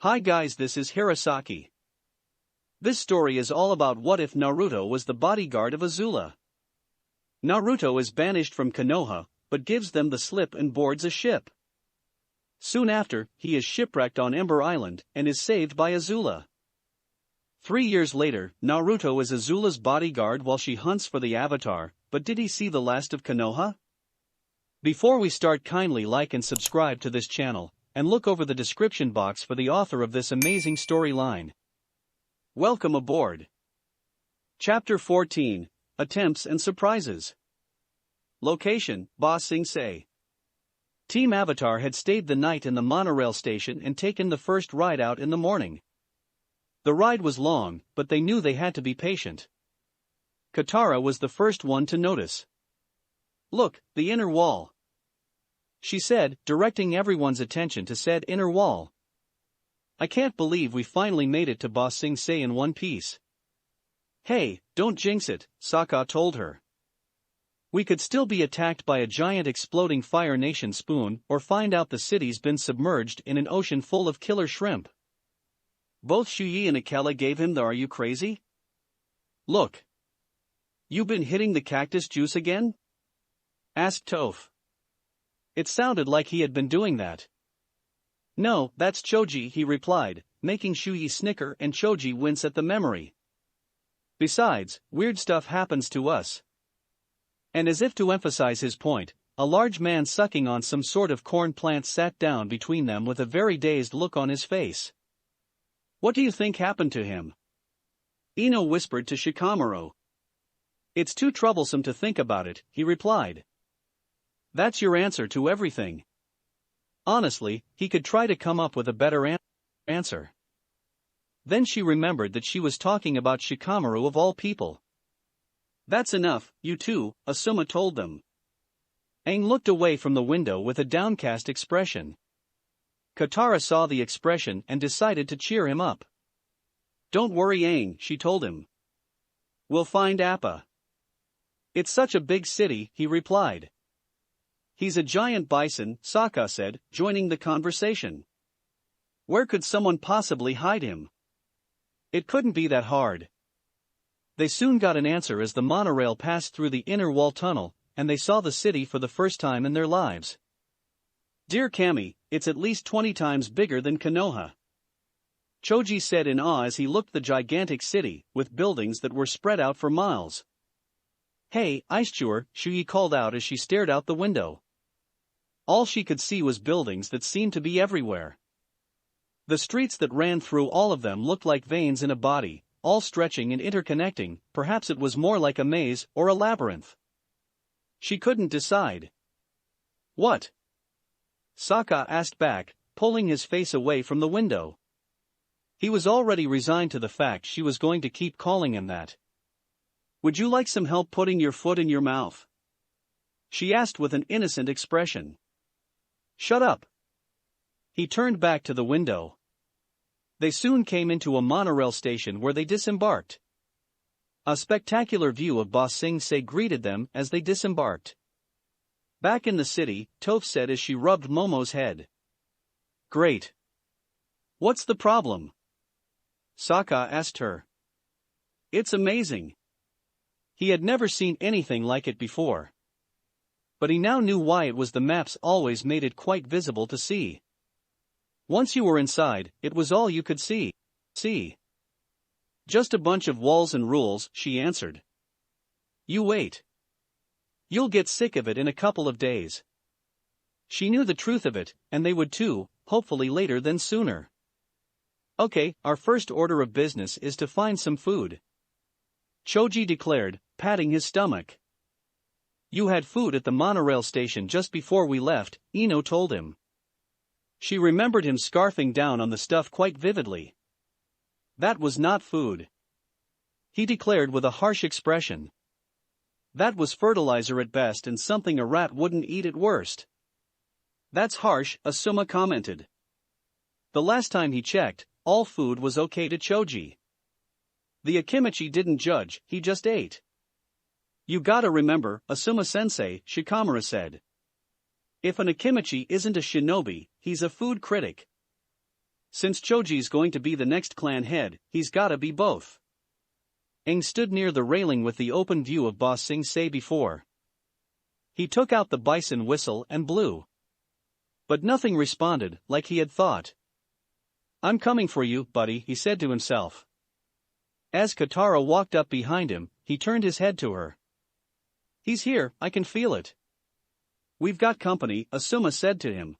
Hi guys, this is Hirosaki. This story is all about what if Naruto was the bodyguard of Azula. Naruto is banished from Konoha, but gives them the slip and boards a ship. Soon after, he is shipwrecked on Ember Island and is saved by Azula. 3 years later, Naruto is Azula's bodyguard while she hunts for the Avatar, but did he see the last of Konoha? Before we start, kindly like and subscribe to this channel, and look over the description box for the author of this amazing storyline. Welcome aboard. Chapter 14, Attempts and Surprises. Location, Ba Sing Se. Team Avatar had stayed the night in the monorail station and taken the first ride out in the morning. The ride was long, but they knew they had to be patient. Katara was the first one to notice. "Look, the inner wall," she said, directing everyone's attention to said inner wall. "I can't believe we finally made it to Ba Sing Se in one piece." "Hey, don't jinx it," Sokka told her. "We could still be attacked by a giant exploding Fire Nation spoon or find out the city's been submerged in an ocean full of killer shrimp." Both Shuyi and Akela gave him the "Are you crazy?" look. "You been hitting the cactus juice again?" asked Toph. It sounded like he had been doing that. "No, that's Choji," he replied, making Shuyi snicker and Choji wince at the memory. "Besides, weird stuff happens to us." And as if to emphasize his point, a large man sucking on some sort of corn plant sat down between them with a very dazed look on his face. "What do you think happened to him?" Ino whispered to Shikamaru. "It's too troublesome to think about it," he replied. "That's your answer to everything." Honestly, he could try to come up with a better answer. Then she remembered that she was talking about Shikamaru of all people. "That's enough, you two," Asuma told them. Aang looked away from the window with a downcast expression. Katara saw the expression and decided to cheer him up. "Don't worry, Aang," she told him. "We'll find Appa." "It's such a big city," he replied. "He's a giant bison," Sokka said, joining the conversation. "Where could someone possibly hide him? It couldn't be that hard." They soon got an answer as the monorail passed through the inner wall tunnel, and they saw the city for the first time in their lives. "Dear Kami, it's at least 20 times bigger than Konoha," Choji said in awe as he looked the gigantic city, with buildings that were spread out for miles. "Hey, Ice-Chewer," Shuyi called out as she stared out the window. All she could see was buildings that seemed to be everywhere. The streets that ran through all of them looked like veins in a body, all stretching and interconnecting. Perhaps it was more like a maze or a labyrinth. She couldn't decide. "What?" Sokka asked back, pulling his face away from the window. He was already resigned to the fact she was going to keep calling him that. "Would you like some help putting your foot in your mouth?" she asked with an innocent expression. "Shut up." He turned back to the window. They soon came into a monorail station where they disembarked. A spectacular view of Ba Sing Se greeted them as they disembarked. "Back in the city," Toph said as she rubbed Momo's head. "Great. What's the problem?" Sokka asked her. "It's amazing." He had never seen anything like it before. But he now knew why it was the maps always made it quite visible to see. Once you were inside, it was all you could see. "Just a bunch of walls and rules," she answered. "You wait. You'll get sick of it in a couple of days." She knew the truth of it, and they would too, hopefully later than sooner. "Okay, our first order of business is to find some food," Choji declared, patting his stomach. "You had food at the monorail station just before we left," Ino told him. She remembered him scarfing down on the stuff quite vividly. "That was not food," he declared with a harsh expression. "That was fertilizer at best and something a rat wouldn't eat at worst." "That's harsh," Asuma commented. The last time he checked, all food was okay to Choji. The Akimichi didn't judge, he just ate. "You gotta remember, Asuma-sensei," Shikamaru said. If an Akimichi isn't a shinobi, he's a food critic. Since Choji's going to be the next clan head, he's gotta be both. Aang stood near the railing with the open view of Ba Sing Se before. He took out the bison whistle and blew. But nothing responded, like he had thought. I'm coming for you, buddy, he said to himself. As Katara walked up behind him, he turned his head to her. He's here, I can feel it. We've got company, Asuma said to him.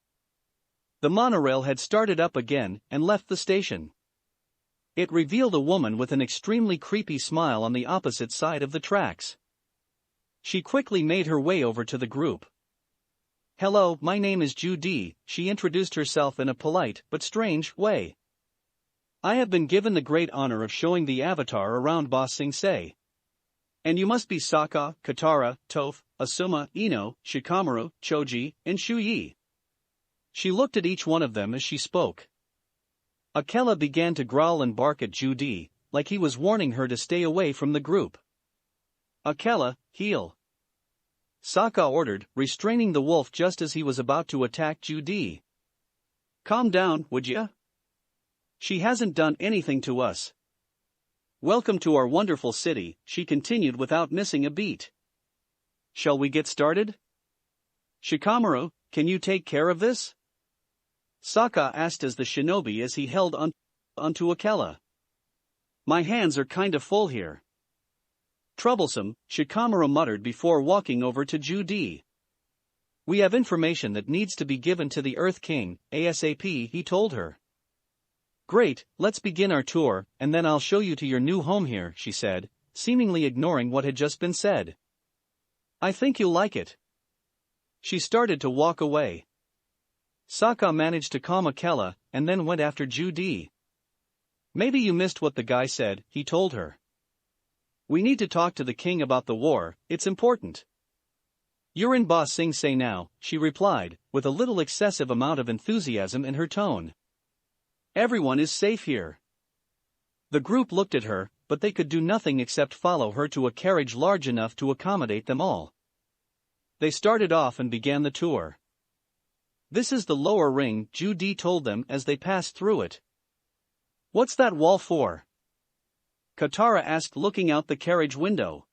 The monorail had started up again and left the station. It revealed a woman with an extremely creepy smile on the opposite side of the tracks. She quickly made her way over to the group. Hello, my name is Judy, she introduced herself in a polite but strange way. I have been given the great honor of showing the Avatar around Ba Sing Se. And you must be Sokka, Katara, Toph, Asuma, Ino, Shikamaru, Choji, and Shuyi. She looked at each one of them as she spoke. Akela began to growl and bark at Judy, like he was warning her to stay away from the group. Akela, heel. Sokka ordered, restraining the wolf just as he was about to attack Judy. Calm down, would ya? She hasn't done anything to us. Welcome to our wonderful city, she continued without missing a beat. Shall we get started? Shikamaru, can you take care of this? Sokka asked as the shinobi as he held onto Akela. My hands are kinda full here. Troublesome, Shikamaru muttered before walking over to Judy. We have information that needs to be given to the Earth King, ASAP, he told her. Great, let's begin our tour, and then I'll show you to your new home here, she said, seemingly ignoring what had just been said. I think you'll like it. She started to walk away. Sokka managed to calm Akela, and then went after Judy. Maybe you missed what the guy said, he told her. We need to talk to the king about the war, it's important. You're in Ba Sing Se now, she replied, with a little excessive amount of enthusiasm in her tone. Everyone is safe here. The group looked at her, but they could do nothing except follow her to a carriage large enough to accommodate them all. They started off and began the tour. This is the lower ring, Judy told them as they passed through it. What's that wall for? Katara asked, looking out the carriage window.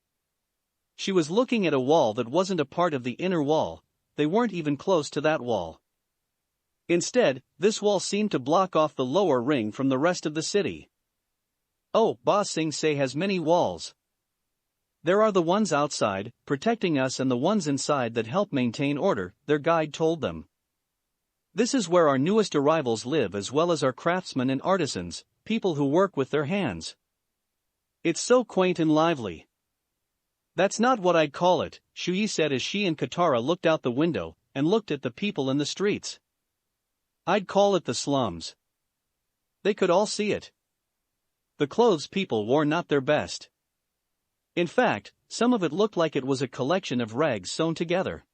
She was looking at a wall that wasn't a part of the inner wall, they weren't even close to that wall. Instead, this wall seemed to block off the lower ring from the rest of the city. Oh, Ba Sing Se has many walls. There are the ones outside, protecting us, and the ones inside that help maintain order, their guide told them. This is where our newest arrivals live, as well as our craftsmen and artisans, people who work with their hands. It's so quaint and lively. That's not what I'd call it, Shuyi said as she and Katara looked out the window and looked at the people in the streets. I'd call it the slums. They could all see it. The clothes people wore not their best. In fact, some of it looked like it was a collection of rags sewn together.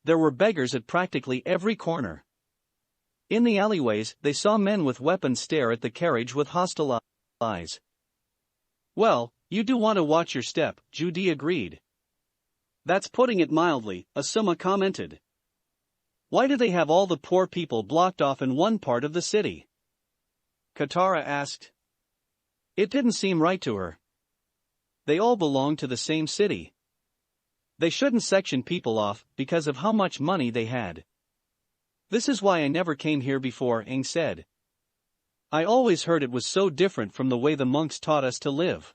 There were beggars at practically every corner. In the alleyways, they saw men with weapons stare at the carriage with hostile eyes. Well, you do want to watch your step, Judy agreed. That's putting it mildly, Asuma commented. Why do they have all the poor people blocked off in one part of the city? Katara asked. It didn't seem right to her. They all belong to the same city. They shouldn't section people off because of how much money they had. This is why I never came here before, Aang said. I always heard it was so different from the way the monks taught us to live.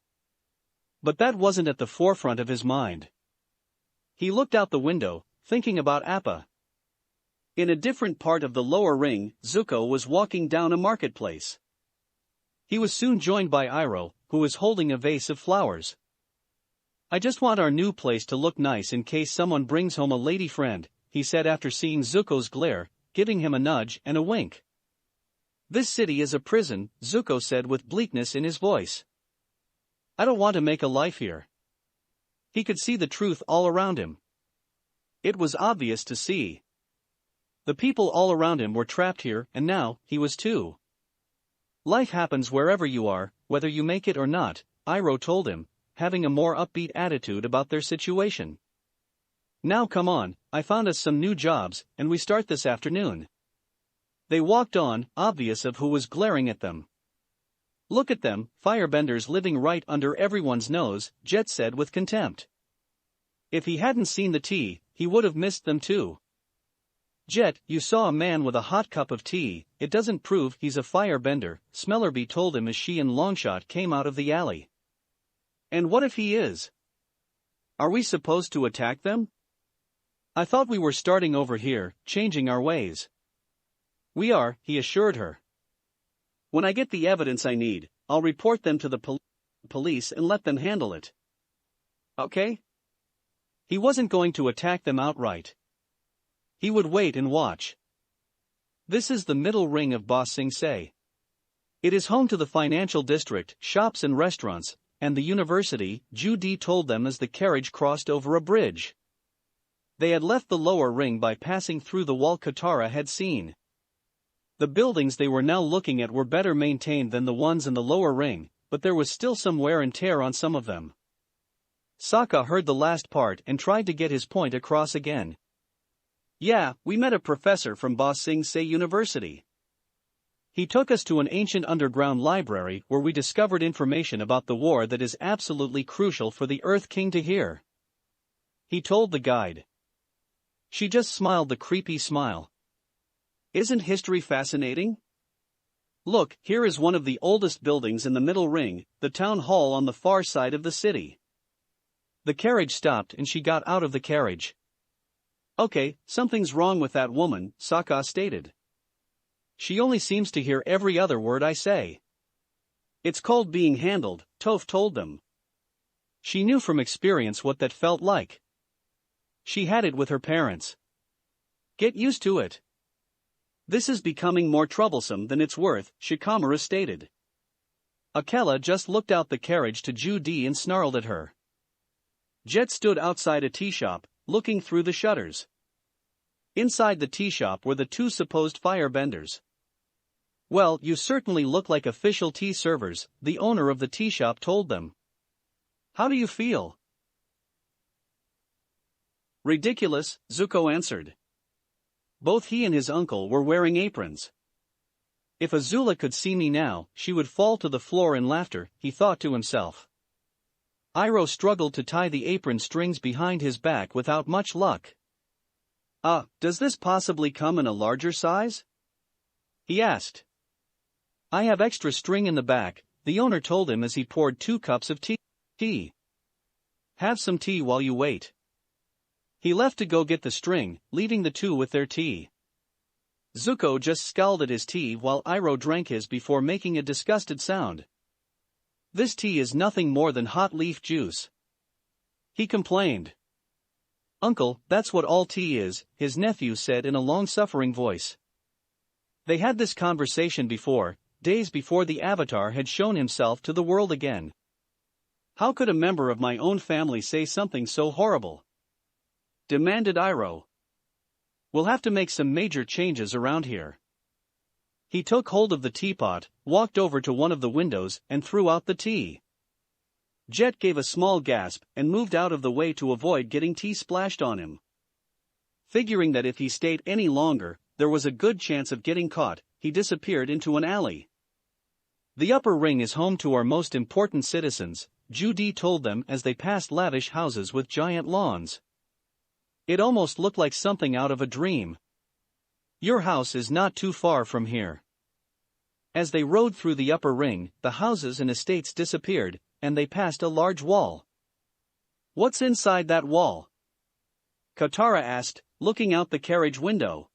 But that wasn't at the forefront of his mind. He looked out the window, thinking about Appa. In a different part of the lower ring, Zuko was walking down a marketplace. He was soon joined by Iroh, who was holding a vase of flowers. I just want our new place to look nice in case someone brings home a lady friend, he said after seeing Zuko's glare, giving him a nudge and a wink. This city is a prison, Zuko said with bleakness in his voice. I don't want to make a life here. He could see the truth all around him. It was obvious to see. The people all around him were trapped here, and now, he was too. Life happens wherever you are, whether you make it or not, Iroh told him, having a more upbeat attitude about their situation. Now come on, I found us some new jobs, and we start this afternoon. They walked on, obvious of who was glaring at them. Look at them, firebenders living right under everyone's nose, Jet said with contempt. If he hadn't seen the tea, he would have missed them too. Jet, you saw a man with a hot cup of tea, it doesn't prove he's a firebender, Smellerby told him as she and Longshot came out of the alley. And what if he is? Are we supposed to attack them? I thought we were starting over here, changing our ways. We are, he assured her. When I get the evidence I need, I'll report them to the police and let them handle it. Okay? He wasn't going to attack them outright. He would wait and watch. This is the middle ring of Ba Sing Se. It is home to the financial district, shops and restaurants, and the university, Judy told them as the carriage crossed over a bridge. They had left the lower ring by passing through the wall Katara had seen. The buildings they were now looking at were better maintained than the ones in the lower ring, but there was still some wear and tear on some of them. Sokka heard the last part and tried to get his point across again. Yeah, we met a professor from Ba Sing Se University. He took us to an ancient underground library where we discovered information about the war that is absolutely crucial for the Earth King to hear. He told the guide. She just smiled the creepy smile. Isn't history fascinating? Look, here is one of the oldest buildings in the middle ring, the town hall on the far side of the city. The carriage stopped and she got out of the carriage. Okay, something's wrong with that woman, Sokka stated. She only seems to hear every other word I say. It's called being handled, Toph told them. She knew from experience what that felt like. She had it with her parents. Get used to it. This is becoming more troublesome than it's worth, Shikamaru stated. Akela just looked out the carriage to Judy and snarled at her. Jet stood outside a tea shop, looking through the shutters. Inside the tea shop were the two supposed firebenders. Well, you certainly look like official tea servers, the owner of the tea shop told them. How do you feel? Ridiculous, Zuko answered. Both he and his uncle were wearing aprons. If Azula could see me now, she would fall to the floor in laughter, he thought to himself. Iroh struggled to tie the apron strings behind his back without much luck. Does this possibly come in a larger size? He asked. I have extra string in the back, the owner told him as he poured 2 cups of tea. Have some tea while you wait. He left to go get the string, leaving the two with their tea. Zuko just scowled at his tea while Iroh drank his before making a disgusted sound. This tea is nothing more than hot leaf juice. He complained. Uncle, that's what all tea is, his nephew said in a long-suffering voice. They had this conversation before, days before the Avatar had shown himself to the world again. How could a member of my own family say something so horrible? Demanded Iroh. We'll have to make some major changes around here. He took hold of the teapot, walked over to one of the windows, and threw out the tea. Jet gave a small gasp and moved out of the way to avoid getting tea splashed on him. Figuring that if he stayed any longer, there was a good chance of getting caught, he disappeared into an alley. The upper ring is home to our most important citizens, Judy told them as they passed lavish houses with giant lawns. It almost looked like something out of a dream. Your house is not too far from here. As they rode through the upper ring, the houses and estates disappeared, and they passed a large wall. What's inside that wall? Katara asked, looking out the carriage window.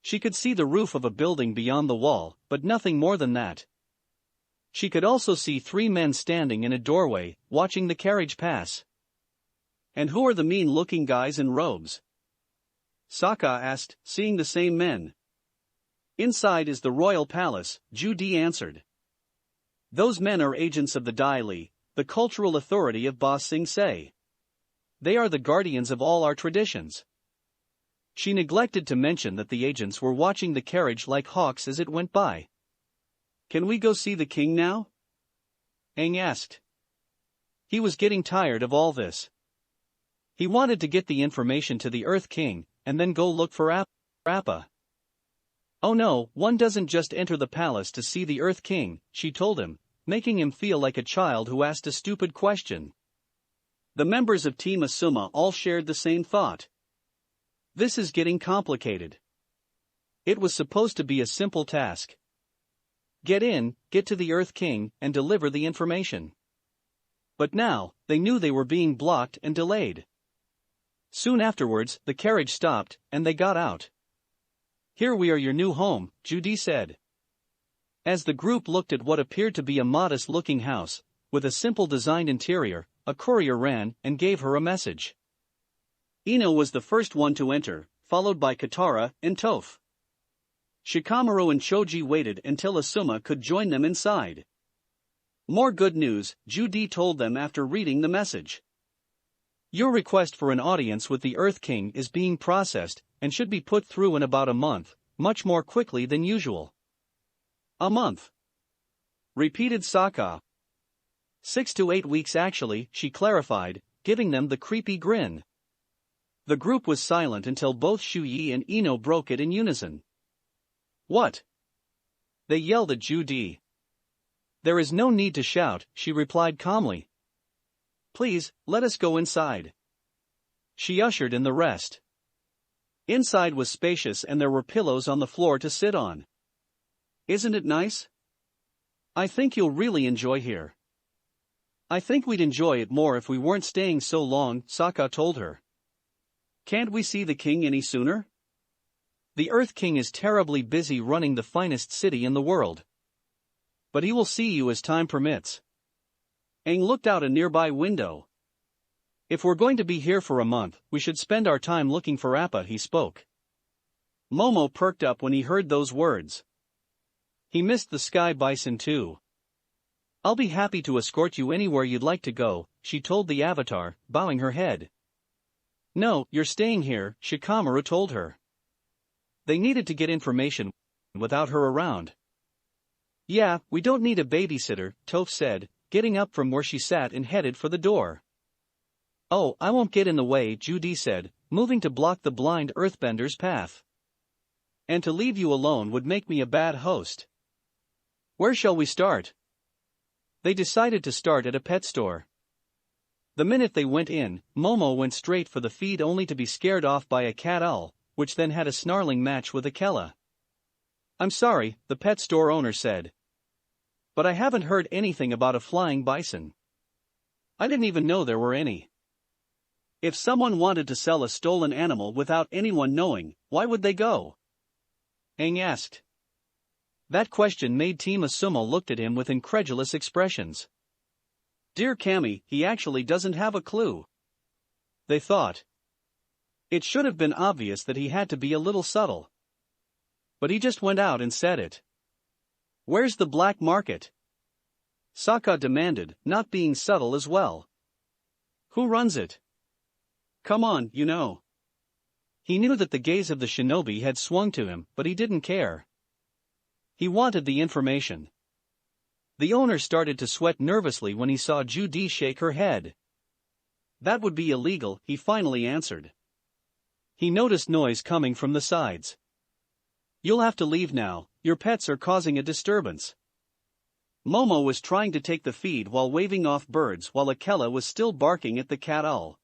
She could see the roof of a building beyond the wall, but nothing more than that. She could also see 3 men standing in a doorway, watching the carriage pass. And who are the mean-looking guys in robes? Sokka asked, seeing the same men. Inside is the royal palace, Judy answered. Those men are agents of the Dai Li, the cultural authority of Ba Sing Se. They are the guardians of all our traditions. She neglected to mention that the agents were watching the carriage like hawks as it went by. Can we go see the king now? Aang asked. He was getting tired of all this. He wanted to get the information to the Earth King, and then go look for Appa. Oh no, one doesn't just enter the palace to see the Earth King, she told him, making him feel like a child who asked a stupid question. The members of Team Asuma all shared the same thought. This is getting complicated. It was supposed to be a simple task. Get in, get to the Earth King, and deliver the information. But now, they knew they were being blocked and delayed. Soon afterwards, the carriage stopped, and they got out. Here we are, your new home, Judy said. As the group looked at what appeared to be a modest-looking house, with a simple designed interior, a courier ran and gave her a message. Ino was the first one to enter, followed by Katara and Toph. Shikamaru and Choji waited until Asuma could join them inside. More good news, Judy told them after reading the message. Your request for an audience with the Earth King is being processed and should be put through in about a month, much more quickly than usual. A month? Repeated Sokka. 6 to 8 weeks actually, she clarified, giving them the creepy grin. The group was silent until both Shuyi and Ino broke it in unison. What? They yelled at Judy. There is no need to shout, she replied calmly. Please, let us go inside. She ushered in the rest. Inside was spacious and there were pillows on the floor to sit on. Isn't it nice? I think you'll really enjoy here. I think we'd enjoy it more if we weren't staying so long, Sokka told her. Can't we see the king any sooner? The Earth King is terribly busy running the finest city in the world. But he will see you as time permits. Aang looked out a nearby window. If we're going to be here for a month, we should spend our time looking for Appa, he spoke. Momo perked up when he heard those words. He missed the sky bison too. I'll be happy to escort you anywhere you'd like to go, she told the Avatar, bowing her head. No, you're staying here, Shikamaru told her. They needed to get information without her around. Yeah, we don't need a babysitter, Toph said, getting up from where she sat and headed for the door. Oh, I won't get in the way, Judy said, moving to block the blind earthbender's path. And to leave you alone would make me a bad host. Where shall we start? They decided to start at a pet store. The minute they went in, Momo went straight for the feed only to be scared off by a cat-owl, which then had a snarling match with Akela. I'm sorry, the pet store owner said. But I haven't heard anything about a flying bison. I didn't even know there were any. If someone wanted to sell a stolen animal without anyone knowing, why would they go? Aang asked. That question made Team Asuma looked at him with incredulous expressions. Dear Kami, he actually doesn't have a clue. They thought. It should have been obvious that he had to be a little subtle. But he just went out and said it. Where's the black market? Sokka demanded, not being subtle as well. Who runs it? Come on, you know. He knew that the gaze of the shinobi had swung to him, but he didn't care. He wanted the information. The owner started to sweat nervously when he saw Judy shake her head. That would be illegal, he finally answered. He noticed noise coming from the sides. You'll have to leave now, your pets are causing a disturbance. Momo was trying to take the feed while waving off birds while Akela was still barking at the cat-owl.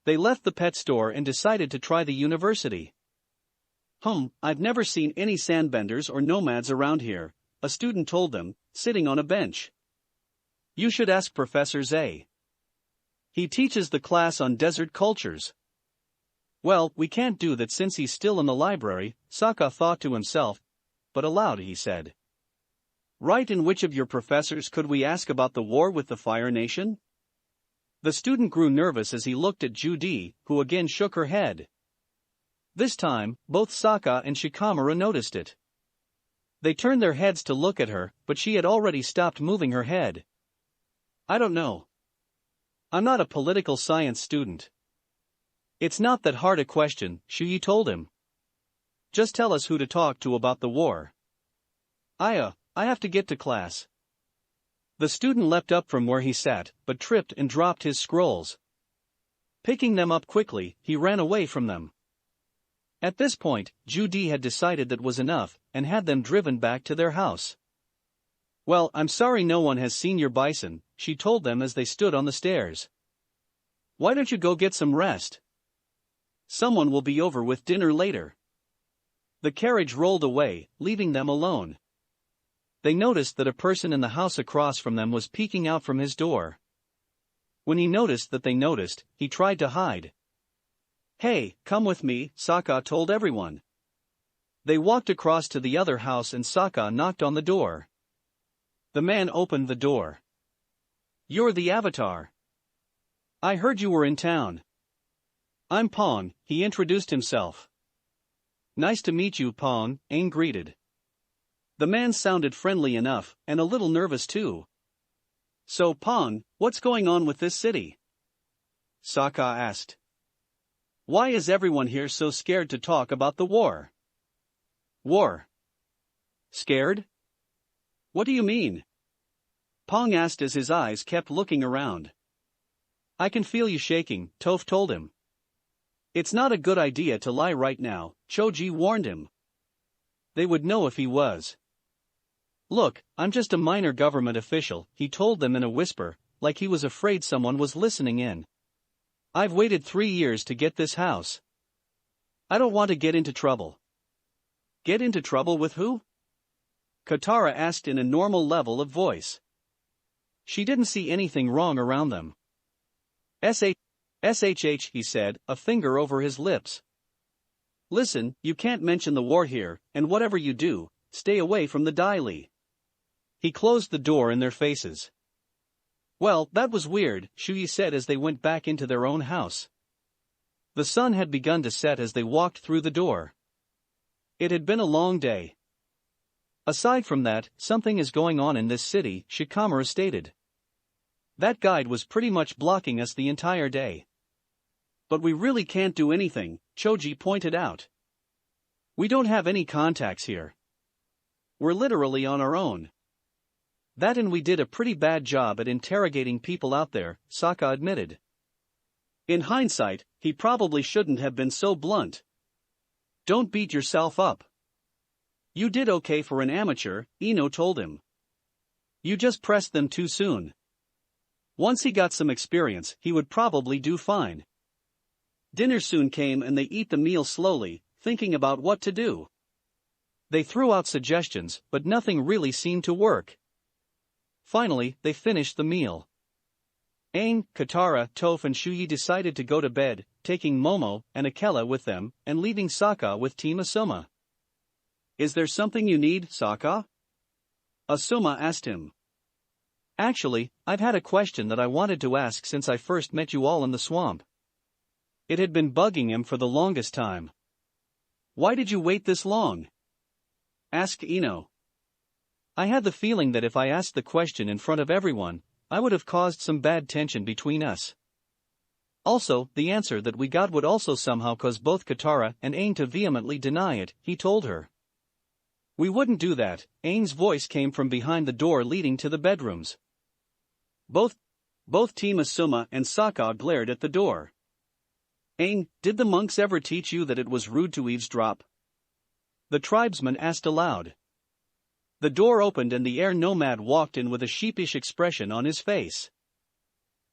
They left the pet store and decided to try the university. I've never seen any sandbenders or nomads around here, a student told them, sitting on a bench. You should ask Professor Zay. He teaches the class on desert cultures. Well, we can't do that since he's still in the library, Sokka thought to himself, but aloud he said. Right, and which of your professors could we ask about the war with the Fire Nation? The student grew nervous as he looked at Judy, who again shook her head. This time, both Sokka and Shikamaru noticed it. They turned their heads to look at her, but she had already stopped moving her head. I don't know. I'm not a political science student. It's not that hard a question, Shuyi told him. Just tell us who to talk to about the war. I have to get to class. The student leapt up from where he sat, but tripped and dropped his scrolls. Picking them up quickly, he ran away from them. At this point, Judy had decided that was enough, and had them driven back to their house. "Well, I'm sorry no one has seen your bison," she told them as they stood on the stairs. "Why don't you go get some rest? Someone will be over with dinner later." The carriage rolled away, leaving them alone. They noticed that a person in the house across from them was peeking out from his door. When he noticed that they noticed, he tried to hide. "Hey, come with me," Sokka told everyone. They walked across to the other house and Sokka knocked on the door. The man opened the door. "You're the Avatar. I heard you were in town." "I'm Pong," he introduced himself. "Nice to meet you, Pong," Aang greeted. The man sounded friendly enough, and a little nervous too. "So, Pong, what's going on with this city?" Sokka asked. "Why is everyone here so scared to talk about the war?" "War? Scared? What do you mean?" Pong asked as his eyes kept looking around. "I can feel you shaking," Toph told him. "It's not a good idea to lie right now," Choji warned him. "They would know if he was." "Look, I'm just a minor government official," he told them in a whisper, like he was afraid someone was listening in. "I've waited 3 years to get this house. I don't want to get into trouble." "Get into trouble with who?" Katara asked in a normal level of voice. She didn't see anything wrong around them. SHH, he said, a finger over his lips. "Listen, you can't mention the war here, and whatever you do, stay away from the Dai Li." He closed the door in their faces. "Well, that was weird," Shuyi said as they went back into their own house. The sun had begun to set as they walked through the door. It had been a long day. "Aside from that, something is going on in this city," Shikamaru stated. "That guide was pretty much blocking us the entire day." "But we really can't do anything," Choji pointed out. "We don't have any contacts here. We're literally on our own." "That and we did a pretty bad job at interrogating people out there," Sokka admitted. In hindsight, he probably shouldn't have been so blunt. "Don't beat yourself up. You did okay for an amateur," Ino told him. "You just pressed them too soon. Once he got some experience, he would probably do fine." Dinner soon came and they eat the meal slowly, thinking about what to do. They threw out suggestions, but nothing really seemed to work. Finally, they finished the meal. Aang, Katara, Toph and Shuyi decided to go to bed, taking Momo and Akela with them, and leaving Sokka with Team Asuma. "Is there something you need, Sokka?" Asuma asked him. "Actually, I've had a question that I wanted to ask since I first met you all in the swamp." It had been bugging him for the longest time. "Why did you wait this long?" asked Ino. "I had the feeling that if I asked the question in front of everyone, I would have caused some bad tension between us. Also, the answer that we got would also somehow cause both Katara and Aang to vehemently deny it," he told her. "We wouldn't do that," Aang's voice came from behind the door leading to the bedrooms. Both Team Asuma and Sokka glared at the door. "Aang, did the monks ever teach you that it was rude to eavesdrop?" the tribesman asked aloud. The door opened and the air nomad walked in with a sheepish expression on his face.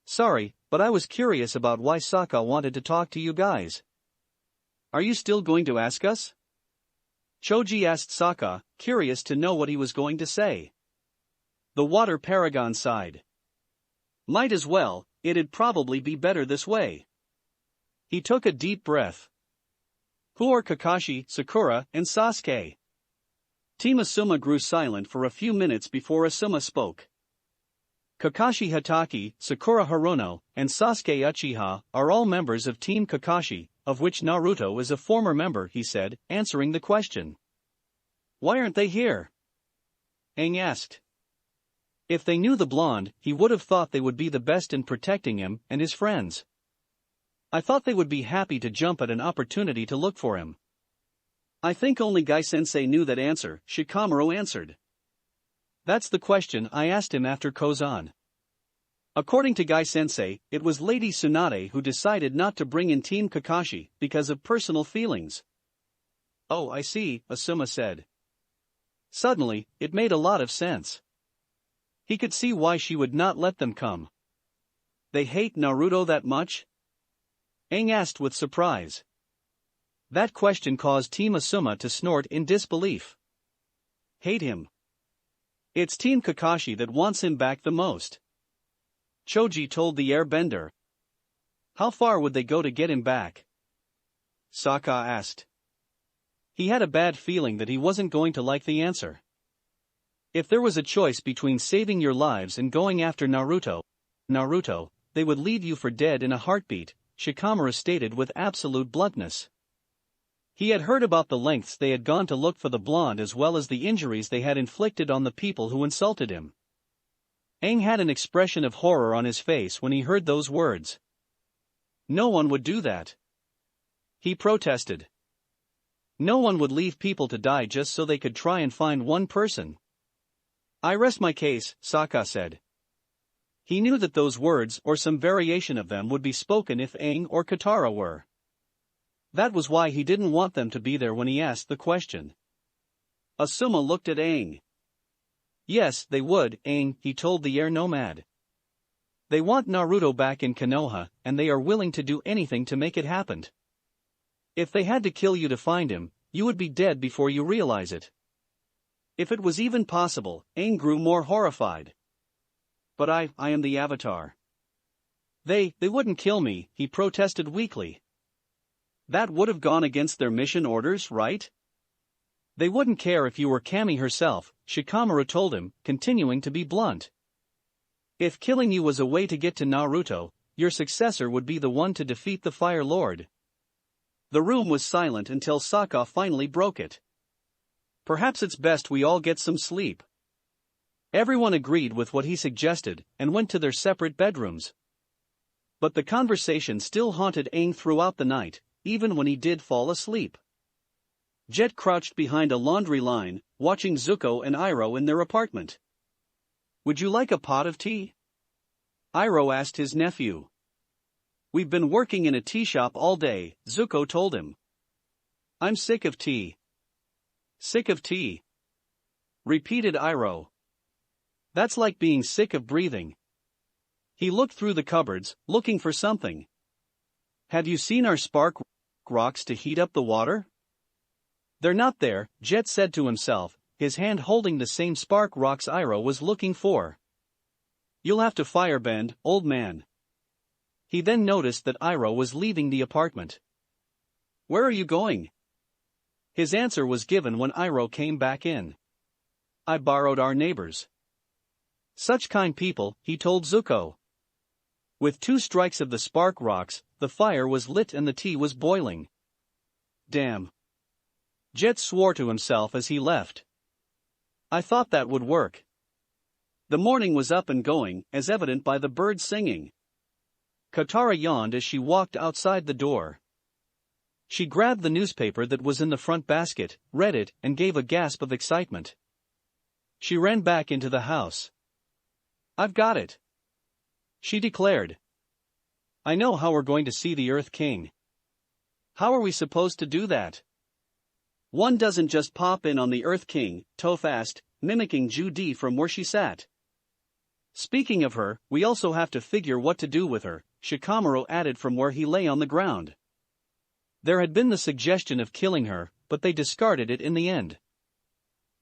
"Sorry, but I was curious about why Sokka wanted to talk to you guys." "Are you still going to ask us?" Choji asked Sokka, curious to know what he was going to say. The water paragon sighed. "Might as well, it'd probably be better this way." He took a deep breath. "Who are Kakashi, Sakura, and Sasuke?" Team Asuma grew silent for a few minutes before Asuma spoke. "Kakashi Hatake, Sakura Haruno, and Sasuke Uchiha are all members of Team Kakashi, of which Naruto is a former member," he said, answering the question. "Why aren't they here?" Aang asked. If they knew the blonde, he would have thought they would be the best in protecting him and his friends. "I thought they would be happy to jump at an opportunity to look for him." "I think only Guy-sensei knew that answer," Shikamaru answered. "That's the question I asked him after Kozan. According to Guy-sensei, it was Lady Tsunade who decided not to bring in Team Kakashi because of personal feelings. Oh, I see, Asuma said. Suddenly, it made a lot of sense. He could see why she would not let them come. They hate Naruto that much? Aang asked with surprise. That question caused Team Asuma to snort in disbelief. Hate him. It's Team Kakashi that wants him back the most. Choji told the airbender. How far would they go to get him back? Sokka asked. He had a bad feeling that he wasn't going to like the answer. If there was a choice between saving your lives and going after Naruto, they would leave you for dead in a heartbeat, Shikamaru stated with absolute bluntness. He had heard about the lengths they had gone to look for the blonde as well as the injuries they had inflicted on the people who insulted him. Aang had an expression of horror on his face when he heard those words. No one would do that. He protested. No one would leave people to die just so they could try and find one person. I rest my case, Sokka said. He knew that those words or some variation of them would be spoken if Aang or Katara were. That was why he didn't want them to be there when he asked the question. Asuma looked at Aang. Yes, they would, Aang, he told the air nomad. They want Naruto back in Konoha, and they are willing to do anything to make it happen. If they had to kill you to find him, you would be dead before you realize it. If it was even possible, Aang grew more horrified. But I am the Avatar. They wouldn't kill me, he protested weakly. That would have gone against their mission orders, right? They wouldn't care if you were Kami herself, Shikamaru told him, continuing to be blunt. If killing you was a way to get to Naruto, your successor would be the one to defeat the Fire Lord. The room was silent until Sokka finally broke it. Perhaps it's best we all get some sleep. Everyone agreed with what he suggested and went to their separate bedrooms. But the conversation still haunted Aang throughout the night, even when he did fall asleep. Jet crouched behind a laundry line, watching Zuko and Iroh in their apartment. Would you like a pot of tea? Iroh asked his nephew. We've been working in a tea shop all day, Zuko told him. I'm sick of tea. Sick of tea? Repeated Iroh. That's like being sick of breathing. He looked through the cupboards, looking for something. Have you seen our spark rocks to heat up the water? They're not there, Jet said to himself, his hand holding the same spark rocks Iroh was looking for. You'll have to firebend, old man. He then noticed that Iroh was leaving the apartment. Where are you going? His answer was given when Iroh came back in. I borrowed our neighbors. Such kind people, he told Zuko. With 2 strikes of the spark rocks, the fire was lit and the tea was boiling. Damn. Jet swore to himself as he left. I thought that would work. The morning was up and going, as evident by the birds singing. Katara yawned as she walked outside the door. She grabbed the newspaper that was in the front basket, read it, and gave a gasp of excitement. She ran back into the house. I've got it, she declared. I know how we're going to see the Earth King. How are we supposed to do that? One doesn't just pop in on the Earth King, Toph asked, mimicking Judy from where she sat. Speaking of her, we also have to figure what to do with her, Shikamaru added from where he lay on the ground. There had been the suggestion of killing her, but they discarded it in the end.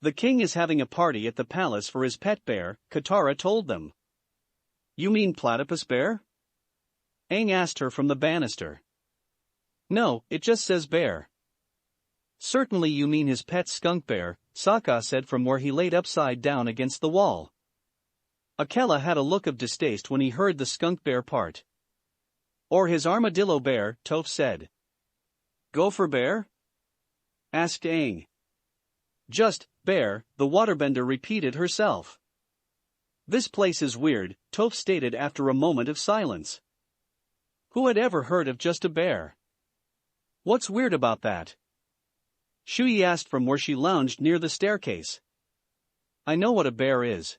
The king is having a party at the palace for his pet bear, Katara told them. You mean Platypus Bear? Aang asked her from the banister. No, it just says bear. Certainly you mean his pet skunk bear, Sokka said from where he laid upside down against the wall. Akela had a look of distaste when he heard the skunk bear part. Or his armadillo bear, Toph said. Gopher bear? Asked Aang. Just, bear, the waterbender repeated herself. This place is weird, Toph stated after a moment of silence. Who had ever heard of just a bear? What's weird about that? Shui asked from where she lounged near the staircase. I know what a bear is.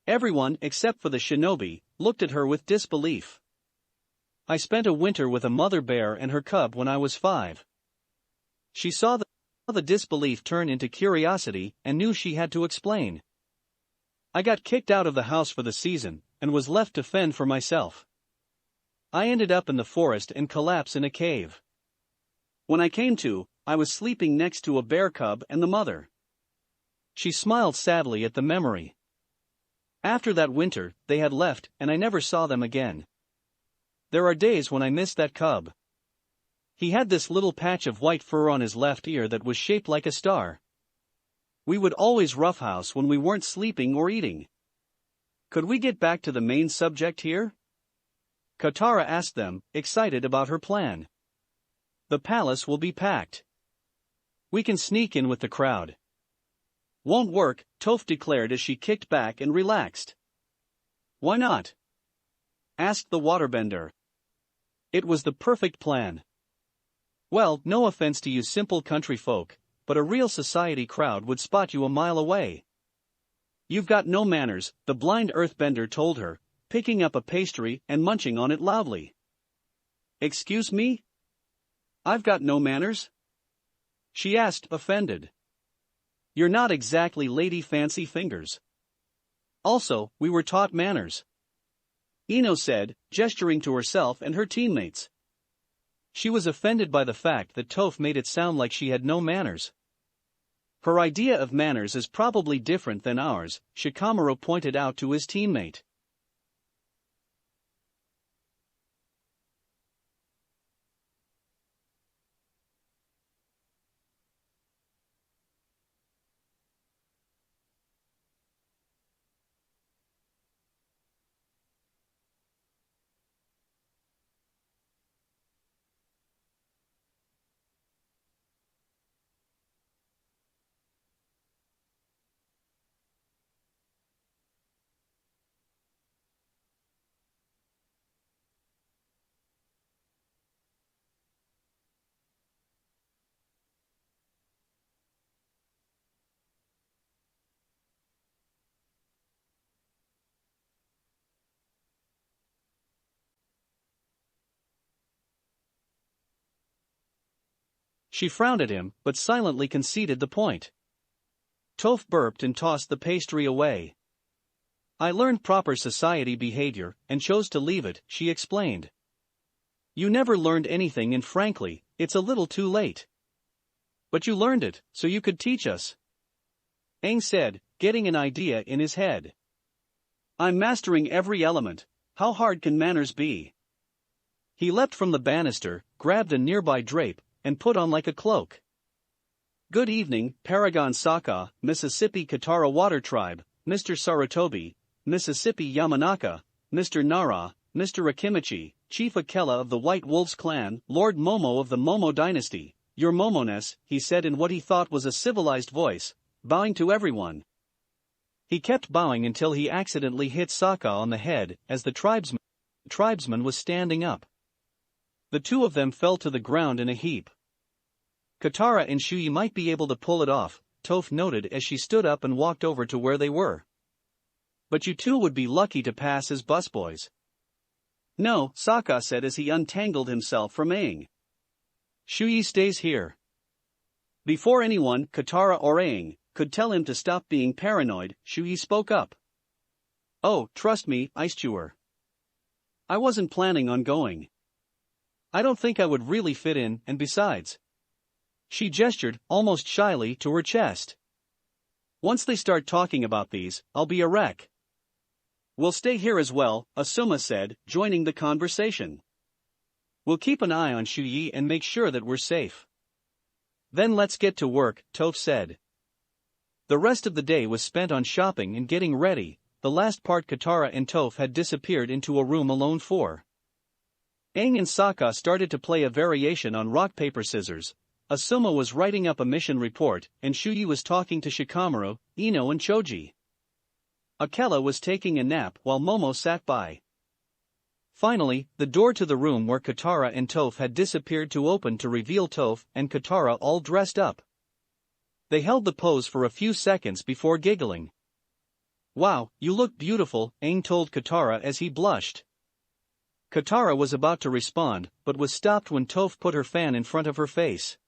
Everyone, except for the shinobi, looked at her with disbelief. I spent a winter with a mother bear and her cub when I was 5. She saw the disbelief turn into curiosity and knew she had to explain. I got kicked out of the house for the season, and was left to fend for myself. I ended up in the forest and collapsed in a cave. When I came to, I was sleeping next to a bear cub and the mother. She smiled sadly at the memory. After that winter, they had left, and I never saw them again. There are days when I miss that cub. He had this little patch of white fur on his left ear that was shaped like a star. We would always roughhouse when we weren't sleeping or eating. Could we get back to the main subject here? Katara asked them, excited about her plan. The palace will be packed. We can sneak in with the crowd. Won't work, Toph declared as she kicked back and relaxed. Why not? Asked the waterbender. It was the perfect plan. Well, no offense to you simple country folk, but a real society crowd would spot you a mile away. You've got no manners, the blind earthbender told her, picking up a pastry and munching on it loudly. Excuse me? I've got no manners? She asked, offended. You're not exactly Lady Fancy Fingers. Also, we were taught manners. Ino said, gesturing to herself and her teammates. She was offended by the fact that Toph made it sound like she had no manners. Her idea of manners is probably different than ours, Shikamaru pointed out to his teammate. She frowned at him, but silently conceded the point. Toph burped and tossed the pastry away. I learned proper society behavior, and chose to leave it, she explained. You never learned anything and frankly, it's a little too late. But you learned it, so you could teach us. Aang said, getting an idea in his head. I'm mastering every element, how hard can manners be? He leapt from the banister, grabbed a nearby drape, and put on like a cloak. Good evening, Paragon Sokka, Mississippi Katara Water Tribe, Mr. Sarutobi, Mississippi Yamanaka, Mr. Nara, Mr. Akimichi, Chief Akela of the White Wolves clan, Lord Momo of the Momo dynasty, your Momoness, he said in what he thought was a civilized voice, bowing to everyone. He kept bowing until he accidentally hit Sokka on the head as the tribesman was standing up. The two of them fell to the ground in a heap. Katara and Shuyi might be able to pull it off, Toph noted as she stood up and walked over to where they were. But you two would be lucky to pass as busboys. No, Sokka said as he untangled himself from Aang. Shuyi stays here. Before anyone, Katara or Aang, could tell him to stop being paranoid, Shuyi spoke up. Oh, trust me, Ice Chewer. I wasn't planning on going. I don't think I would really fit in, and besides. She gestured, almost shyly, to her chest. Once they start talking about these, I'll be a wreck. We'll stay here as well, Asuma said, joining the conversation. We'll keep an eye on Shuyi and make sure that we're safe. Then let's get to work, Toph said. The rest of the day was spent on shopping and getting ready, the last part Katara and Toph had disappeared into a room alone for. Aang and Sokka started to play a variation on rock-paper-scissors. Asuma was writing up a mission report, and Shuyi was talking to Shikamaru, Ino and Choji. Akela was taking a nap while Momo sat by. Finally, the door to the room where Katara and Toph had disappeared to open to reveal Toph and Katara all dressed up. They held the pose for a few seconds before giggling. Wow, you look beautiful, Aang told Katara as he blushed. Katara was about to respond, but was stopped when Toph put her fan in front of her face.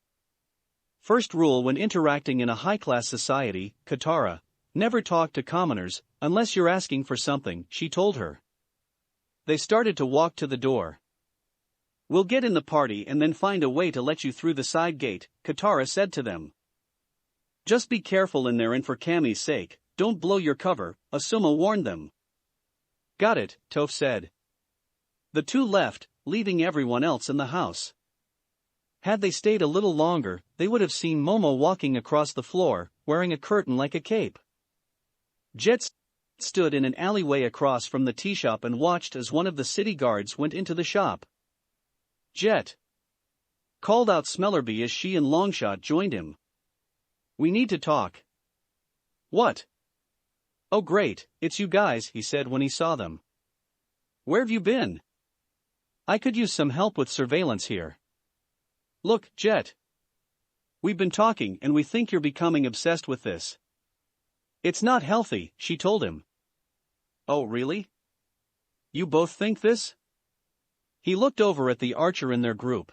First rule when interacting in a high-class society, Katara, never talk to commoners, unless you're asking for something, she told her. They started to walk to the door. We'll get in the party and then find a way to let you through the side gate, Katara said to them. Just be careful in there and for Cammy's sake, don't blow your cover, Asuma warned them. Got it, Toph said. The two left, leaving everyone else in the house. Had they stayed a little longer, they would have seen Momo walking across the floor, wearing a curtain like a cape. Jet stood in an alleyway across from the tea shop and watched as one of the city guards went into the shop. Jet called out Smellerby as she and Longshot joined him. We need to talk. What? Oh great, it's you guys, he said when he saw them. Where've you been? I could use some help with surveillance here. Look, Jet. We've been talking and we think you're becoming obsessed with this. It's not healthy, she told him. Oh really? You both think this? He looked over at the archer in their group.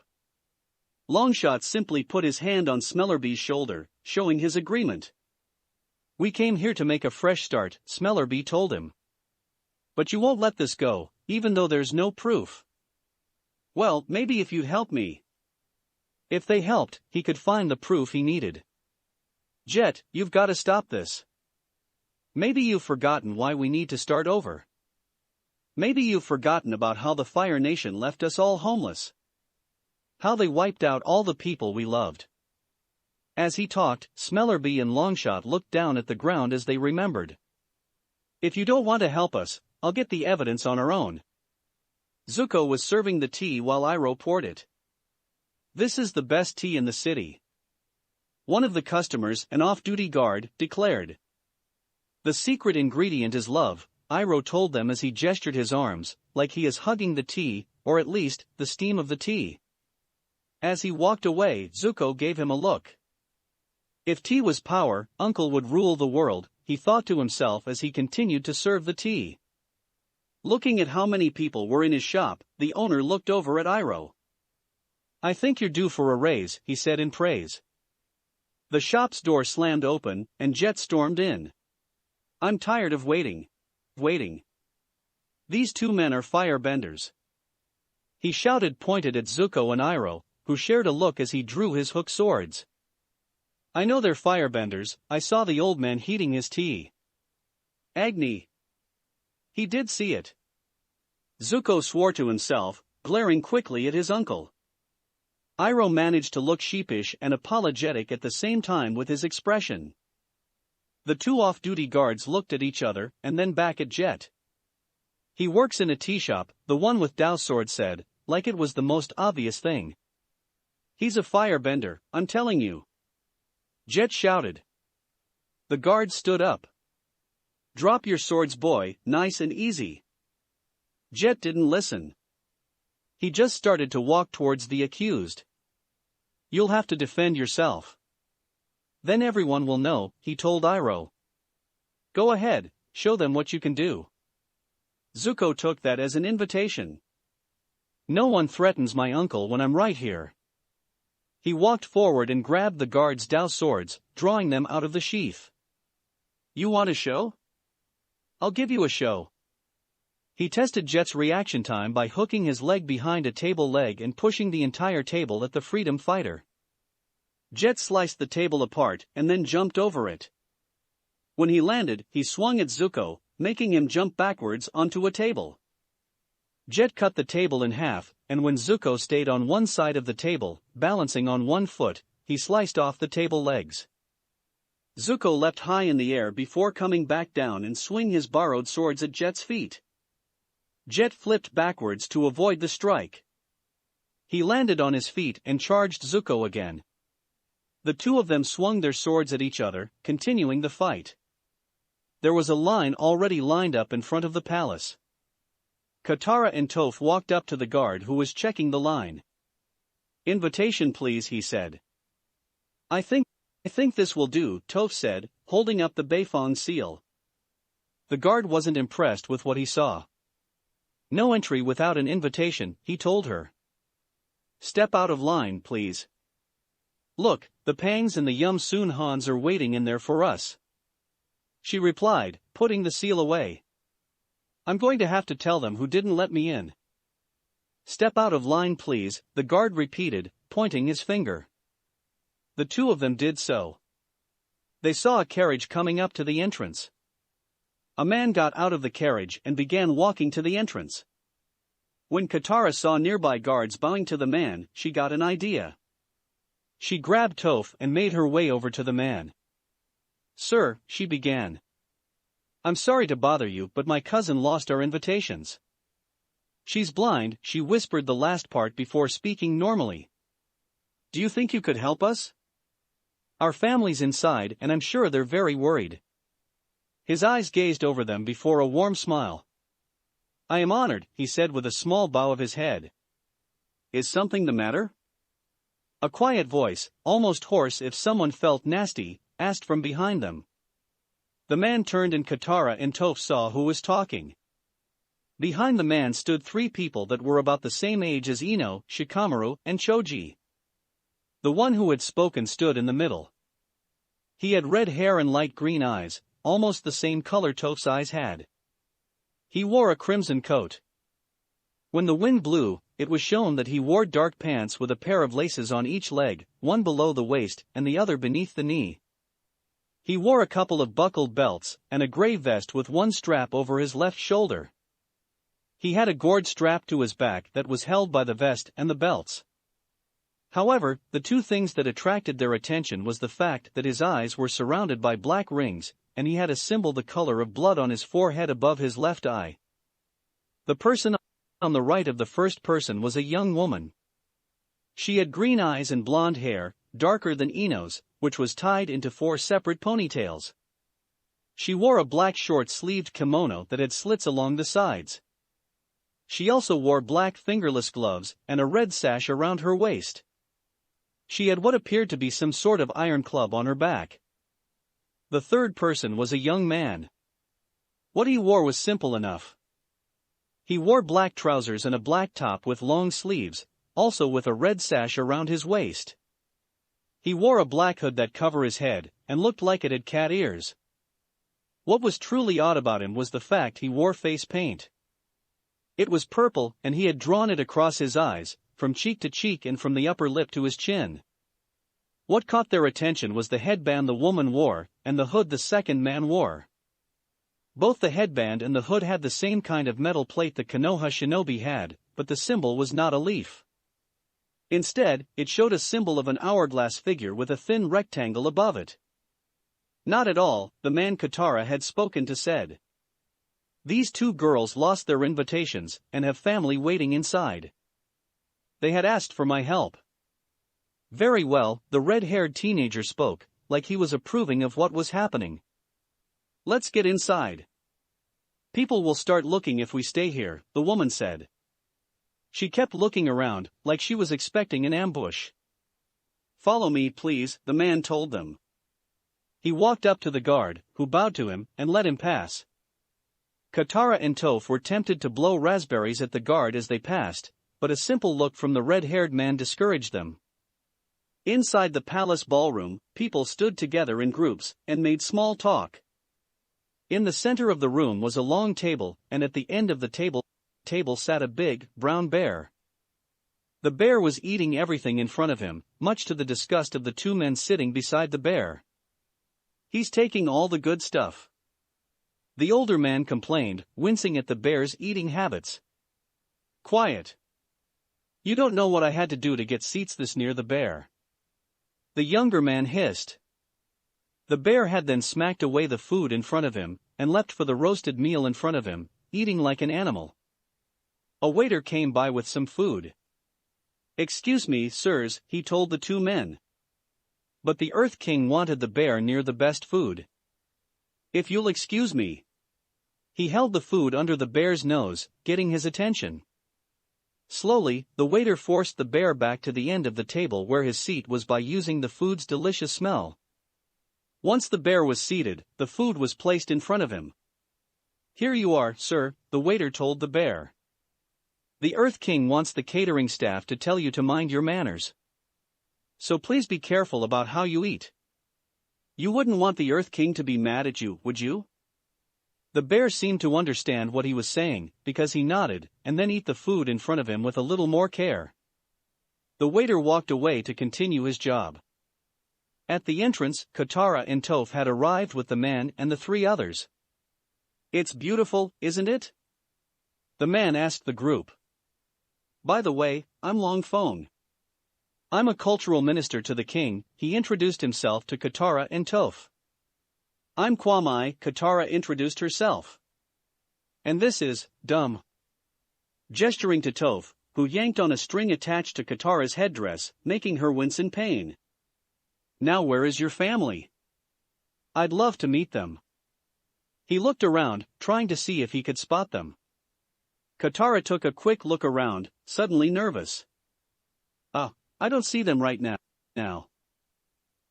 Longshot simply put his hand on Smellerby's shoulder, showing his agreement. We came here to make a fresh start, Smellerby told him. But you won't let this go, even though there's no proof. Well, maybe if you'd help me. If they helped, he could find the proof he needed. Jet, you've got to stop this. Maybe you've forgotten why we need to start over. Maybe you've forgotten about how the Fire Nation left us all homeless. How they wiped out all the people we loved. As he talked, Smellerby and Longshot looked down at the ground as they remembered. If you don't want to help us, I'll get the evidence on our own. Zuko was serving the tea while Iroh poured it. This is the best tea in the city. One of the customers, an off-duty guard, declared. The secret ingredient is love, Iroh told them as he gestured his arms, like he is hugging the tea, or at least, the steam of the tea. As he walked away, Zuko gave him a look. If tea was power, Uncle would rule the world, he thought to himself as he continued to serve the tea. Looking at how many people were in his shop, the owner looked over at Iroh. I think you're due for a raise, he said in praise. The shop's door slammed open, and Jet stormed in. I'm tired of waiting. These two men are firebenders. He shouted, pointed at Zuko and Iroh, who shared a look as he drew his hook swords. I know they're firebenders, I saw the old man heating his tea. Agni. He did see it. Zuko swore to himself, glaring quickly at his uncle. Iroh managed to look sheepish and apologetic at the same time with his expression. The two off-duty guards looked at each other and then back at Jet. He works in a tea shop, the one with Dao sword said, like it was the most obvious thing. He's a firebender, I'm telling you. Jet shouted. The guard stood up. Drop your swords, boy, nice and easy. Jet didn't listen. He just started to walk towards the accused. You'll have to defend yourself. Then everyone will know, he told Iroh. Go ahead, show them what you can do. Zuko took that as an invitation. No one threatens my uncle when I'm right here. He walked forward and grabbed the guard's Dao swords, drawing them out of the sheath. You want a show? I'll give you a show. He tested Jet's reaction time by hooking his leg behind a table leg and pushing the entire table at the freedom fighter. Jet sliced the table apart and then jumped over it. When he landed, he swung at Zuko, making him jump backwards onto a table. Jet cut the table in half, and when Zuko stayed on one side of the table, balancing on one foot, he sliced off the table legs. Zuko leapt high in the air before coming back down and swing his borrowed swords at Jet's feet. Jet flipped backwards to avoid the strike. He landed on his feet and charged Zuko again. The two of them swung their swords at each other, continuing the fight. There was a line already lined up in front of the palace. Katara and Toph walked up to the guard who was checking the line. Invitation please, he said. I think this will do, Toph said, holding up the Beifong seal. The guard wasn't impressed with what he saw. No entry without an invitation, he told her. Step out of line, please. Look, the Pangs and the Yum Soon Hans are waiting in there for us. She replied, putting the seal away. I'm going to have to tell them who didn't let me in. Step out of line please, the guard repeated, pointing his finger. The two of them did so. They saw a carriage coming up to the entrance. A man got out of the carriage and began walking to the entrance. When Katara saw nearby guards bowing to the man, she got an idea. She grabbed Toph and made her way over to the man. Sir, she began. I'm sorry to bother you, but my cousin lost our invitations. She's blind, she whispered the last part before speaking normally. Do you think you could help us? Our family's inside and I'm sure they're very worried. His eyes gazed over them before a warm smile. I am honored, he said with a small bow of his head. Is something the matter? A quiet voice, almost hoarse if someone felt nasty, asked from behind them. The man turned and Katara and Toph saw who was talking. Behind the man stood three people that were about the same age as Ino, Shikamaru, and Choji. The one who had spoken stood in the middle. He had red hair and light green eyes, almost the same color Toph's eyes had. He wore a crimson coat. When the wind blew, it was shown that he wore dark pants with a pair of laces on each leg, one below the waist and the other beneath the knee. He wore a couple of buckled belts and a gray vest with one strap over his left shoulder. He had a gourd strapped to his back that was held by the vest and the belts. However, the two things that attracted their attention was the fact that his eyes were surrounded by black rings, and he had a symbol the color of blood on his forehead above his left eye. The person on the right of the first person was a young woman. She had green eyes and blonde hair, darker than Ino's, which was tied into 4 separate ponytails. She wore a black short-sleeved kimono that had slits along the sides. She also wore black fingerless gloves and a red sash around her waist. She had what appeared to be some sort of iron club on her back. The third person was a young man. What he wore was simple enough. He wore black trousers and a black top with long sleeves, also with a red sash around his waist. He wore a black hood that covered his head, and looked like it had cat ears. What was truly odd about him was the fact he wore face paint. It was purple, and he had drawn it across his eyes, from cheek to cheek and from the upper lip to his chin. What caught their attention was the headband the woman wore, and the hood the second man wore. Both the headband and the hood had the same kind of metal plate the Konoha shinobi had, but the symbol was not a leaf. Instead, it showed a symbol of an hourglass figure with a thin rectangle above it. Not at all, the man Katara had spoken to said. These two girls lost their invitations, and have family waiting inside. They had asked for my help. Very well, the red-haired teenager spoke, like he was approving of what was happening. Let's get inside. People will start looking if we stay here, the woman said. She kept looking around, like she was expecting an ambush. Follow me, please, the man told them. He walked up to the guard, who bowed to him, and let him pass. Katara and Toph were tempted to blow raspberries at the guard as they passed, but a simple look from the red-haired man discouraged them. Inside the palace ballroom, people stood together in groups, and made small talk. In the center of the room was a long table, and at the end of the table sat a big, brown bear. The bear was eating everything in front of him, much to the disgust of the two men sitting beside the bear. He's taking all the good stuff. The older man complained, wincing at the bear's eating habits. Quiet. You don't know what I had to do to get seats this near the bear. The younger man hissed. The bear had then smacked away the food in front of him, and leapt for the roasted meal in front of him, eating like an animal. A waiter came by with some food. Excuse me, sirs, he told the two men. But the Earth King wanted the bear near the best food. If you'll excuse me. He held the food under the bear's nose, getting his attention. Slowly, the waiter forced the bear back to the end of the table where his seat was by using the food's delicious smell. Once the bear was seated, the food was placed in front of him. Here you are, sir, the waiter told the bear. The Earth King wants the catering staff to tell you to mind your manners. so please be careful about how you eat. You wouldn't want the Earth King to be mad at you, would you? The bear seemed to understand what he was saying, because he nodded, and then ate the food in front of him with a little more care. The waiter walked away to continue his job. At the entrance, Katara and Toph had arrived with the man and the three others. "It's beautiful, isn't it?" the man asked the group. "By the way, I'm Feng. I'm a cultural minister to the king," he introduced himself to Katara and Toph. "I'm Kwame," Katara introduced herself. "And this is Dumb." Gesturing to Toph, who yanked on a string attached to Katara's headdress, making her wince in pain. "Now where is your family? I'd love to meet them." He looked around, trying to see if he could spot them. Katara took a quick look around, suddenly nervous. I don't see them right now.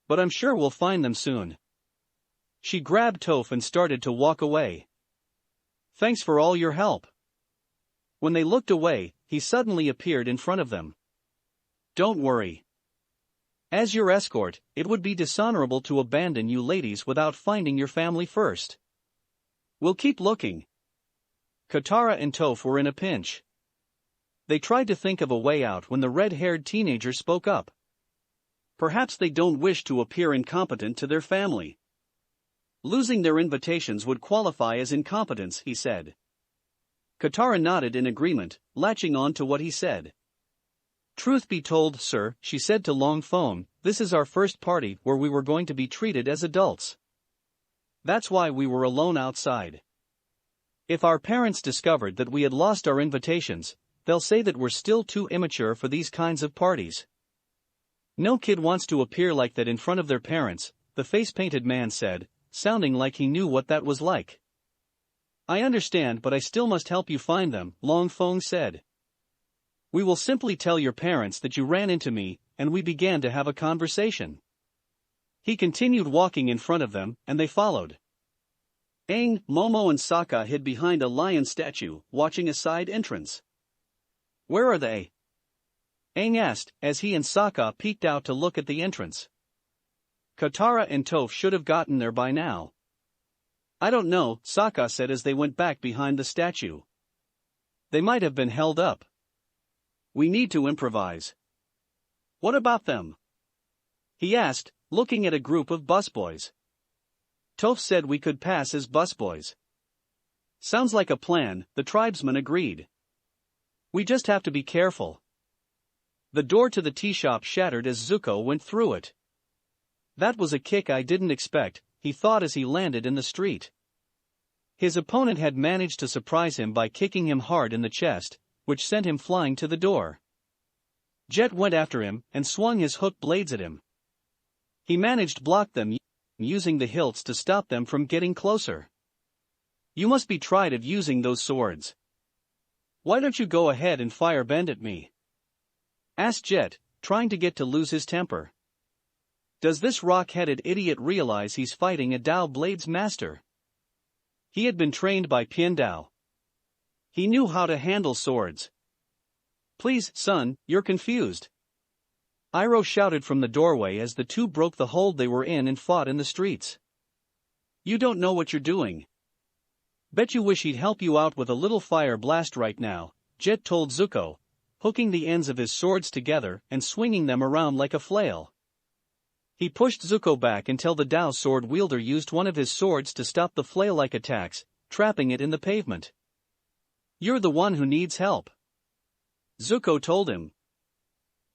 But I'm sure we'll find them soon." She grabbed Toph and started to walk away. "Thanks for all your help." When they looked away, he suddenly appeared in front of them. "Don't worry. As your escort, it would be dishonorable to abandon you ladies without finding your family first. We'll keep looking." Katara and Toph were in a pinch. They tried to think of a way out when the red-haired teenager spoke up. Perhaps they don't wish to appear incompetent to their family. Losing their invitations would qualify as incompetence, he said. Katara nodded in agreement, latching on to what he said. "Truth be told, sir," she said to Feng, "this is our first party where we were going to be treated as adults. That's why we were alone outside. If our parents discovered that we had lost our invitations, they'll say that we're still too immature for these kinds of parties. No kid wants to appear like that in front of their parents," the face-painted man said, sounding like he knew what that was like. "I understand, but I still must help you find them," Feng said. "We will simply tell your parents that you ran into me, and we began to have a conversation." He continued walking in front of them, and they followed. Aang, Momo and Sokka hid behind a lion statue, watching a side entrance. "Where are they?" Aang asked, as he and Sokka peeked out to look at the entrance. Katara and Toph should have gotten there by now. "I don't know," Sokka said as they went back behind the statue. "They might have been held up. We need to improvise." "What about them?" he asked, looking at a group of busboys. Toph said we could pass as busboys. "Sounds like a plan," the tribesman agreed. "We just have to be careful." The door to the tea shop shattered as Zuko went through it. "That was a kick I didn't expect," he thought as he landed in the street. His opponent had managed to surprise him by kicking him hard in the chest, which sent him flying to the door. Jet went after him and swung his hook blades at him. He managed to block them, using the hilts to stop them from getting closer. "You must be tired of using those swords. Why don't you go ahead and firebend at me?" asked Jet, trying to get to lose his temper. Does this rock-headed idiot realize he's fighting a Dao Blade's master? He had been trained by Pian Dao. He knew how to handle swords. "Please, son, you're confused," Iroh shouted from the doorway as the two broke the hold they were in and fought in the streets. "You don't know what you're doing. Bet you wish he'd help you out with a little fire blast right now," Jet told Zuko, hooking the ends of his swords together and swinging them around like a flail. He pushed Zuko back until the Dao sword wielder used one of his swords to stop the flail-like attacks, trapping it in the pavement. "You're the one who needs help," Zuko told him.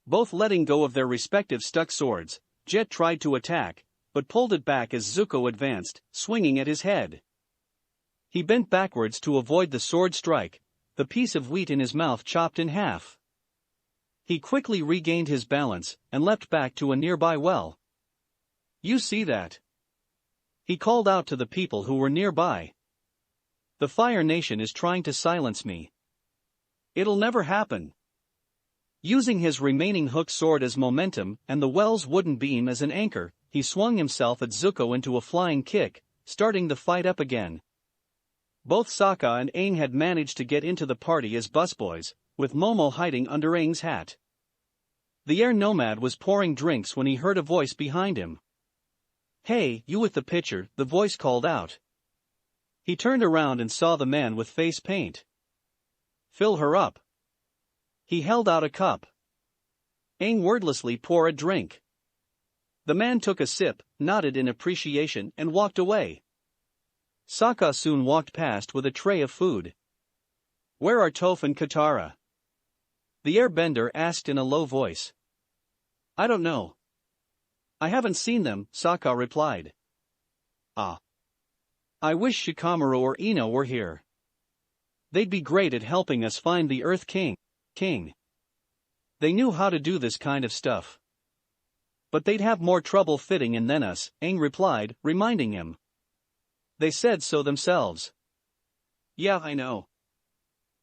Both letting go of their respective stuck swords, Jet tried to attack, but pulled it back as Zuko advanced, swinging at his head. He bent backwards to avoid the sword strike, the piece of wheat in his mouth chopped in half. He quickly regained his balance and leapt back to a nearby well. "You see that?" he called out to the people who were nearby. "The Fire Nation is trying to silence me. It'll never happen." Using his remaining hook sword as momentum and the well's wooden beam as an anchor, he swung himself at Zuko into a flying kick, starting the fight up again. Both Sokka and Aang had managed to get into the party as busboys, with Momo hiding under Aang's hat. The air nomad was pouring drinks when he heard a voice behind him. "Hey, you with the pitcher," the voice called out. He turned around and saw the man with face paint. "Fill her up." He held out a cup. Aang wordlessly pour a drink. The man took a sip, nodded in appreciation and walked away. Sokka soon walked past with a tray of food. "Where are Toph and Katara?" The airbender asked in a low voice. "I don't know. I haven't seen them," Sokka replied. "Ah. I wish Shikamaru or Ino were here. They'd be great at helping us find the Earth King. They knew how to do this kind of stuff. But they'd have more trouble fitting in than us," Aang replied, reminding him. "They said so themselves." "Yeah, I know.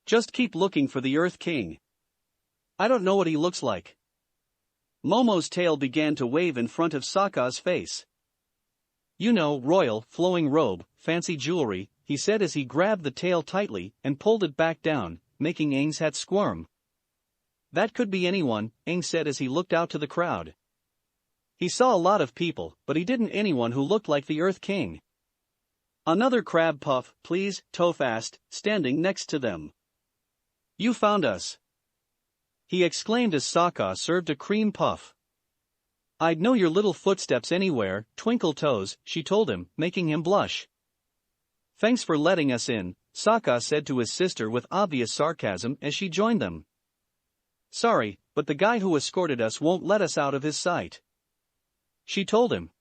Just keep looking for the Earth King. I don't know what he looks like." Momo's tail began to wave in front of Sokka's face. "You know, royal, flowing robe, fancy jewelry," he said as he grabbed the tail tightly and pulled it back down, making Aang's hat squirm. "That could be anyone," Aang said as he looked out to the crowd. He saw a lot of people, but he didn't anyone who looked like the Earth King. "Another crab puff, please," Toph asked, standing next to them. "You found us," he exclaimed as Sokka served a cream puff. "I'd know your little footsteps anywhere, Twinkle Toes," she told him, making him blush. "Thanks for letting us in," Sokka said to his sister with obvious sarcasm as she joined them. "Sorry, but the guy who escorted us won't let us out of his sight," she told him.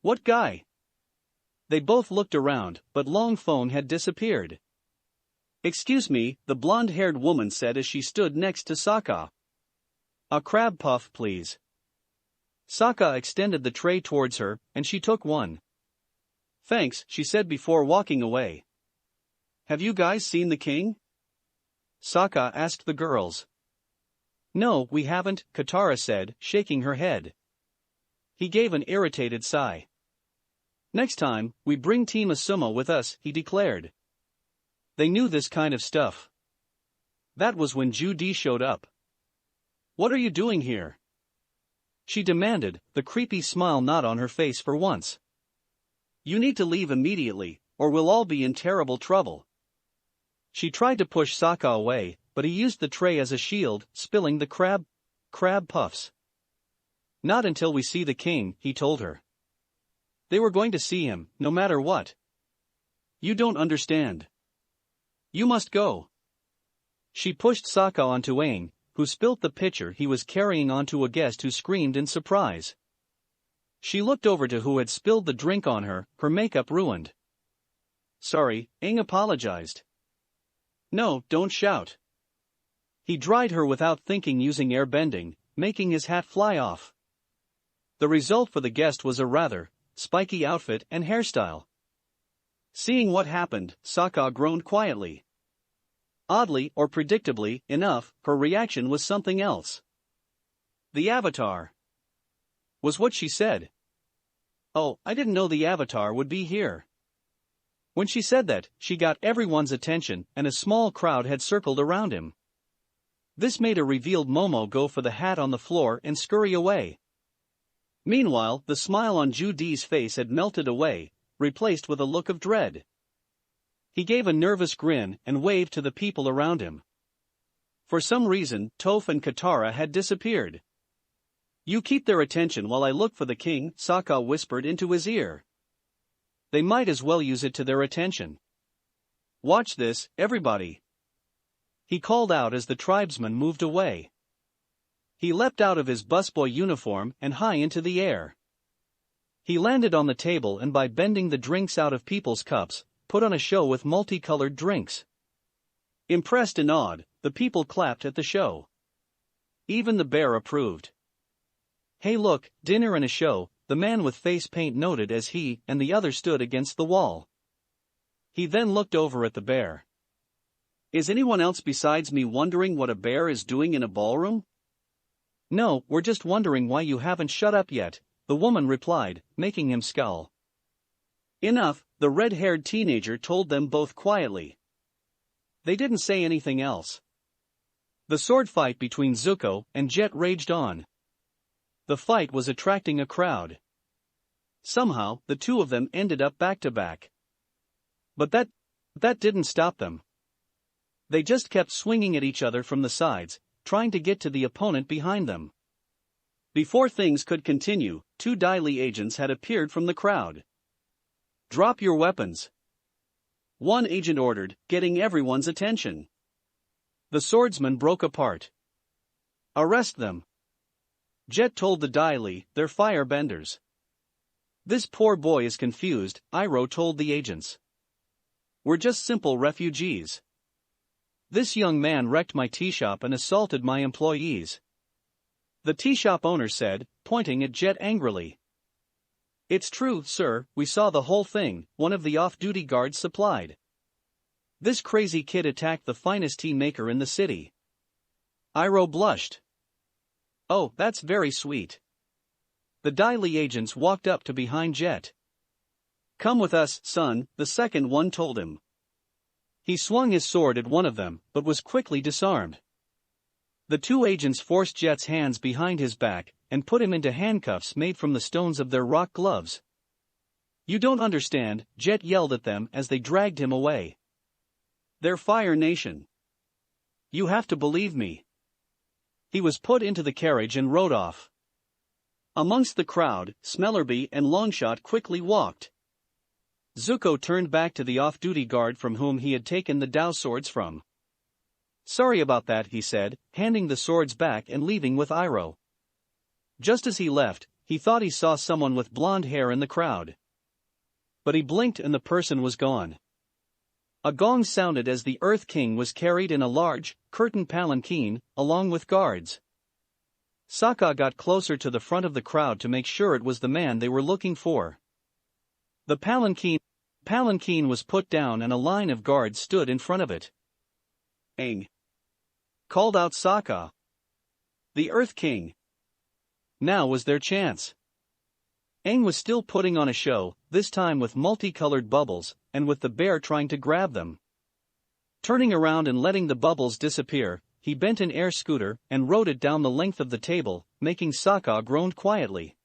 "What guy?" They both looked around, but Long Feng had disappeared. "Excuse me," the blonde-haired woman said as she stood next to Sokka. "A crab puff, please." Sokka extended the tray towards her, and she took one. "Thanks," she said before walking away. "Have you guys seen the king?" Sokka asked the girls. "No, we haven't," Katara said, shaking her head. He gave an irritated sigh. "Next time, we bring Team Asuma with us," he declared. They knew this kind of stuff. That was when Ju-Di showed up. "What are you doing here?" she demanded, the creepy smile not on her face for once. "You need to leave immediately, or we'll all be in terrible trouble." She tried to push Sokka away, but he used the tray as a shield, spilling the crab puffs. "Not until we see the king," he told her. They were going to see him, no matter what. "You don't understand. You must go." She pushed Sokka onto Aang, who spilt the pitcher he was carrying onto a guest who screamed in surprise. She looked over to who had spilled the drink on her, her makeup ruined. "Sorry," Aang apologized. "No, don't shout." He dried her without thinking using airbending, making his hat fly off. The result for the guest was a rather spiky outfit and hairstyle. Seeing what happened, Sokka groaned quietly. Oddly or predictably enough, her reaction was something else. "The Avatar," was what she said. "Oh, I didn't know the Avatar would be here." When she said that, she got everyone's attention and a small crowd had circled around him. This made a revealed Momo go for the hat on the floor and scurry away. Meanwhile, the smile on Ju-Di's face had melted away, replaced with a look of dread. He gave a nervous grin and waved to the people around him. For some reason, Toph and Katara had disappeared. "You keep their attention while I look for the king," Sokka whispered into his ear. "They might as well use it to their attention. Watch this, everybody," he called out as the tribesman moved away. He leapt out of his busboy uniform and high into the air. He landed on the table and by bending the drinks out of people's cups, put on a show with multicolored drinks. Impressed and awed, the people clapped at the show. Even the bear approved. "Hey look, dinner and a show," the man with face paint noted as he and the other stood against the wall. He then looked over at the bear. "Is anyone else besides me wondering what a bear is doing in a ballroom?" "No, we're just wondering why you haven't shut up yet," the woman replied, making him scowl. "Enough," the red-haired teenager told them both quietly. They didn't say anything else. The sword fight between Zuko and Jet raged on. The fight was attracting a crowd. Somehow, the two of them ended up back to back. But that didn't stop them. They just kept swinging at each other from the sides, trying to get to the opponent behind them. Before things could continue, two Dai Li agents had appeared from the crowd. "Drop your weapons," one agent ordered, getting everyone's attention. The swordsmen broke apart. "Arrest them," Jet told the Dai Li, "they're firebenders." "This poor boy is confused," Iroh told the agents. "We're just simple refugees. This young man wrecked my tea shop and assaulted my employees," the tea shop owner said, pointing at Jet angrily. "It's true, sir, we saw the whole thing," one of the off-duty guards supplied. "This crazy kid attacked the finest tea maker in the city." Iroh blushed. "Oh, that's very sweet." The Dai Li agents walked up to behind Jet. "Come with us, son," the second one told him. He swung his sword at one of them, but was quickly disarmed. The two agents forced Jet's hands behind his back and put him into handcuffs made from the stones of their rock gloves. "You don't understand," Jet yelled at them as they dragged him away. "They're Fire Nation. You have to believe me." He was put into the carriage and rode off. Amongst the crowd, Smellerby and Longshot quickly walked. Zuko turned back to the off-duty guard from whom he had taken the Dao swords from. "Sorry about that," he said, handing the swords back and leaving with Iroh. Just as he left, he thought he saw someone with blonde hair in the crowd. But he blinked and the person was gone. A gong sounded as the Earth King was carried in a large, curtained palanquin, along with guards. Sokka got closer to the front of the crowd to make sure it was the man they were looking for. The palanquin was put down and a line of guards stood in front of it. "Aang!" called out Sokka. "The Earth King." Now was their chance. Aang was still putting on a show, this time with multicolored bubbles, and with the bear trying to grab them. Turning around and letting the bubbles disappear, he bent an air scooter and rode it down the length of the table, making Sokka groan quietly.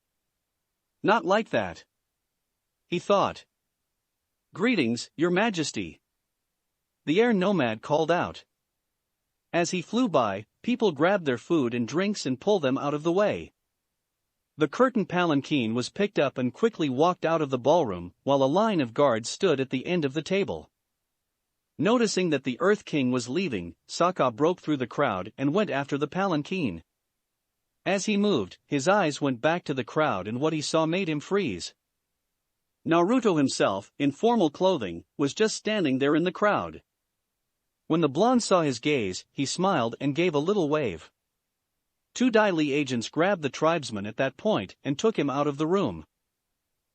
"Not like that," he thought. "Greetings, Your Majesty," the air nomad called out. As he flew by, people grabbed their food and drinks and pulled them out of the way. The curtain palanquin was picked up and quickly walked out of the ballroom, while a line of guards stood at the end of the table. Noticing that the Earth King was leaving, Sokka broke through the crowd and went after the palanquin. As he moved, his eyes went back to the crowd and what he saw made him freeze. Naruto himself, in formal clothing, was just standing there in the crowd. When the blonde saw his gaze, he smiled and gave a little wave. Two Dai Li agents grabbed the tribesman at that point and took him out of the room.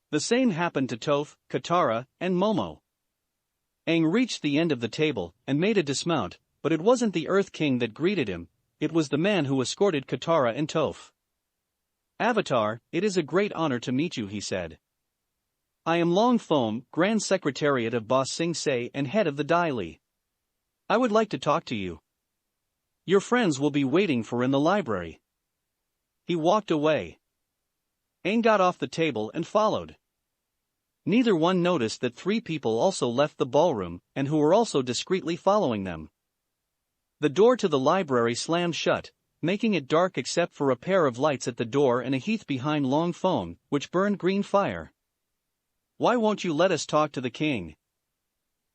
The same happened to Toph, Katara, and Momo. Aang reached the end of the table and made a dismount, but it wasn't the Earth King that greeted him, it was the man who escorted Katara and Toph. "Avatar, it is a great honor to meet you," he said. "I am Long Foam, Grand Secretariat of Ba Sing Se and head of the Dai Li. I would like to talk to you. Your friends will be waiting for in the library." He walked away. Aang got off the table and followed. Neither one noticed that three people also left the ballroom, and who were also discreetly following them. The door to the library slammed shut, making it dark except for a pair of lights at the door and a heath behind Long Foam, which burned green fire. "Why won't you let us talk to the king?"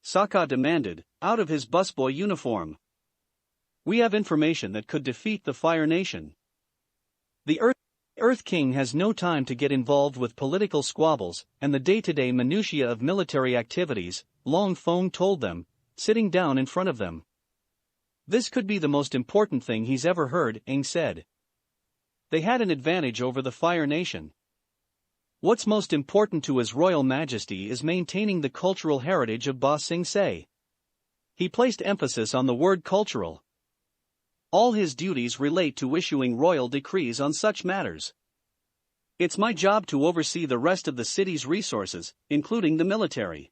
Sokka demanded, out of his busboy uniform. "We have information that could defeat the Fire Nation." The Earth King has no time to get involved with political squabbles and the day-to-day minutiae of military activities, Long Foam told them, sitting down in front of them. "This could be the most important thing he's ever heard," Aang said. They had an advantage over the Fire Nation. What's most important to His Royal Majesty is maintaining the cultural heritage of Ba Sing Se. He placed emphasis on the word cultural. All his duties relate to issuing royal decrees on such matters. It's my job to oversee the rest of the city's resources, including the military.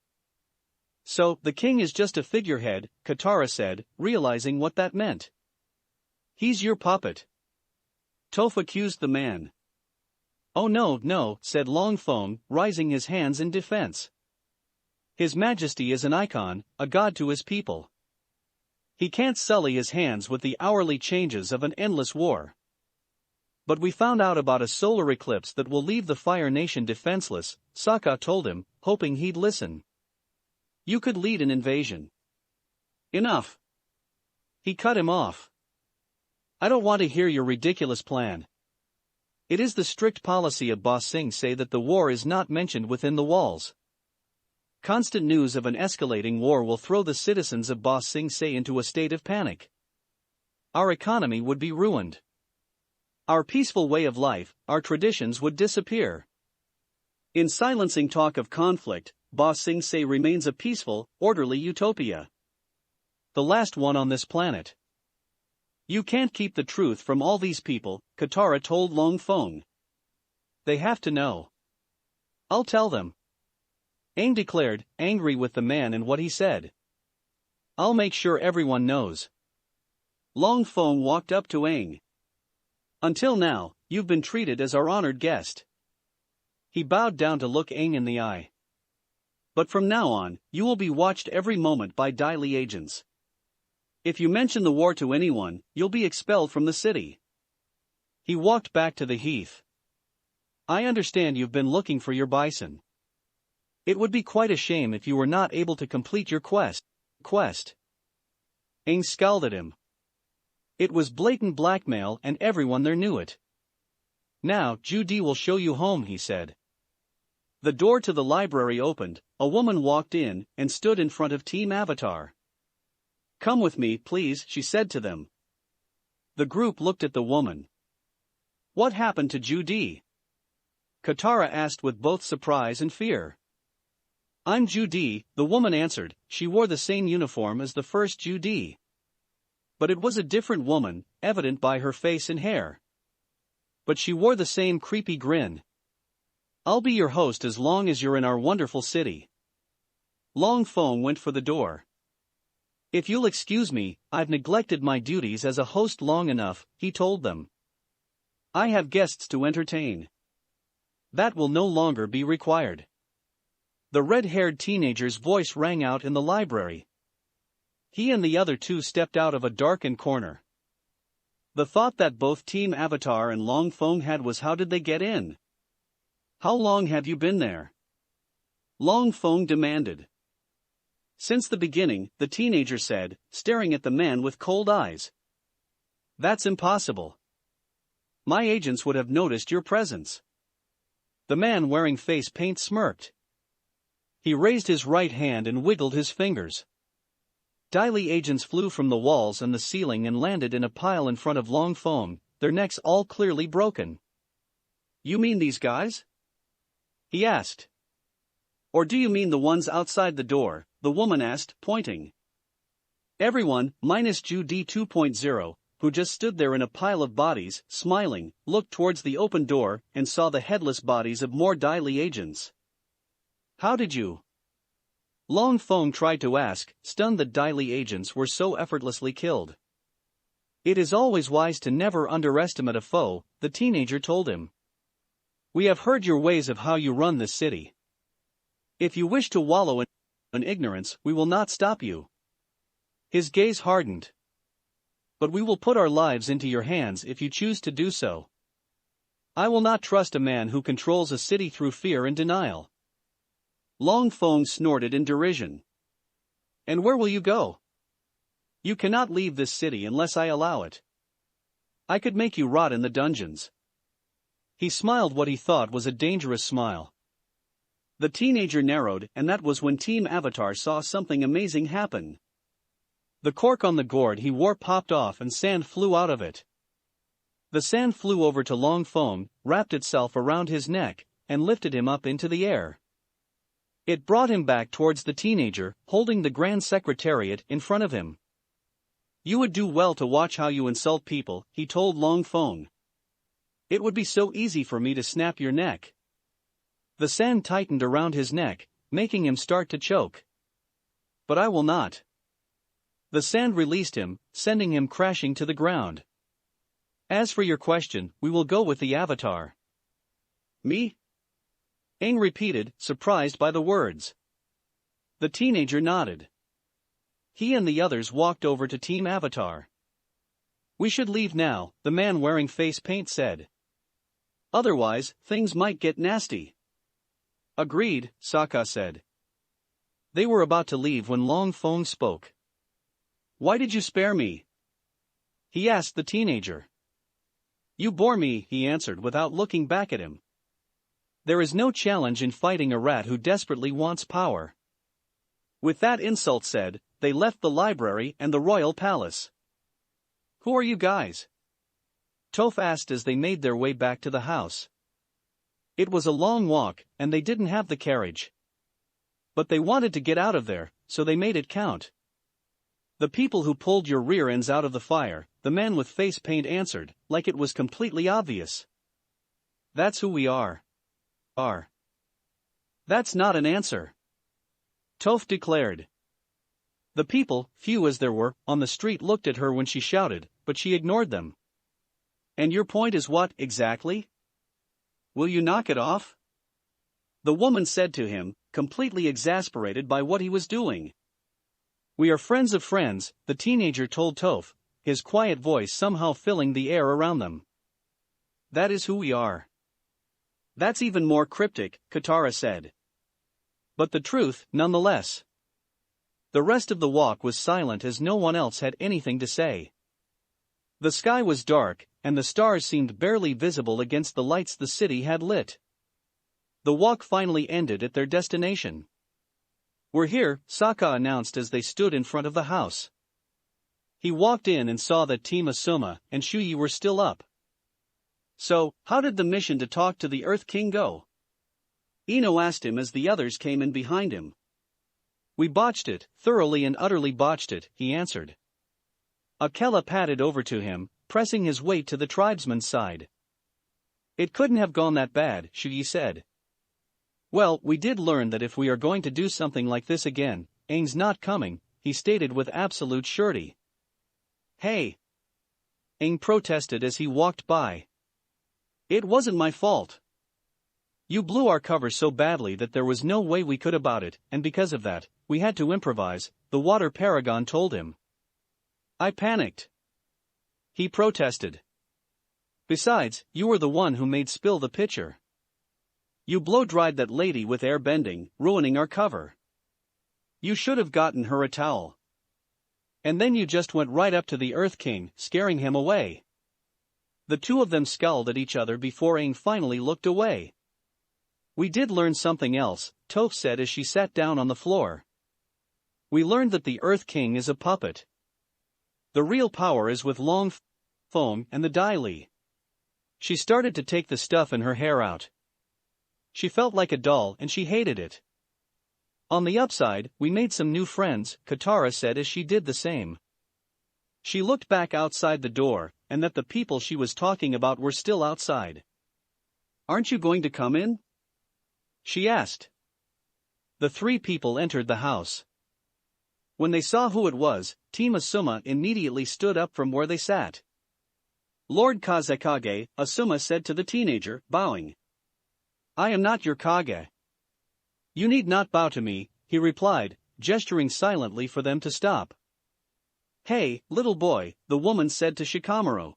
So, the king is just a figurehead, Katara said, realizing what that meant. He's your puppet. Toph accused the man. Oh no, no, said Long Feng, rising his hands in defense. His Majesty is an icon, a god to his people. He can't sully his hands with the hourly changes of an endless war. But we found out about a solar eclipse that will leave the Fire Nation defenseless, Sokka told him, hoping he'd listen. You could lead an invasion. Enough. He cut him off. I don't want to hear your ridiculous plan. It is the strict policy of Ba Sing Se that the war is not mentioned within the walls. Constant news of an escalating war will throw the citizens of Ba Sing Se into a state of panic. Our economy would be ruined. Our peaceful way of life, our traditions would disappear. In silencing talk of conflict, Ba Sing Se remains a peaceful, orderly utopia. The last one on this planet. You can't keep the truth from all these people, Katara told Long Feng. They have to know. I'll tell them. Aang declared, angry with the man and what he said. I'll make sure everyone knows. Long Feng walked up to Aang. Until now, you've been treated as our honored guest. He bowed down to look Aang in the eye. But from now on, you will be watched every moment by Dai Li agents. If you mention the war to anyone, you'll be expelled from the city. He walked back to the heath. I understand you've been looking for your bison. It would be quite a shame if you were not able to complete your quest. Aang scowled at him. It was blatant blackmail and everyone there knew it. Now, Judy will show you home, he said. The door to the library opened, a woman walked in and stood in front of Team Avatar. Come with me, please, she said to them. The group looked at the woman. What happened to Judy? Katara asked with both surprise and fear. I'm Judy, the woman answered. She wore the same uniform as the first Judy. But it was a different woman, evident by her face and hair. But she wore the same creepy grin. I'll be your host as long as you're in our wonderful city. Long Feng went for the door. If you'll excuse me, I've neglected my duties as a host long enough, he told them. I have guests to entertain. That will no longer be required. The red-haired teenager's voice rang out in the library. He and the other two stepped out of a darkened corner. The thought that both Team Avatar and Long Feng had was, how did they get in? How long have you been there? Long Feng demanded. Since the beginning, the teenager said, staring at the man with cold eyes. That's impossible. My agents would have noticed your presence. The man wearing face paint smirked. He raised his right hand and wiggled his fingers. Dai Li agents flew from the walls and the ceiling and landed in a pile in front of Long Feng, their necks all clearly broken. You mean these guys? He asked. Or do you mean the ones outside the door? The woman asked, pointing. Everyone, minus Judy 2.0, who just stood there in a pile of bodies, smiling, looked towards the open door and saw the headless bodies of more Dai Li agents. How did you? Long Feng tried to ask, stunned that Dai Li agents were so effortlessly killed. It is always wise to never underestimate a foe, the teenager told him. We have heard your ways of how you run this city. If you wish to wallow in ignorance, we will not stop you. His gaze hardened. But we will put our lives into your hands if you choose to do so. I will not trust a man who controls a city through fear and denial. Long Feng snorted in derision. And where will you go? You cannot leave this city unless I allow it. I could make you rot in the dungeons. He smiled what he thought was a dangerous smile. The teenager narrowed, and that was when Team Avatar saw something amazing happen. The cork on the gourd he wore popped off and sand flew out of it. The sand flew over to Long Feng, wrapped itself around his neck, and lifted him up into the air. It brought him back towards the teenager, holding the Grand Secretariat in front of him. You would do well to watch how you insult people, he told Long Feng. It would be so easy for me to snap your neck. The sand tightened around his neck, making him start to choke. But I will not. The sand released him, sending him crashing to the ground. As for your question, we will go with the Avatar. Me? Aang repeated, surprised by the words. The teenager nodded. He and the others walked over to Team Avatar. We should leave now, the man wearing face paint said. Otherwise, things might get nasty. Agreed, Sokka said. They were about to leave when Feng spoke. Why did you spare me? He asked the teenager. You bore me, he answered without looking back at him. There is no challenge in fighting a rat who desperately wants power. With that insult said, they left the library and the royal palace. Who are you guys? Toph asked as they made their way back to the house. It was a long walk, and they didn't have the carriage. But they wanted to get out of there, so they made it count. The people who pulled your rear ends out of the fire, the man with face paint answered, like it was completely obvious. That's who we are. That's not an answer. Toph declared. The people, few as there were, on the street looked at her when she shouted, but she ignored them. And your point is what, exactly? Will you knock it off? The woman said to him, completely exasperated by what he was doing. We are friends of friends, the teenager told Toph, his quiet voice somehow filling the air around them. That is who we are. That's even more cryptic, Katara said. But the truth, nonetheless. The rest of the walk was silent as no one else had anything to say. The sky was dark, and the stars seemed barely visible against the lights the city had lit. The walk finally ended at their destination. We're here, Sokka announced as they stood in front of the house. He walked in and saw that Team Asuma and Shuyi were still up. So, how did the mission to talk to the Earth King go? Ino asked him as the others came in behind him. We botched it, thoroughly and utterly botched it, he answered. Akela padded over to him, pressing his weight to the tribesman's side. It couldn't have gone that bad, Shuyi said. Well, we did learn that if we are going to do something like this again, Aang's not coming, he stated with absolute surety. Hey! Aang protested as he walked by. It wasn't my fault. You blew our cover so badly that there was no way we could about it, and because of that, we had to improvise, the water paragon told him. I panicked. He protested. Besides, you were the one who made spill the pitcher. You blow-dried that lady with air bending, ruining our cover. You should have gotten her a towel. And then you just went right up to the Earth King, scaring him away. The two of them scowled at each other before Aang finally looked away. We did learn something else, Toph said as she sat down on the floor. We learned that the Earth King is a puppet. The real power is with Feng and the Dai Li. She started to take the stuff in her hair out. She felt like a doll and she hated it. On the upside, we made some new friends, Katara said as she did the same. She looked back outside the door, and that the people she was talking about were still outside. Aren't you going to come in? She asked. The three people entered the house. When they saw who it was, Team Asuma immediately stood up from where they sat. Lord Kazekage, Asuma said to the teenager, bowing. I am not your Kage. You need not bow to me, he replied, gesturing silently for them to stop. Hey, little boy, the woman said to Shikamaru.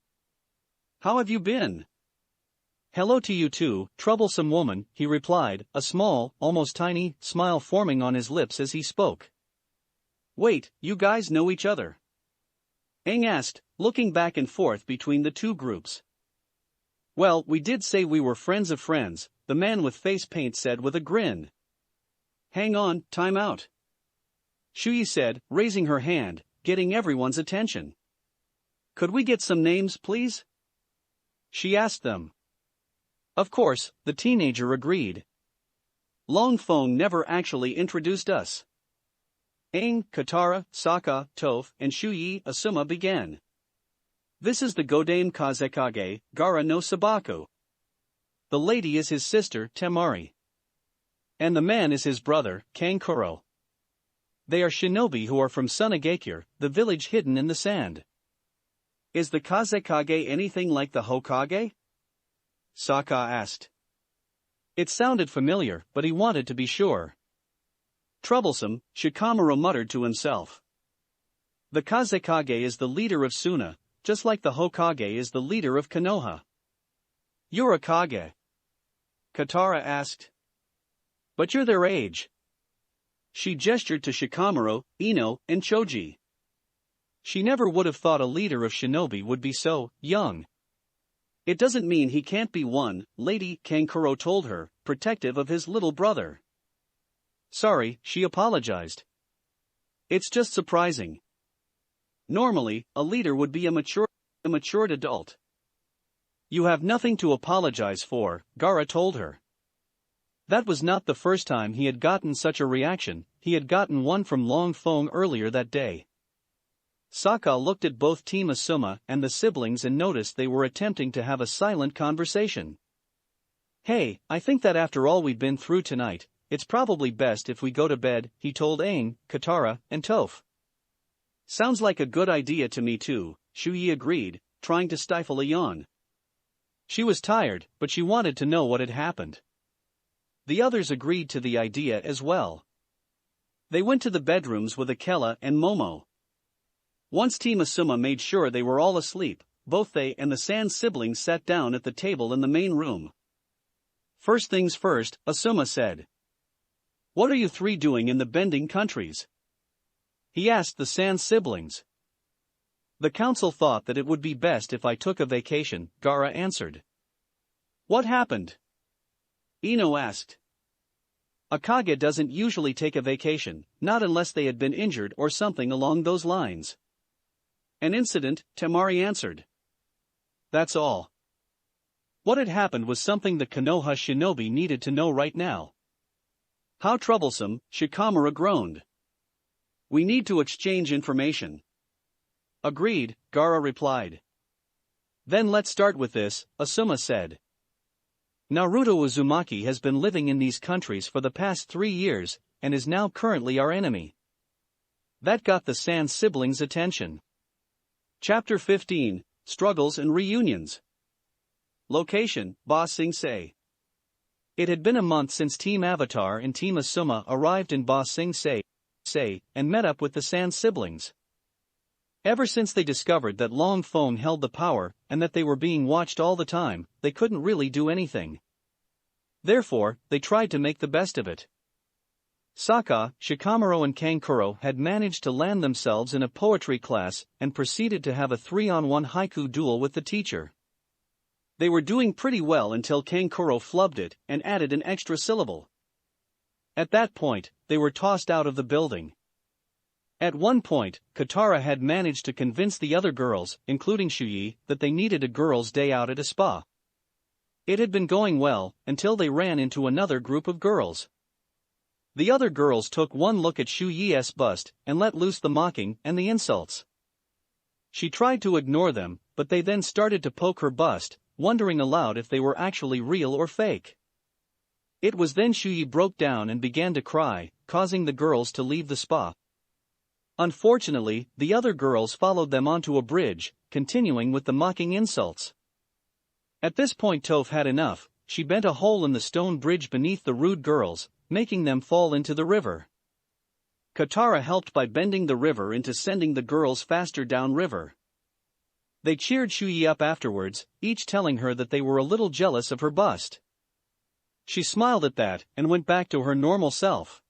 How have you been? Hello to you too, troublesome woman, he replied, a small, almost tiny, smile forming on his lips as he spoke. Wait, you guys know each other? Aang asked, looking back and forth between the two groups. Well, we did say we were friends of friends, the man with face paint said with a grin. Hang on, time out. Shuyi said, raising her hand, getting everyone's attention. Could we get some names, please? She asked them. Of course, the teenager agreed. Feng never actually introduced us. Aang, Katara, Sokka, Toph, and Shuyi Asuma began. This is the Godame Kazekage, Gara no Sabaku. The lady is his sister, Temari. And the man is his brother, Kankuro. They are shinobi who are from Sunagakure, the village hidden in the sand. Is the Kazekage anything like the Hokage? Sokka asked. It sounded familiar, but he wanted to be sure. Troublesome, Shikamaru muttered to himself. The Kazekage is the leader of Suna, just like the Hokage is the leader of Konoha. You're a Kage? Katara asked. But you're their age. She gestured to Shikamaru, Ino, and Choji. She never would have thought a leader of shinobi would be so young. It doesn't mean he can't be one, Lady Kankuro told her, protective of his little brother. Sorry, she apologized. It's just surprising. Normally, a leader would be a matured adult. You have nothing to apologize for, Gaara told her. That was not the first time he had gotten such a reaction, he had gotten one from Long Feng earlier that day. Sokka looked at both Team Asuma and the siblings and noticed they were attempting to have a silent conversation. Hey, I think that after all we've been through tonight, it's probably best if we go to bed, he told Aang, Katara, and Toph. Sounds like a good idea to me too, Shu Yi agreed, trying to stifle a yawn. She was tired, but she wanted to know what had happened. The others agreed to the idea as well. They went to the bedrooms with Akela and Momo. Once Team Asuma made sure they were all asleep, both they and the Sand siblings sat down at the table in the main room. First things first, Asuma said. What are you three doing in the Bending countries? He asked the Sand siblings. The council thought that it would be best if I took a vacation, Gaara answered. What happened? Ino asked. A Kage doesn't usually take a vacation, not unless they had been injured or something along those lines. An incident, Temari answered. That's all. What had happened was something the Konoha shinobi needed to know right now. How troublesome, Shikamaru groaned. We need to exchange information. Agreed, Gaara replied. Then let's start with this, Asuma said. Naruto Uzumaki has been living in these countries for the past 3 years, and is now currently our enemy. That got the Sand siblings' attention. Chapter 15, Struggles and Reunions. Location, Ba Sing Se. It had been a month since Team Avatar and Team Asuma arrived in Ba Sing Se and met up with the Sand siblings. Ever since they discovered that Long Feng held the power and that they were being watched all the time, they couldn't really do anything. Therefore, they tried to make the best of it. Sokka, Shikamaru and Kankuro had managed to land themselves in a poetry class and proceeded to have a 3-on-1 haiku duel with the teacher. They were doing pretty well until Kankuro flubbed it and added an extra syllable. At that point, they were tossed out of the building. At one point, Katara had managed to convince the other girls, including Shu Yi, that they needed a girls' day out at a spa. It had been going well, until they ran into another group of girls. The other girls took one look at Shu Yi's bust and let loose the mocking and the insults. She tried to ignore them, but they then started to poke her bust, wondering aloud if they were actually real or fake. It was then Shu Yi broke down and began to cry, causing the girls to leave the spa. Unfortunately, the other girls followed them onto a bridge, continuing with the mocking insults. At this point Toph had enough. She bent a hole in the stone bridge beneath the rude girls, making them fall into the river. Katara helped by bending the river into sending the girls faster downriver. They cheered Shu Yi up afterwards, each telling her that they were a little jealous of her bust. She smiled at that and went back to her normal self.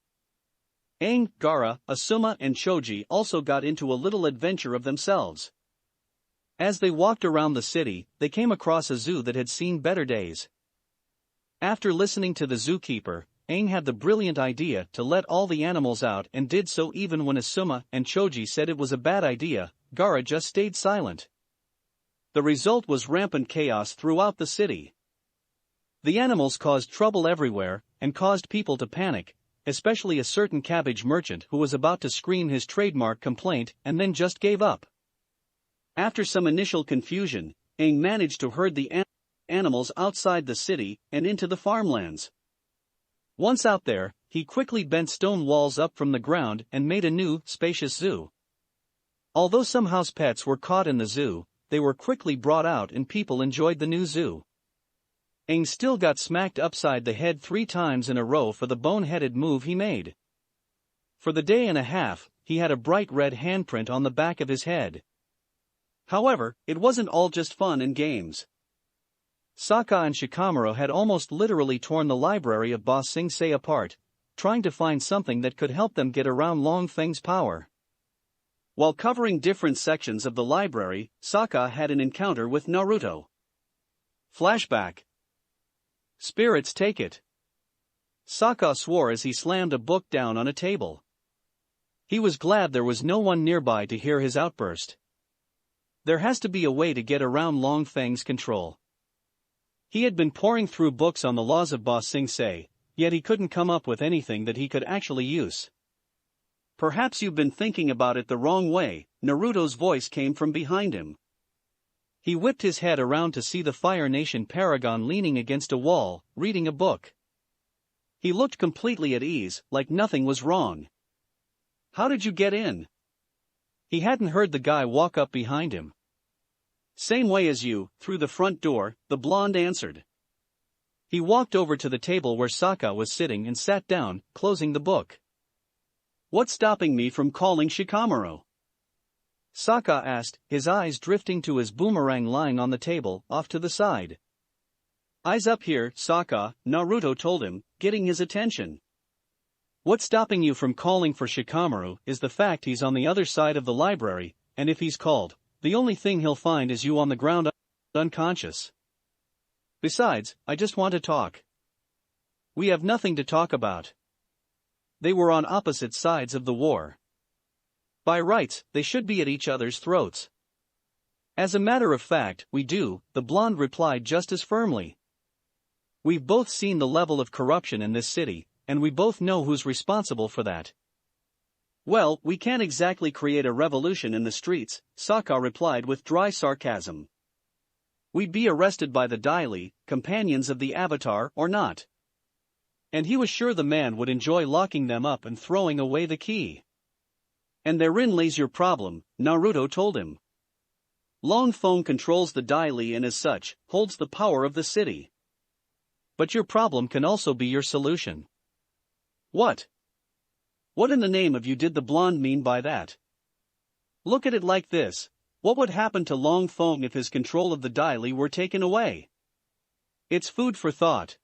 Aang, Gaara, Asuma and Choji also got into a little adventure of themselves. As they walked around the city, they came across a zoo that had seen better days. After listening to the zookeeper, Aang had the brilliant idea to let all the animals out and did so even when Asuma and Choji said it was a bad idea. Gaara just stayed silent. The result was rampant chaos throughout the city. The animals caused trouble everywhere and caused people to panic, especially a certain cabbage merchant who was about to scream his trademark complaint and then just gave up. After some initial confusion, Aang managed to herd the animals outside the city and into the farmlands. Once out there, he quickly bent stone walls up from the ground and made a new, spacious zoo. Although some house pets were caught in the zoo, they were quickly brought out and people enjoyed the new zoo. Aang still got smacked upside the head 3 times in a row for the bone-headed move he made. For the day and a half, he had a bright red handprint on the back of his head. However, it wasn't all just fun and games. Sokka and Shikamaru had almost literally torn the library of Ba Sing Se apart, trying to find something that could help them get around Long Feng's power. While covering different sections of the library, Sokka had an encounter with Naruto. Flashback. Spirits take it. Sokka swore as he slammed a book down on a table. He was glad there was no one nearby to hear his outburst. There has to be a way to get around Long Feng's control. He had been poring through books on the laws of Ba Sing Se, yet he couldn't come up with anything that he could actually use. Perhaps you've been thinking about it the wrong way, Naruto's voice came from behind him. He whipped his head around to see the Fire Nation paragon leaning against a wall, reading a book. He looked completely at ease, like nothing was wrong. How did you get in? He hadn't heard the guy walk up behind him. Same way as you, through the front door, the blonde answered. He walked over to the table where Sokka was sitting and sat down, closing the book. What's stopping me from calling Shikamaru? Sokka asked, his eyes drifting to his boomerang lying on the table, off to the side. Eyes up here, Sokka, Naruto told him, getting his attention. What's stopping you from calling for Shikamaru is the fact he's on the other side of the library, and if he's called, the only thing he'll find is you on the ground unconscious. Besides, I just want to talk. We have nothing to talk about. They were on opposite sides of the war. By rights, they should be at each other's throats. As a matter of fact, we do, the blonde replied just as firmly. We've both seen the level of corruption in this city, and we both know who's responsible for that. Well, we can't exactly create a revolution in the streets, Sokka replied with dry sarcasm. We'd be arrested by the Daily, companions of the Avatar or not. And he was sure the man would enjoy locking them up and throwing away the key. And therein lays your problem, Naruto told him. Long Feng controls the Daily and as such, holds the power of the city. But your problem can also be your solution. What? What in the name of you did the blonde mean by that? Look at it like this, what would happen to Long Feng if his control of the Daily were taken away? It's food for thought.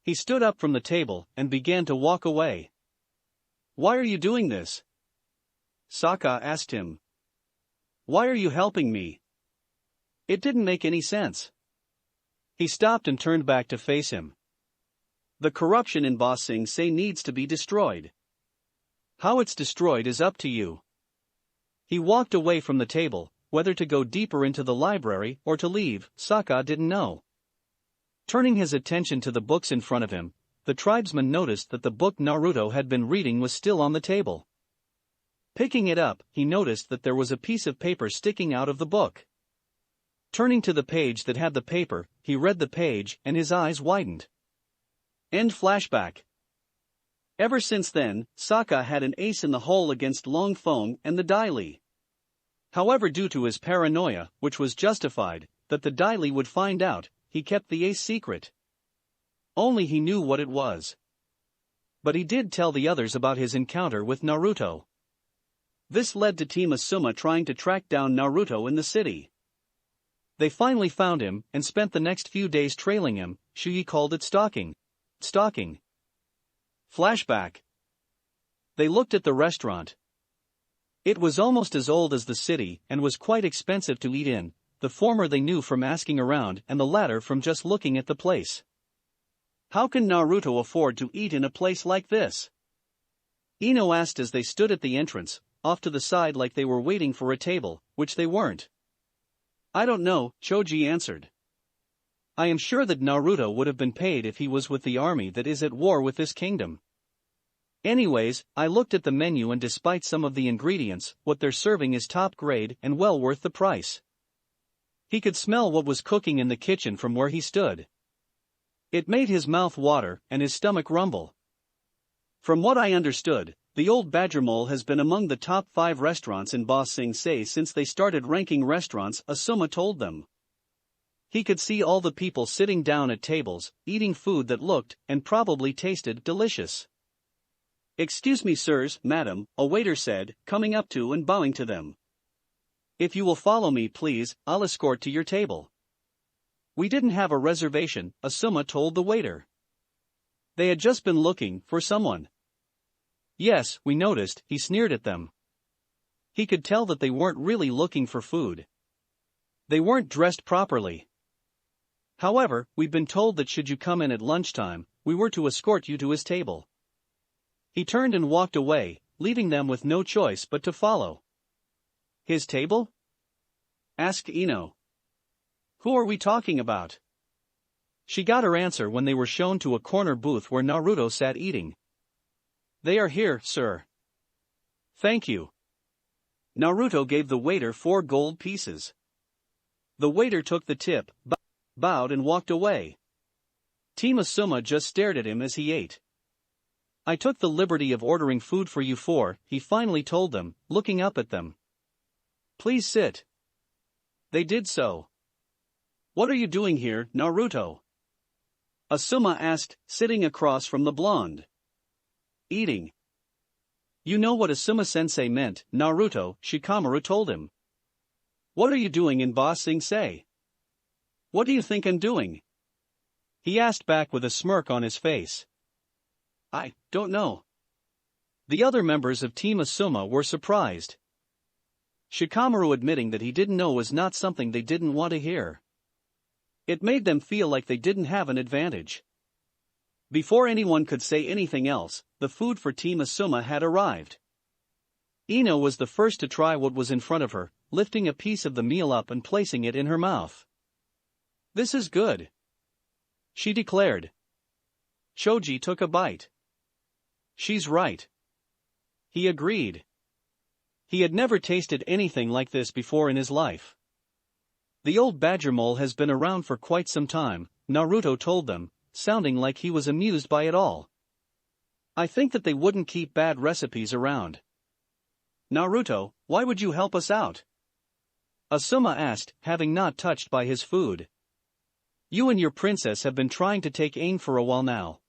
He stood up from the table and began to walk away. Why are you doing this? Sokka asked him. Why are you helping me? It didn't make any sense. He stopped and turned back to face him. The corruption in Ba Sing Se needs to be destroyed. How it's destroyed is up to you. He walked away from the table, whether to go deeper into the library or to leave, Sokka didn't know. Turning his attention to the books in front of him, the tribesman noticed that the book Naruto had been reading was still on the table. Picking it up, he noticed that there was a piece of paper sticking out of the book. Turning to the page that had the paper, he read the page and his eyes widened. End flashback. Ever since then, Sokka had an ace in the hole against Long Feng and the Daily. However, due to his paranoia, which was justified, that the Daily would find out, he kept the ace secret. Only he knew what it was. But he did tell the others about his encounter with Naruto. This led to Team Asuma trying to track down Naruto in the city. They finally found him and spent the next few days trailing him. Shuyi called it stalking. Stalking. Flashback. They looked at the restaurant. It was almost as old as the city and was quite expensive to eat in, the former they knew from asking around and the latter from just looking at the place. How can Naruto afford to eat in a place like this? Ino asked as they stood at the entrance, off to the side like they were waiting for a table, which they weren't. I don't know, Choji answered. I am sure that Naruto would have been paid if he was with the army that is at war with this kingdom. Anyways, I looked at the menu and despite some of the ingredients, what they're serving is top grade and well worth the price. He could smell what was cooking in the kitchen from where he stood. It made his mouth water and his stomach rumble. From what I understood, The Old Badger Mole has been among the top 5 restaurants in Ba Sing Se since they started ranking restaurants, Asuma told them. He could see all the people sitting down at tables, eating food that looked, and probably tasted, delicious. "Excuse me sirs, madam," a waiter said, coming up to and bowing to them. "If you will follow me please, I'll escort to your table." "We didn't have a reservation," Asuma told the waiter. They had just been looking for someone. "Yes, we noticed," he sneered at them. He could tell that they weren't really looking for food. They weren't dressed properly. "However, we've been told that should you come in at lunchtime, we were to escort you to his table." He turned and walked away, leaving them with no choice but to follow. "His table?" asked Ino. "Who are we talking about?" She got her answer when they were shown to a corner booth where Naruto sat eating. "They are here, sir." "Thank you." Naruto gave the waiter 4 gold pieces. The waiter took the tip, bowed and walked away. Team Asuma just stared at him as he ate. "I took the liberty of ordering food for you 4, he finally told them, looking up at them. "Please sit." They did so. "What are you doing here, Naruto?" Asuma asked, sitting across from the blonde. "Eating." "You know what Asuma-sensei meant, Naruto," Shikamaru told him. "What are you doing in Ba Sing Se?" "What do you think I'm doing?" he asked back with a smirk on his face. "I don't know." The other members of Team Asuma were surprised. Shikamaru admitting that he didn't know was not something they didn't want to hear. It made them feel like they didn't have an advantage. Before anyone could say anything else, the food for Team Asuma had arrived. Ino was the first to try what was in front of her, lifting a piece of the meal up and placing it in her mouth. "This is good," she declared. Choji took a bite. "She's right," he agreed. He had never tasted anything like this before in his life. "The Old Badger Mole has been around for quite some time," Naruto told them, sounding like he was amused by it all. "I think that they wouldn't keep bad recipes around." "Naruto, why would you help us out?" Asuma asked, having not touched by his food. "You and your princess have been trying to take aim for a while now.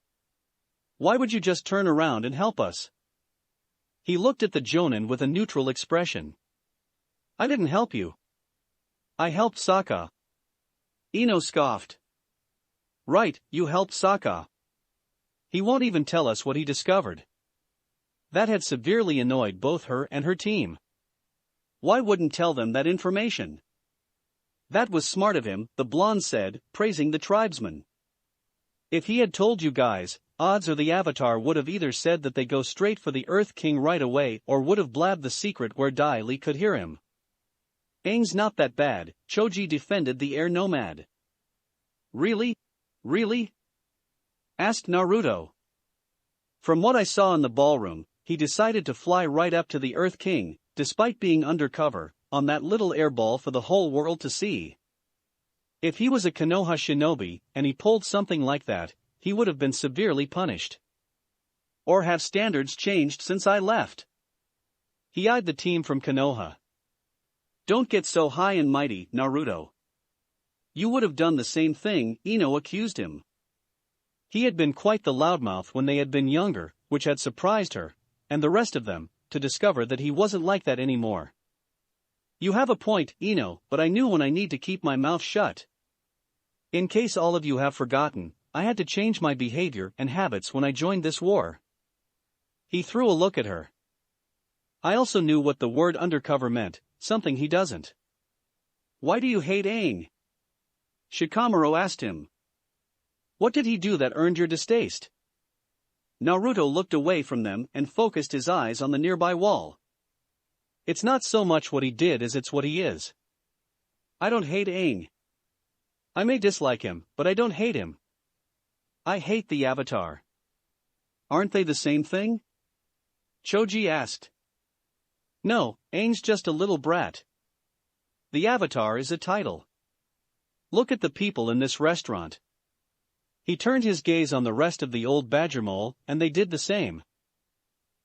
Why would you just turn around and help us?" He looked at the Jonin with a neutral expression. "I didn't help you. I helped Sokka." Ino scoffed. "Right, you helped Sokka. He won't even tell us what he discovered." That had severely annoyed both her and her team. Why wouldn't tell them that information? "That was smart of him," the blonde said, praising the tribesman. "If he had told you guys, odds are the Avatar would have either said that they go straight for the Earth King right away or would have blabbed the secret where Dai Li could hear him." "Aang's not that bad," Choji defended the air nomad. "Really? Really?" asked Naruto. "From what I saw in the ballroom, he decided to fly right up to the Earth King, despite being undercover, on that little airball for the whole world to see. If he was a Konoha shinobi, and he pulled something like that, he would have been severely punished. Or have standards changed since I left?" He eyed the team from Konoha. "Don't get so high and mighty, Naruto. You would have done the same thing," Ino accused him. He had been quite the loudmouth when they had been younger, which had surprised her, and the rest of them, to discover that he wasn't like that anymore. "You have a point, Ino, but I knew when I need to keep my mouth shut. In case all of you have forgotten, I had to change my behavior and habits when I joined this war." He threw a look at her. "I also knew what the word undercover meant, something he doesn't." "Why do you hate Aang?" Shikamaru asked him. "What did he do that earned your distaste?" Naruto looked away from them and focused his eyes on the nearby wall. "It's not so much what he did as it's what he is. I don't hate Aang. I may dislike him, but I don't hate him. I hate the Avatar." "Aren't they the same thing?" Choji asked. "No, Aang's just a little brat. The Avatar is a title. Look at the people in this restaurant." He turned his gaze on the rest of the Old Badger Mole, and they did the same.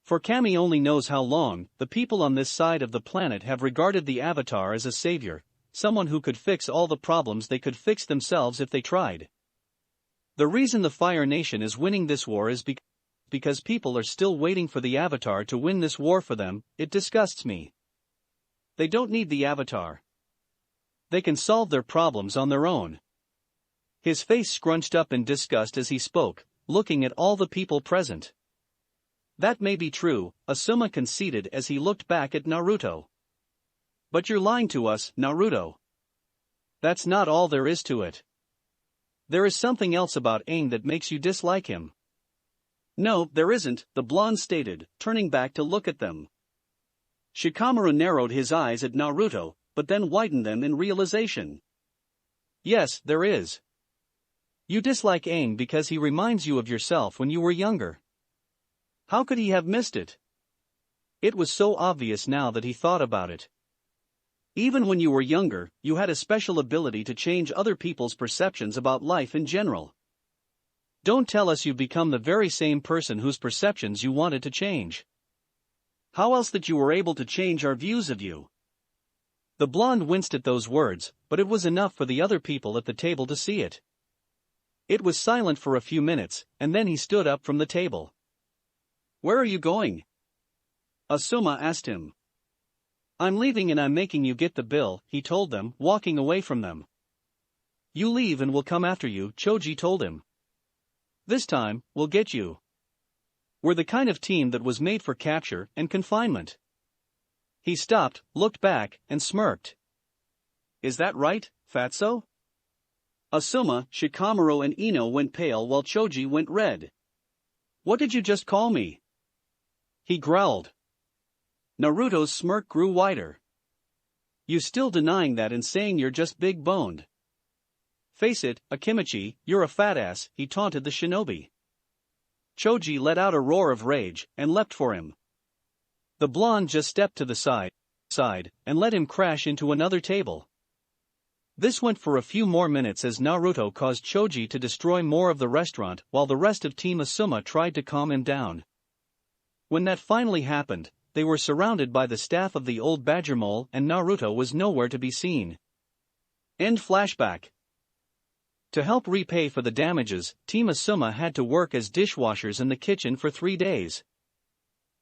For Kami only knows how long, the people on this side of the planet have regarded the Avatar as a savior, someone who could fix all the problems they could fix themselves if they tried. The reason the Fire Nation is winning this war is because people are still waiting for the Avatar to win this war for them. It disgusts me. They don't need the Avatar. They can solve their problems on their own. His face scrunched up in disgust as he spoke, looking at all the people present. That may be true, Asuma conceded as he looked back at Naruto. But you're lying to us, Naruto. That's not all there is to it. There is something else about Aang that makes you dislike him. No, there isn't, the blonde stated, turning back to look at them. Shikamaru narrowed his eyes at Naruto, but then widened them in realization. Yes, there is. You dislike Aang because he reminds you of yourself when you were younger. How could he have missed it? It was so obvious now that he thought about it. Even when you were younger, you had a special ability to change other people's perceptions about life in general. Don't tell us you've become the very same person whose perceptions you wanted to change. How else that you were able to change our views of you? The blonde winced at those words, but it was enough for the other people at the table to see it. It was silent for a few minutes, and then he stood up from the table. Where are you going? Asuma asked him. I'm leaving and I'm making you get the bill, he told them, walking away from them. You leave and we'll come after you, Choji told him. This time, we'll get you. We're the kind of team that was made for capture and confinement. He stopped, looked back, and smirked. Is that right, Fatso? Asuma, Shikamaru and Ino went pale while Choji went red. What did you just call me? He growled. Naruto's smirk grew wider. You still denying that and saying you're just big-boned. Face it, Akimichi, you're a fat ass, he taunted the shinobi. Choji let out a roar of rage, and leapt for him. The blonde just stepped to the side, and let him crash into another table. This went for a few more minutes as Naruto caused Choji to destroy more of the restaurant while the rest of Team Asuma tried to calm him down. When that finally happened, they were surrounded by the staff of the old badger mole and Naruto was nowhere to be seen. End flashback. To help repay for the damages, Team Asuma had to work as dishwashers in the kitchen for 3 days.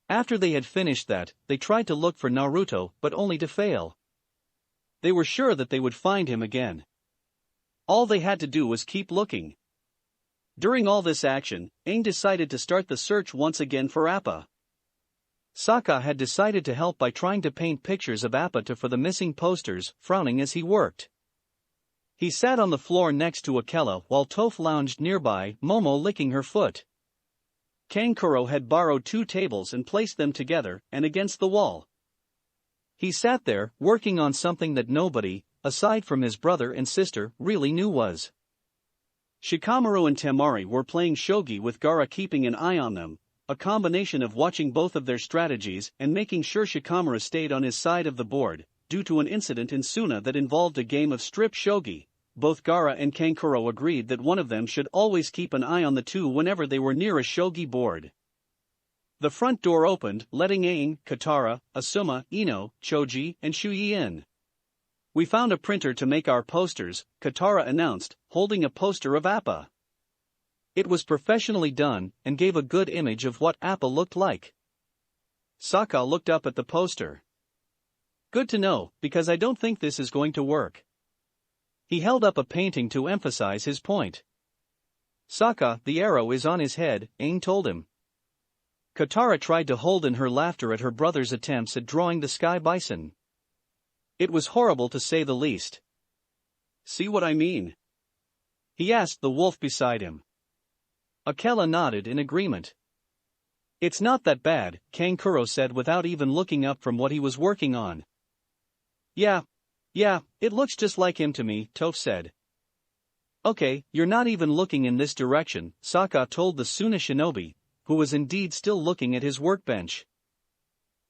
After they had finished that, they tried to look for Naruto but only to fail. They were sure that they would find him again. All they had to do was keep looking. During all this action, Aang decided to start the search once again for Appa. Sokka had decided to help by trying to paint pictures of Appa for the missing posters, frowning as he worked. He sat on the floor next to Akela while Toph lounged nearby, Momo licking her foot. Kankuro had borrowed 2 tables and placed them together and against the wall. He sat there, working on something that nobody, aside from his brother and sister, really knew was. Shikamaru and Temari were playing shogi with Gaara keeping an eye on them, a combination of watching both of their strategies and making sure Shikamaru stayed on his side of the board, due to an incident in Suna that involved a game of strip shogi. Both Gaara and Kankuro agreed that one of them should always keep an eye on the two whenever they were near a shogi board. The front door opened, letting Aang, Katara, Asuma, Ino, Choji, and Shuyi in. We found a printer to make our posters, Katara announced, holding a poster of Appa. It was professionally done, and gave a good image of what Appa looked like. Sokka looked up at the poster. Good to know, because I don't think this is going to work. He held up a painting to emphasize his point. Sokka, the arrow is on his head, Aang told him. Katara tried to hold in her laughter at her brother's attempts at drawing the sky bison. It was horrible to say the least. See what I mean? He asked the wolf beside him. Akela nodded in agreement. It's not that bad, Kankuro said without even looking up from what he was working on. Yeah, it looks just like him to me, Toph said. Okay, you're not even looking in this direction, Sokka told the Suna shinobi, who was indeed still looking at his workbench.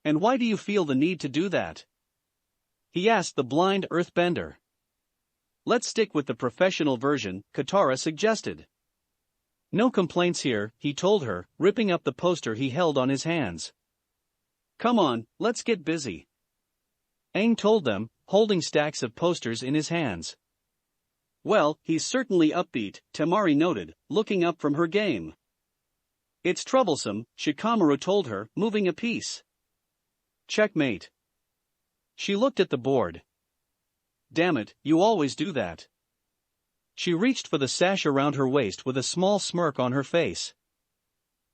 And why do you feel the need to do that? He asked the blind earthbender. Let's stick with the professional version, Katara suggested. No complaints here, he told her, ripping up the poster he held on his hands. Come on, let's get busy. Aang told them, holding stacks of posters in his hands. Well, he's certainly upbeat, Temari noted, looking up from her game. It's troublesome, Shikamaru told her, moving a piece. Checkmate. She looked at the board. Damn it, you always do that. She reached for the sash around her waist with a small smirk on her face.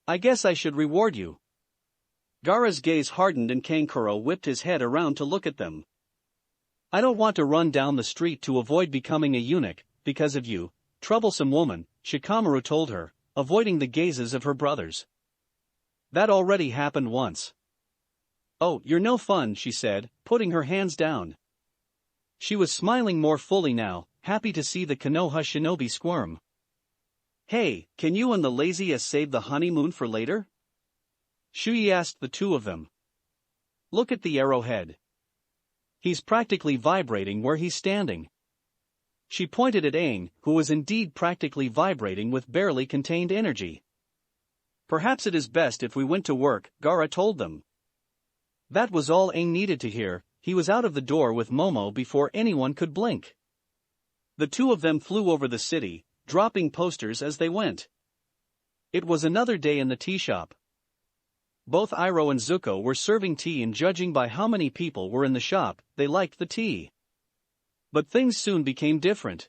I guess I should reward you. Gaara's gaze hardened and Kankuro whipped his head around to look at them. I don't want to run down the street to avoid becoming a eunuch, because of you, troublesome woman, Shikamaru told her, avoiding the gazes of her brothers. That already happened once. Oh, you're no fun, she said, putting her hands down. She was smiling more fully now, happy to see the Konoha shinobi squirm. Hey, can you and the lazy save the honeymoon for later? Shuyi asked the two of them. Look at the arrowhead. He's practically vibrating where he's standing. She pointed at Aang, who was indeed practically vibrating with barely contained energy. Perhaps it is best if we went to work, Gaara told them. That was all Aang needed to hear. He was out of the door with Momo before anyone could blink. The two of them flew over the city, dropping posters as they went. It was another day in the tea shop. Both Iroh and Zuko were serving tea, and judging by how many people were in the shop, they liked the tea. But things soon became different.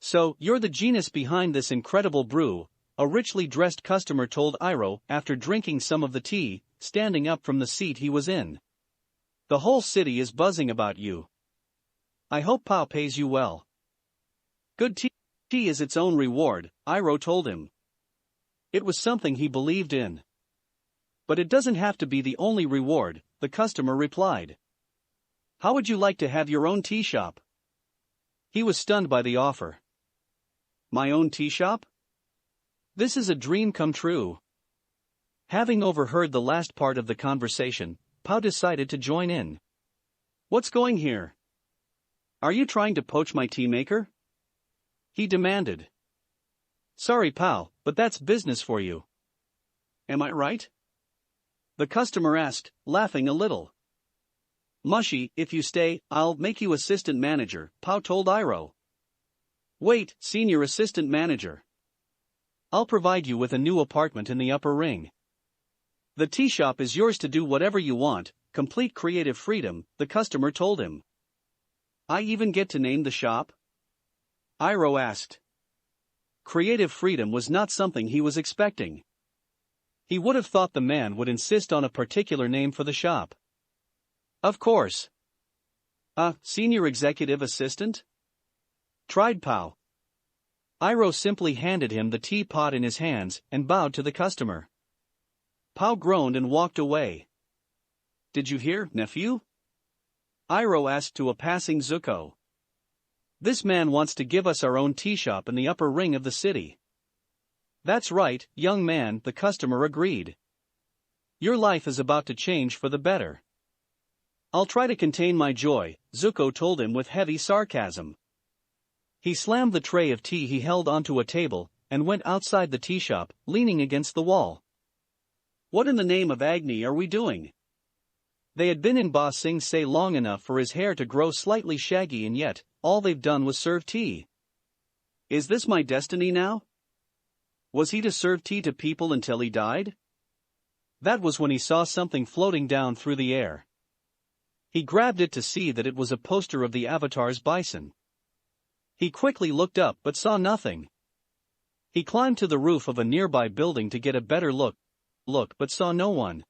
So, you're the genius behind this incredible brew, a richly dressed customer told Iroh after drinking some of the tea, standing up from the seat he was in. The whole city is buzzing about you. I hope Pao pays you well. Good tea is its own reward, Iroh told him. It was something he believed in. But it doesn't have to be the only reward, the customer replied. How would you like to have your own tea shop? He was stunned by the offer. My own tea shop? This is a dream come true. Having overheard the last part of the conversation, Pao decided to join in. What's going here? Are you trying to poach my tea maker? He demanded. Sorry Pao, but that's business for you. Am I right? The customer asked, laughing a little. Mushy, if you stay, I'll make you assistant manager, Pao told Iroh. Wait, senior assistant manager. I'll provide you with a new apartment in the upper ring. The tea shop is yours to do whatever you want, complete creative freedom, the customer told him. I even get to name the shop? Iroh asked. Creative freedom was not something he was expecting. He would have thought the man would insist on a particular name for the shop. Of course. Senior executive assistant? Tried Pao. Iroh simply handed him the teapot in his hands and bowed to the customer. Pao groaned and walked away. Did you hear, nephew? Iroh asked to a passing Zuko. This man wants to give us our own tea shop in the upper ring of the city. That's right, young man, the customer agreed. Your life is about to change for the better. I'll try to contain my joy, Zuko told him with heavy sarcasm. He slammed the tray of tea he held onto a table and went outside the tea shop, leaning against the wall. What in the name of Agni are we doing? They had been in Ba Sing Se long enough for his hair to grow slightly shaggy, and yet, all they've done was serve tea. Is this my destiny now? Was he to serve tea to people until he died? That was when he saw something floating down through the air. He grabbed it to see that it was a poster of the Avatar's bison. He quickly looked up but saw nothing. He climbed to the roof of a nearby building to get a better look but saw no one.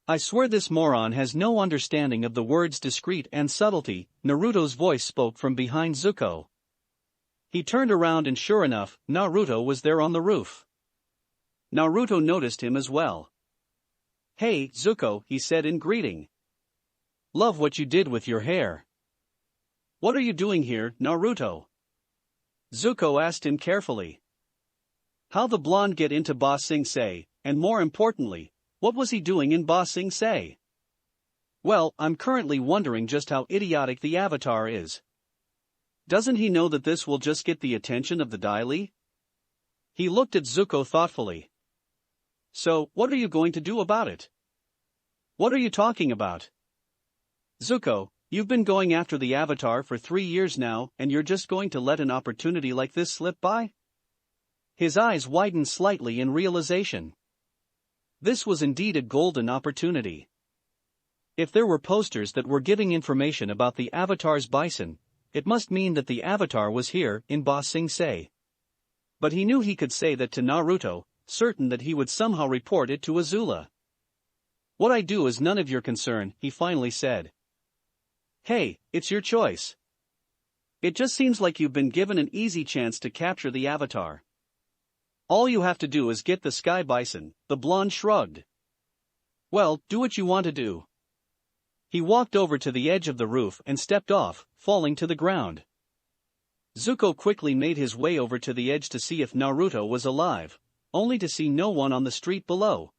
I swear this moron has no understanding of the words discreet and subtlety, Naruto's voice spoke from behind Zuko. He turned around and sure enough, Naruto was there on the roof. Naruto noticed him as well. Hey, Zuko, he said in greeting. Love what you did with your hair. What are you doing here, Naruto? Zuko asked him carefully. How the blonde get into Ba Sing Se, and more importantly, what was he doing in Ba Sing Se? Well, I'm currently wondering just how idiotic the Avatar is. Doesn't he know that this will just get the attention of the Dai Li? He looked at Zuko thoughtfully. So, what are you going to do about it? What are you talking about? Zuko, you've been going after the Avatar for 3 years now, and you're just going to let an opportunity like this slip by? His eyes widened slightly in realization. This was indeed a golden opportunity. If there were posters that were giving information about the Avatar's bison, it must mean that the Avatar was here in Ba Sing Se. But he knew he could say that to Naruto, certain that he would somehow report it to Azula. What I do is none of your concern, he finally said. Hey, it's your choice. It just seems like you've been given an easy chance to capture the Avatar. All you have to do is get the Sky Bison, the blonde shrugged. Well, do what you want to do. He walked over to the edge of the roof and stepped off, falling to the ground. Zuko quickly made his way over to the edge to see if Naruto was alive, only to see no one on the street below.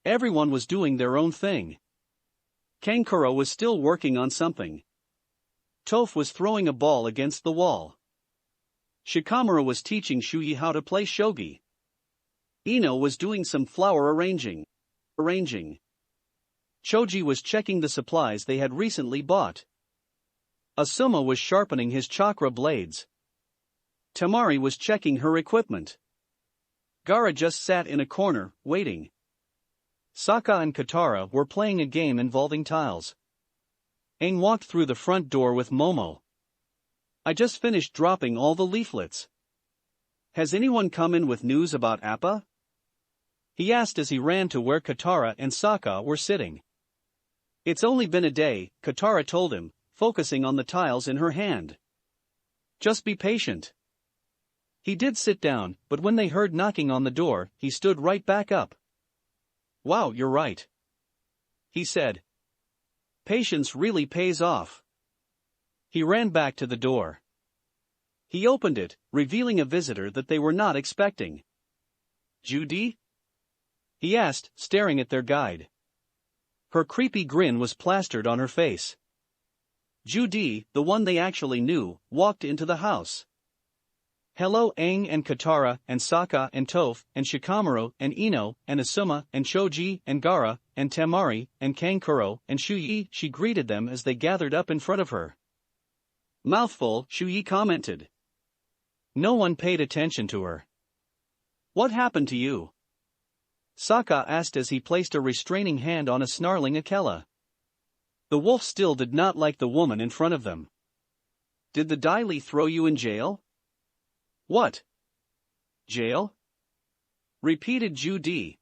Everyone was doing their own thing. Kankuro was still working on something. Toph was throwing a ball against the wall. Shikamaru was teaching Shuyi how to play shogi. Ino was doing some flower arranging. Choji was checking the supplies they had recently bought. Asuma was sharpening his chakra blades. Temari was checking her equipment. Gaara just sat in a corner, waiting. Sokka and Katara were playing a game involving tiles. Aang walked through the front door with Momo. I just finished dropping all the leaflets. Has anyone come in with news about Appa? He asked as he ran to where Katara and Sokka were sitting. It's only been a day, Katara told him, focusing on the tiles in her hand. Just be patient. He did sit down, but when they heard knocking on the door, he stood right back up. Wow, you're right, he said. Patience really pays off. He ran back to the door. He opened it, revealing a visitor that they were not expecting. Judy? He asked, staring at their guide. Her creepy grin was plastered on her face. Judy, the one they actually knew, walked into the house. Hello Aang and Katara and Sokka and Toph and Shikamaru and Ino and Asuma and Choji and Gaara and Temari and Kankuro and Shuyi, she greeted them as they gathered up in front of her. Mouthful, Shuyi commented. No one paid attention to her. What happened to you? Sokka asked as he placed a restraining hand on a snarling Akela. The wolf still did not like the woman in front of them. Did the Dai Li throw you in jail? What? Jail? Repeated Judy.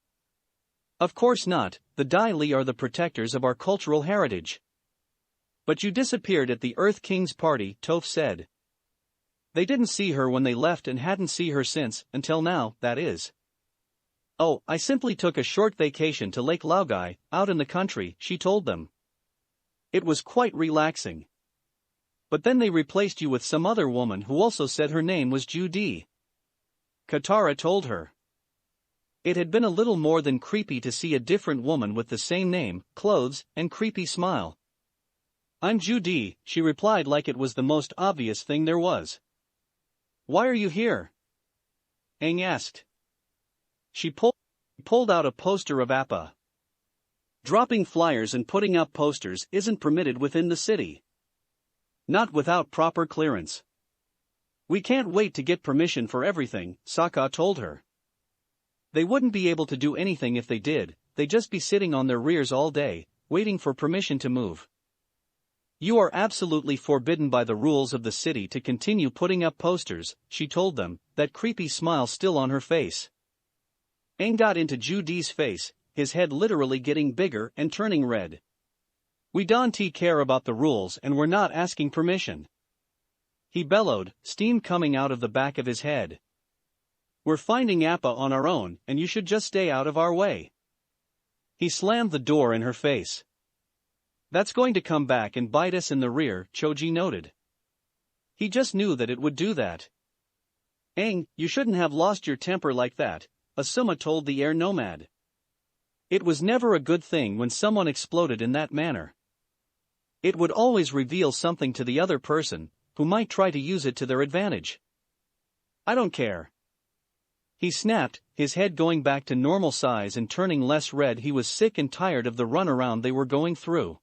Of course not, the Dai Li are the protectors of our cultural heritage. But you disappeared at the Earth King's party, Toph said. They didn't see her when they left and hadn't seen her since, until now, that is. Oh, I simply took a short vacation to Lake Laogai, out in the country, she told them. It was quite relaxing. But then they replaced you with some other woman who also said her name was Judy. Katara told her. It had been a little more than creepy to see a different woman with the same name, clothes, and creepy smile. I'm Judy, she replied like it was the most obvious thing there was. Why are you here? Aang asked. She pulled out a poster of Appa. Dropping flyers and putting up posters isn't permitted within the city. Not without proper clearance. We can't wait to get permission for everything, Sokka told her. They wouldn't be able to do anything if they did, they'd just be sitting on their rears all day, waiting for permission to move. You are absolutely forbidden by the rules of the city to continue putting up posters, she told them, that creepy smile still on her face. Aang got into Judy's face, his head literally getting bigger and turning red. We don't care about the rules and we're not asking permission. He bellowed, steam coming out of the back of his head. We're finding Appa on our own and you should just stay out of our way. He slammed the door in her face. That's going to come back and bite us in the rear, Choji noted. He just knew that it would do that. Aang, you shouldn't have lost your temper like that, Asuma told the air nomad. It was never a good thing when someone exploded in that manner. It would always reveal something to the other person, who might try to use it to their advantage. I don't care. He snapped, his head going back to normal size and turning less red. He was sick and tired of the runaround they were going through.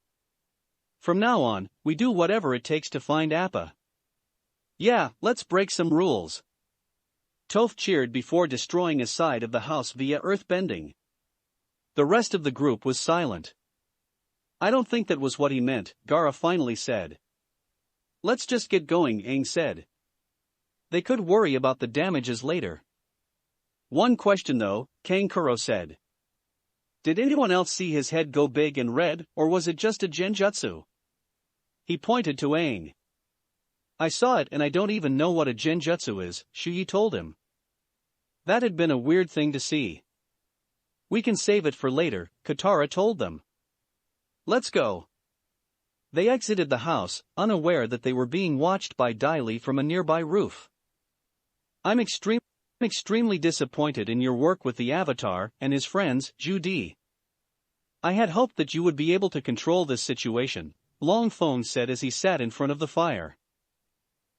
From now on, we do whatever it takes to find Appa. Yeah, let's break some rules. Toph cheered before destroying a side of the house via earthbending. The rest of the group was silent. I don't think that was what he meant, Gaara finally said. Let's just get going, Aang said. They could worry about the damages later. One question though, Kankuro said. Did anyone else see his head go big and red, or was it just a genjutsu? He pointed to Aang. I saw it and I don't even know what a genjutsu is, Shuyi told him. That had been a weird thing to see. We can save it for later, Katara told them. Let's go. They exited the house, unaware that they were being watched by Dai Li from a nearby roof. I'm extremely disappointed in your work with the Avatar and his friends, Judy. I had hoped that you would be able to control this situation, Long Feng said as he sat in front of the fire.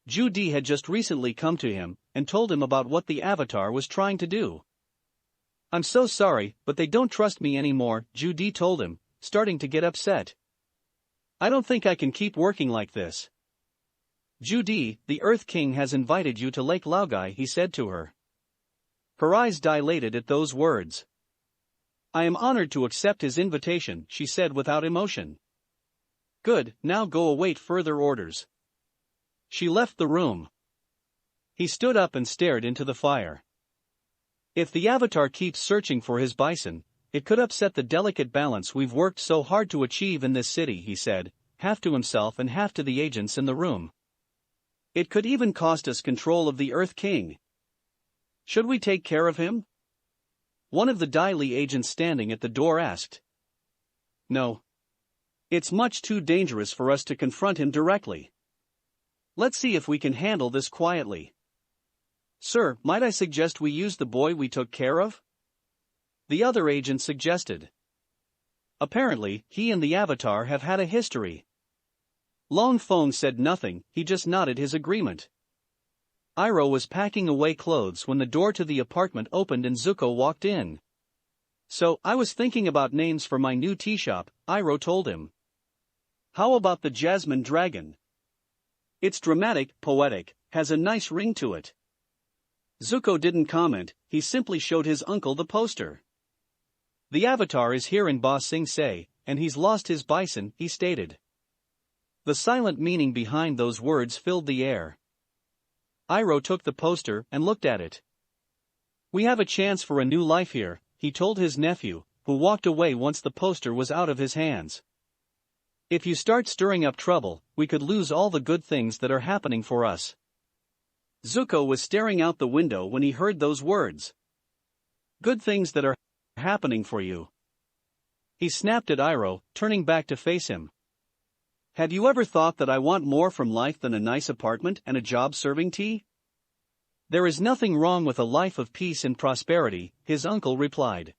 Judy had just recently come to him and told him about what the Avatar was trying to do. I'm so sorry, but they don't trust me anymore, Judy told him, starting to get upset. I don't think I can keep working like this. Judy, the Earth King has invited you to Lake Laogai, he said to her. Her eyes dilated at those words. I am honored to accept his invitation, she said without emotion. Good, now go await further orders. She left the room. He stood up and stared into the fire. If the Avatar keeps searching for his bison, it could upset the delicate balance we've worked so hard to achieve in this city, he said, half to himself and half to the agents in the room. It could even cost us control of the Earth King. Should we take care of him? One of the Dai Li agents standing at the door asked. No. It's much too dangerous for us to confront him directly. Let's see if we can handle this quietly. Sir, might I suggest we use the boy we took care of? The other agent suggested. Apparently, he and the Avatar have had a history. Long Feng said nothing, he just nodded his agreement. Iroh was packing away clothes when the door to the apartment opened and Zuko walked in. So, I was thinking about names for my new tea shop, Iroh told him. How about the Jasmine Dragon? It's dramatic, poetic, has a nice ring to it. Zuko didn't comment, he simply showed his uncle the poster. The Avatar is hearing Ba Sing say, and he's lost his bison, he stated. The silent meaning behind those words filled the air. Iroh took the poster and looked at it. We have a chance for a new life here, he told his nephew, who walked away once the poster was out of his hands. If you start stirring up trouble, we could lose all the good things that are happening for us. Zuko was staring out the window when he heard those words. Good things that are happening for you. He snapped at Iroh, turning back to face him. Had you ever thought that I want more from life than a nice apartment and a job serving tea? There is nothing wrong with a life of peace and prosperity, his uncle replied.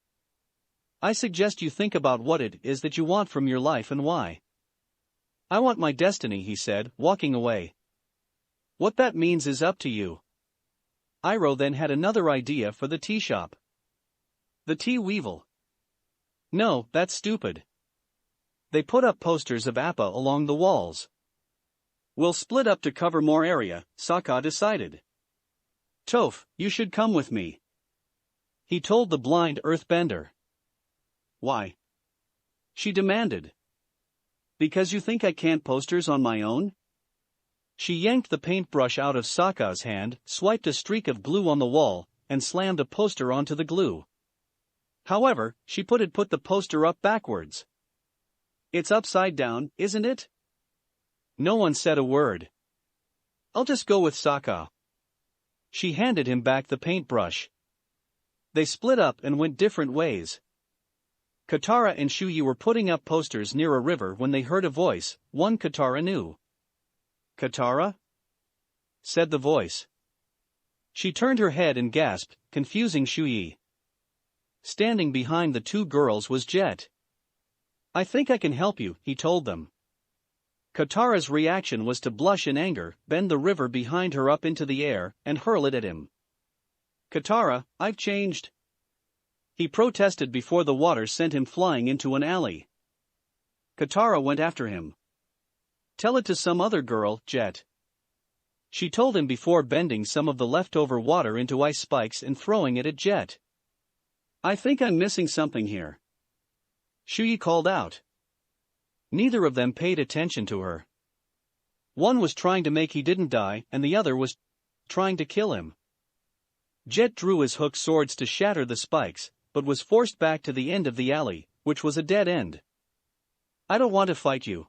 I suggest you think about what it is that you want from your life and why. I want my destiny, he said, walking away. What that means is up to you. Iroh then had another idea for the tea shop. The tea weevil. No, that's stupid. They put up posters of Appa along the walls. We'll split up to cover more area, Sokka decided. Toph, you should come with me. He told the blind earthbender. Why? She demanded. Because you think I can't posters on my own? She yanked the paintbrush out of Sokka's hand, swiped a streak of glue on the wall, and slammed a poster onto the glue. However, she put the poster up backwards. It's upside down, isn't it? No one said a word. I'll just go with Sokka. She handed him back the paintbrush. They split up and went different ways. Katara and Shuyi were putting up posters near a river when they heard a voice, one Katara knew. Katara? Said the voice. She turned her head and gasped, confusing Shuyi. Standing behind the two girls was Jet. I think I can help you, he told them. Katara's reaction was to blush in anger, bend the river behind her up into the air, and hurl it at him. Katara, I've changed. He protested before the water sent him flying into an alley. Katara went after him. Tell it to some other girl, Jet. She told him before bending some of the leftover water into ice spikes and throwing it at Jet. I think I'm missing something here. Shuyi called out. Neither of them paid attention to her. One was trying to make he didn't die and the other was trying to kill him. Jet drew his hooked swords to shatter the spikes, but was forced back to the end of the alley, which was a dead end. I don't want to fight you.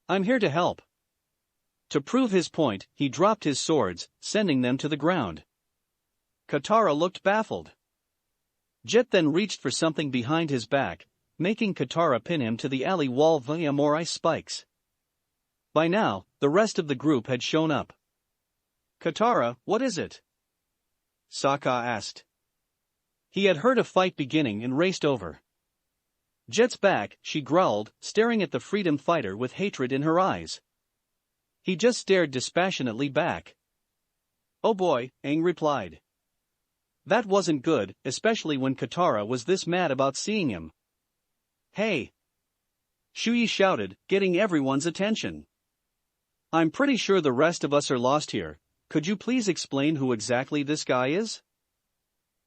I'm here to help. To prove his point, he dropped his swords, sending them to the ground. Katara looked baffled. Jet then reached for something behind his back, making Katara pin him to the alley wall via more ice spikes. By now, the rest of the group had shown up. Katara, what is it? Sokka asked. He had heard a fight beginning and raced over. Jet's back, she growled, staring at the freedom fighter with hatred in her eyes. He just stared dispassionately back. Oh boy, Aang replied. That wasn't good, especially when Katara was this mad about seeing him. Hey! Shuyi shouted, getting everyone's attention. I'm pretty sure the rest of us are lost here. Could you please explain who exactly this guy is?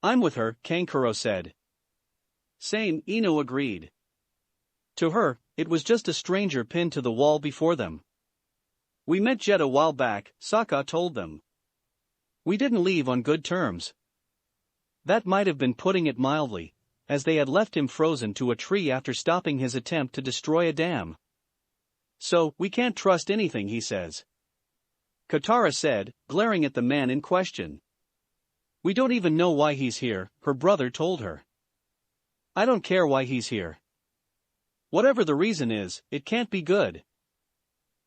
I'm with her, Kankuro said. Same, Ino agreed. To her, it was just a stranger pinned to the wall before them. We met Jet a while back, Sokka told them. We didn't leave on good terms. That might have been putting it mildly, as they had left him frozen to a tree after stopping his attempt to destroy a dam. So, we can't trust anything he says. Katara said, glaring at the man in question. We don't even know why he's here, her brother told her. I don't care why he's here. Whatever the reason is, it can't be good.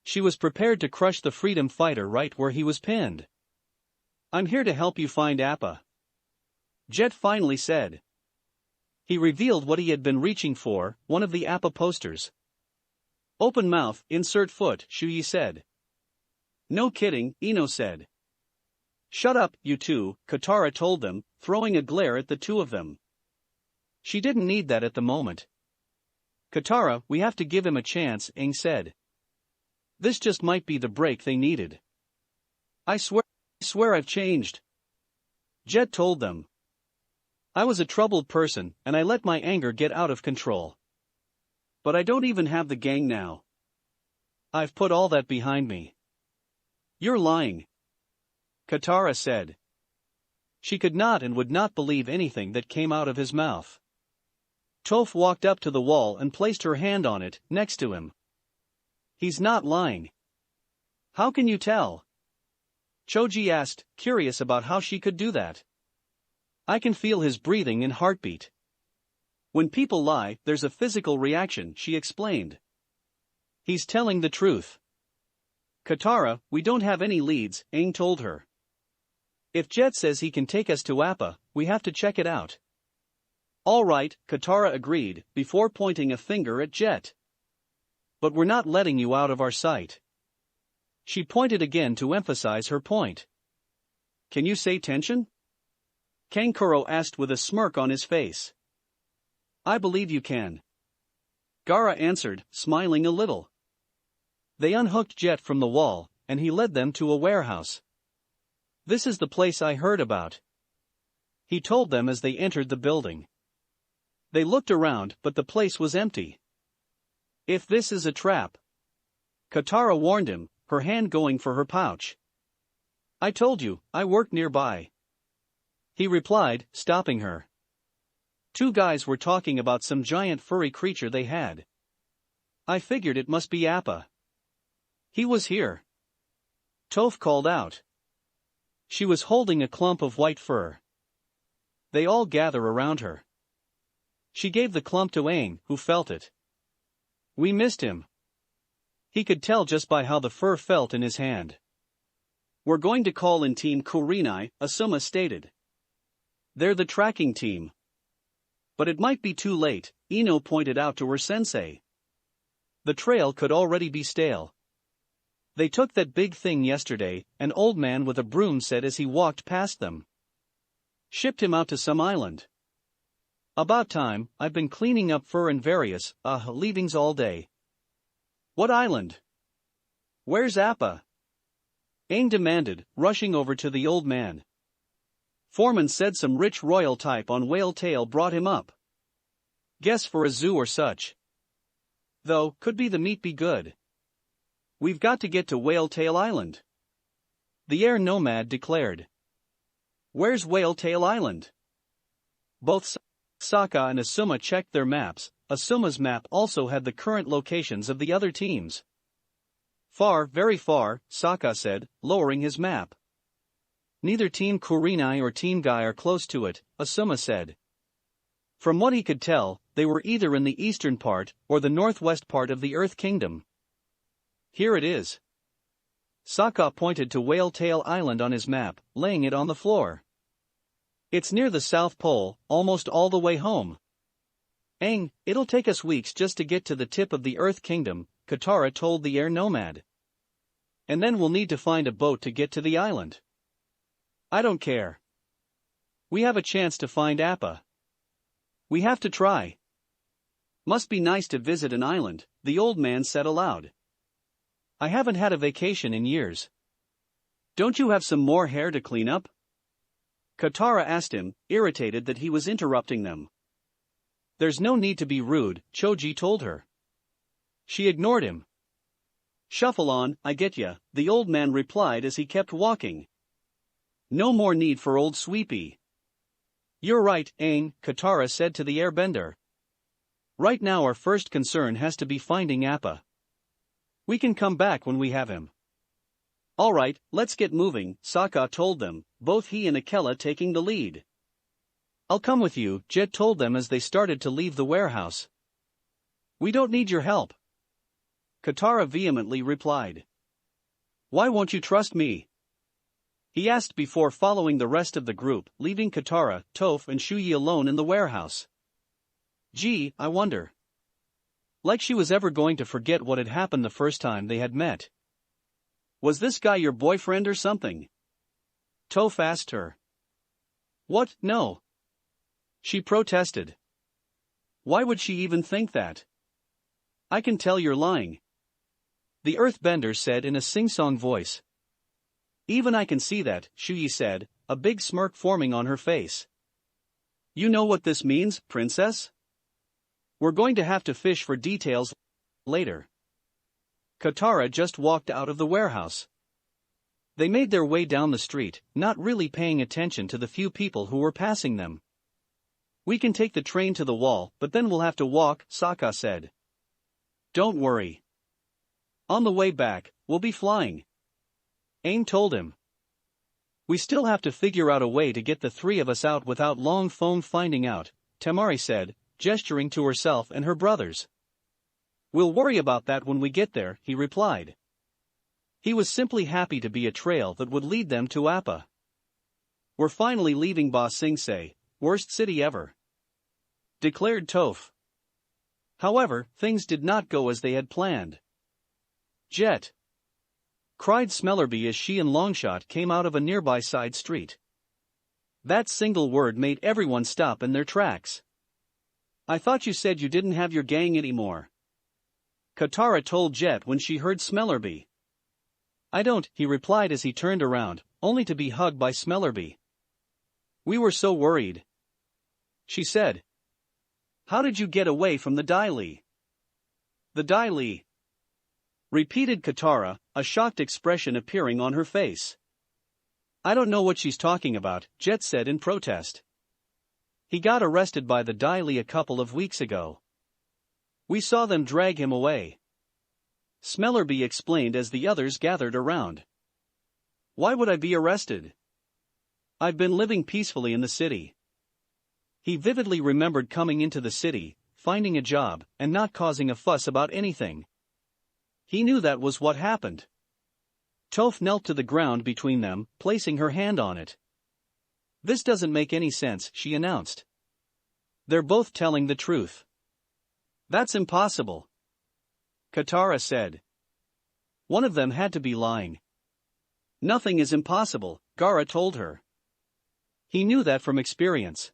She was prepared to crush the freedom fighter right where he was pinned. I'm here to help you find Appa. Jet finally said. He revealed what he had been reaching for, one of the Appa posters. Open mouth, insert foot, Shuyi said. No kidding, Ino said. Shut up, you two, Katara told them, throwing a glare at the two of them. She didn't need that at the moment. Katara, we have to give him a chance, Aang said. This just might be the break they needed. I swear I've changed. Jet told them. I was a troubled person, and I let my anger get out of control. But I don't even have the gang now. I've put all that behind me. You're lying. Katara said. She could not and would not believe anything that came out of his mouth. Toph walked up to the wall and placed her hand on it, next to him. He's not lying. How can you tell? Choji asked, curious about how she could do that. I can feel his breathing and heartbeat. When people lie, there's a physical reaction, she explained. He's telling the truth. Katara, we don't have any leads, Aang told her. If Jet says he can take us to Appa, we have to check it out. All right, Katara agreed, before pointing a finger at Jet. But we're not letting you out of our sight. She pointed again to emphasize her point. Can you say tension? Kankuro asked with a smirk on his face. I believe you can. Gaara answered, smiling a little. They unhooked Jet from the wall, and he led them to a warehouse. This is the place I heard about. He told them as they entered the building. They looked around, but the place was empty. If this is a trap. Katara warned him, her hand going for her pouch. I told you, I work nearby. He replied, stopping her. Two guys were talking about some giant furry creature they had. I figured it must be Appa. He was here. Toph called out. She was holding a clump of white fur. They all gather around her. She gave the clump to Aang, who felt it. We missed him. He could tell just by how the fur felt in his hand. We're going to call in Team Kurenai, Asuma stated. They're the tracking team. But it might be too late, Ino pointed out to her sensei. The trail could already be stale. They took that big thing yesterday, an old man with a broom said as he walked past them. Shipped him out to some island. About time. I've been cleaning up fur and various, leavings all day. What island? Where's Appa? Aang demanded, rushing over to the old man. Foreman said some rich royal type on whale tail brought him up. Guess for a zoo or such. Though, could be the meat be good. We've got to get to Whale Tail Island. The air nomad declared. Where's Whale Tail Island? Both Sokka and Asuma checked their maps. Asuma's map also had the current locations of the other teams. Far, very far, Sokka said, lowering his map. Neither Team Kurenai or Team Guy are close to it, Asuma said. From what he could tell, they were either in the eastern part or the northwest part of the Earth Kingdom. Here it is. Sokka pointed to Whale Tail Island on his map, laying it on the floor. It's near the South Pole, almost all the way home. Aang, it'll take us weeks just to get to the tip of the Earth Kingdom, Katara told the air nomad. And then we'll need to find a boat to get to the island. I don't care. We have a chance to find Appa. We have to try. Must be nice to visit an island, the old man said aloud. I haven't had a vacation in years. Don't you have some more hair to clean up? Katara asked him, irritated that he was interrupting them. There's no need to be rude, Choji told her. She ignored him. Shuffle on, I get ya, the old man replied as he kept walking. No more need for old Sweepy. You're right, Aang, Katara said to the airbender. Right now our first concern has to be finding Appa. We can come back when we have him. Alright, let's get moving, Sokka told them, both he and Akela taking the lead. I'll come with you, Jet told them as they started to leave the warehouse. We don't need your help. Katara vehemently replied. Why won't you trust me? He asked before following the rest of the group, leaving Katara, Toph and Shuyi alone in the warehouse. Gee, I wonder. Like she was ever going to forget what had happened the first time they had met. Was this guy your boyfriend or something? Toph asked her. What, no. She protested. Why would she even think that? I can tell you're lying. The earthbender said in a sing-song voice. Even I can see that, Shuyi said, a big smirk forming on her face. You know what this means, princess? We're going to have to fish for details later. Katara just walked out of the warehouse. They made their way down the street, not really paying attention to the few people who were passing them. We can take the train to the wall, but then we'll have to walk, Sokka said. Don't worry. On the way back, we'll be flying. Aang told him. We still have to figure out a way to get the three of us out without Long Feng finding out, Temari said, gesturing to herself and her brothers. We'll worry about that when we get there, he replied. He was simply happy to be a trail that would lead them to Appa. We're finally leaving Ba Sing Se, worst city ever, declared Toph. However, things did not go as they had planned. Jet! Cried Smellerby as she and Longshot came out of a nearby side street. That single word made everyone stop in their tracks. I thought you said you didn't have your gang anymore. Katara told Jet when she heard Smellerby. I don't, he replied as he turned around, only to be hugged by Smellerby. We were so worried. She said. How did you get away from the Dai Li? The Dai Li? Repeated Katara, a shocked expression appearing on her face. I don't know what she's talking about, Jet said in protest. He got arrested by the Dai Li a couple of weeks ago. We saw them drag him away. Smellerby explained as the others gathered around. Why would I be arrested? I've been living peacefully in the city. He vividly remembered coming into the city, finding a job, and not causing a fuss about anything. He knew that was what happened. Toph knelt to the ground between them, placing her hand on it. This doesn't make any sense, she announced. They're both telling the truth. That's impossible. Katara said. One of them had to be lying. Nothing is impossible, Gaara told her. He knew that from experience.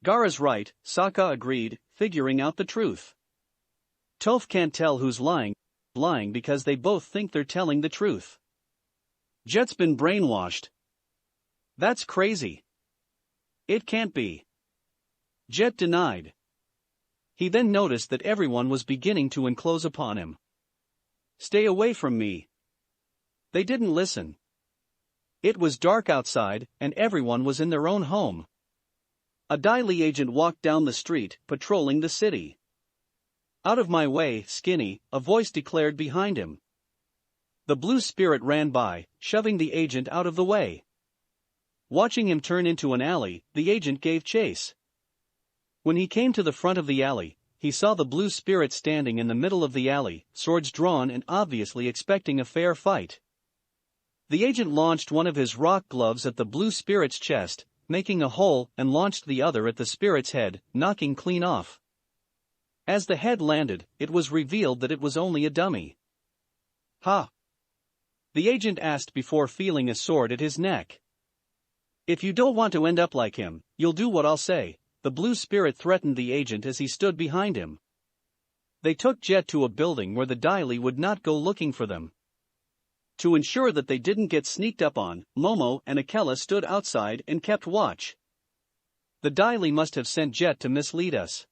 Gaara's right, Sokka agreed, figuring out the truth. Toph can't tell who's lying because they both think they're telling the truth. Jet's been brainwashed. That's crazy. It can't be. Jet denied. He then noticed that everyone was beginning to enclose upon him. Stay away from me. They didn't listen. It was dark outside, and everyone was in their own home. A daily agent walked down the street, patrolling the city. Out of my way, Skinny, a voice declared behind him. The blue spirit ran by, shoving the agent out of the way. Watching him turn into an alley, the agent gave chase. When he came to the front of the alley, he saw the blue spirit standing in the middle of the alley, swords drawn and obviously expecting a fair fight. The agent launched one of his rock gloves at the blue spirit's chest, making a hole, and launched the other at the spirit's head, knocking clean off. As the head landed, it was revealed that it was only a dummy. Ha! The agent asked before feeling a sword at his neck. If you don't want to end up like him, you'll do what I'll say, the blue spirit threatened the agent as he stood behind him. They took Jet to a building where the daily would not go looking for them. To ensure that they didn't get sneaked up on, Momo and Akela stood outside and kept watch. The daily must have sent Jet to mislead us.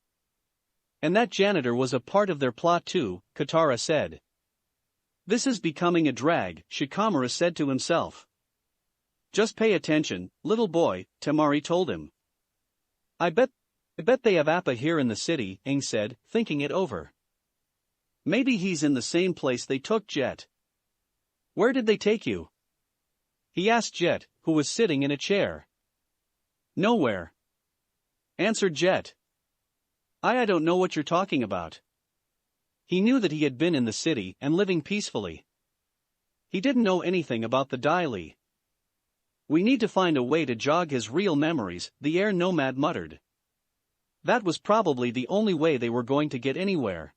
And that janitor was a part of their plot too, Katara said. This is becoming a drag, Shikamaru said to himself. Just pay attention, little boy, Temari told him. I bet they have Appa here in the city, Aang said, thinking it over. Maybe he's in the same place they took Jet. Where did they take you? He asked Jet, who was sitting in a chair. Nowhere. Answered Jet. I don't know what you're talking about. He knew that he had been in the city and living peacefully. He didn't know anything about the daily. We need to find a way to jog his real memories, the air nomad muttered. That was probably the only way they were going to get anywhere.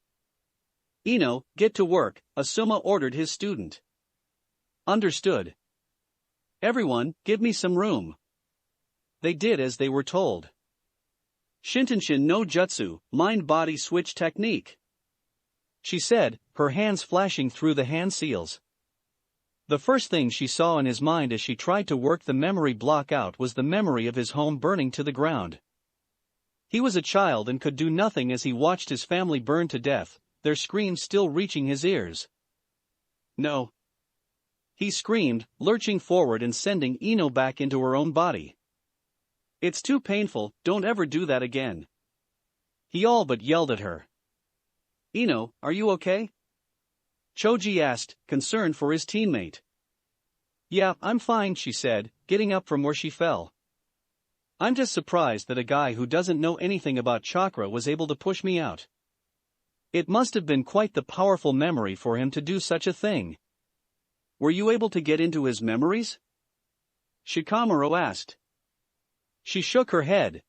Ino, get to work, Asuma ordered his student. Understood. Everyone, give me some room. They did as they were told. Shintenshin no Jutsu, mind-body switch technique. She said, her hands flashing through the hand seals. The first thing she saw in his mind as she tried to work the memory block out was the memory of his home burning to the ground. He was a child and could do nothing as he watched his family burn to death, their screams still reaching his ears. No. He screamed, lurching forward and sending Ino back into her own body. It's too painful, don't ever do that again. He all but yelled at her. Ino, are you okay? Choji asked, concerned for his teammate. Yeah, I'm fine, she said, getting up from where she fell. I'm just surprised that a guy who doesn't know anything about chakra was able to push me out. It must have been quite the powerful memory for him to do such a thing. Were you able to get into his memories? Shikamaru asked. She shook her head.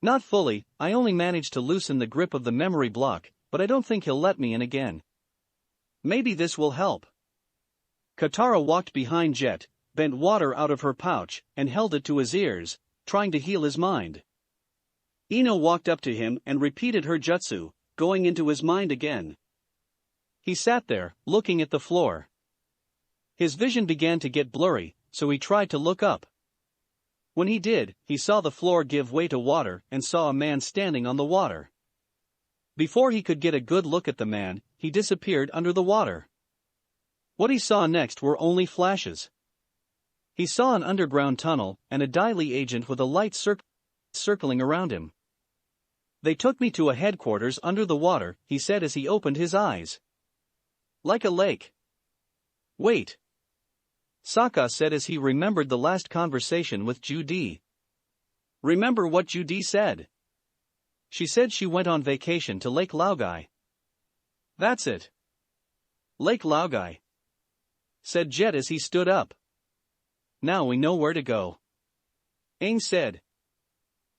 Not fully, I only managed to loosen the grip of the memory block, but I don't think he'll let me in again. Maybe this will help. Katara walked behind Jet, bent water out of her pouch, and held it to his ears, trying to heal his mind. Ino walked up to him and repeated her jutsu, going into his mind again. He sat there, looking at the floor. His vision began to get blurry, so he tried to look up. When he did, he saw the floor give way to water and saw a man standing on the water. Before he could get a good look at the man, he disappeared under the water. What he saw next were only flashes. He saw an underground tunnel and a daily agent with a light circling around him. They took me to a headquarters under the water, he said as he opened his eyes. Like a lake. Wait. Sokka said as he remembered the last conversation with Judy. Remember what Judy said? She said she went on vacation to Lake Laogai. That's it. Lake Laogai, said Jet as he stood up. Now we know where to go. Aang said.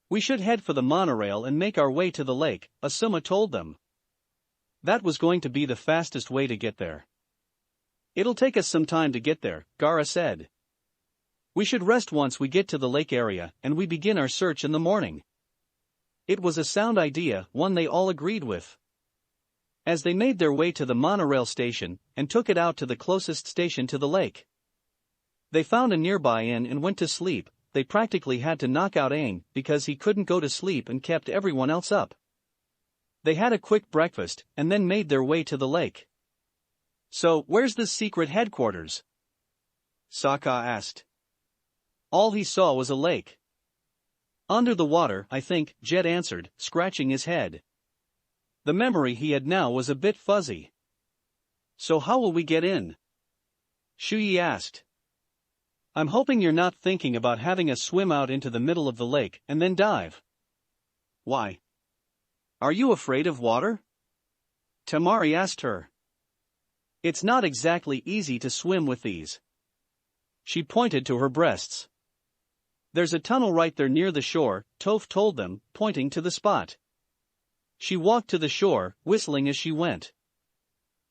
We should head for the monorail and make our way to the lake, Asuma told them. That was going to be the fastest way to get there. It'll take us some time to get there, Gaara said. We should rest once we get to the lake area, and we begin our search in the morning. It was a sound idea, one they all agreed with. As they made their way to the monorail station, and took it out to the closest station to the lake. They found a nearby inn and went to sleep. They practically had to knock out Aang, because he couldn't go to sleep and kept everyone else up. They had a quick breakfast, and then made their way to the lake. "So, where's this secret headquarters?" Sokka asked. All he saw was a lake. "Under the water, I think," Jet answered, scratching his head. The memory he had now was a bit fuzzy. "So how will we get in?" Shuyi asked. "I'm hoping you're not thinking about having us swim out into the middle of the lake and then dive." "Why? Are you afraid of water?" Tamari asked her. "It's not exactly easy to swim with these." She pointed to her breasts. "There's a tunnel right there near the shore," Toph told them, pointing to the spot. She walked to the shore, whistling as she went.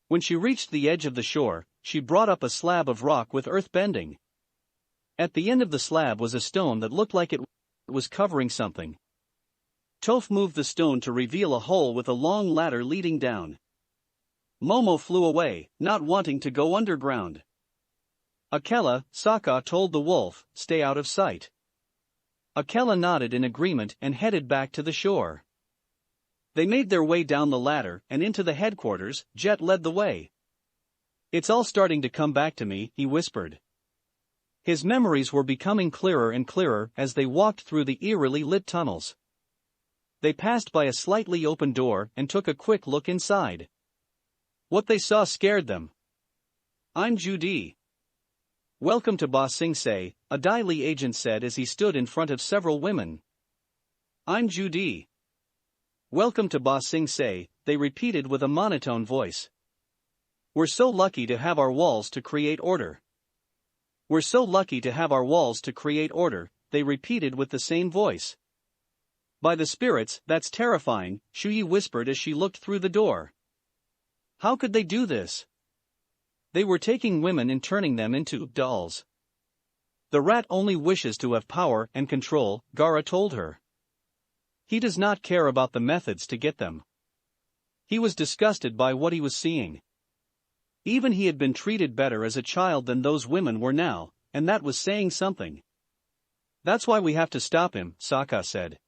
When she reached the edge of the shore, she brought up a slab of rock with earth bending. At the end of the slab was a stone that looked like it was covering something. Toph moved the stone to reveal a hole with a long ladder leading down. Momo flew away, not wanting to go underground. "Akela," Sokka told the wolf, "stay out of sight." Akela nodded in agreement and headed back to the shore. They made their way down the ladder and into the headquarters. Jet led the way. "It's all starting to come back to me," he whispered. His memories were becoming clearer and clearer as they walked through the eerily lit tunnels. They passed by a slightly open door and took a quick look inside. What they saw scared them. "I'm Judy." "Welcome to Ba Sing Se," a Dai Li agent said as he stood in front of several women. "I'm Judy." "Welcome to Ba Sing Se," they repeated with a monotone voice. "We're so lucky to have our walls to create order." "We're so lucky to have our walls to create order," they repeated with the same voice. "By the spirits, that's terrifying," Shuyi whispered as she looked through the door. How could they do this? They were taking women and turning them into dolls. "The rat only wishes to have power and control," Gaara told her. He does not care about the methods to get them. He was disgusted by what he was seeing. Even he had been treated better as a child than those women were now, and that was saying something. "That's why we have to stop him," Sokka said.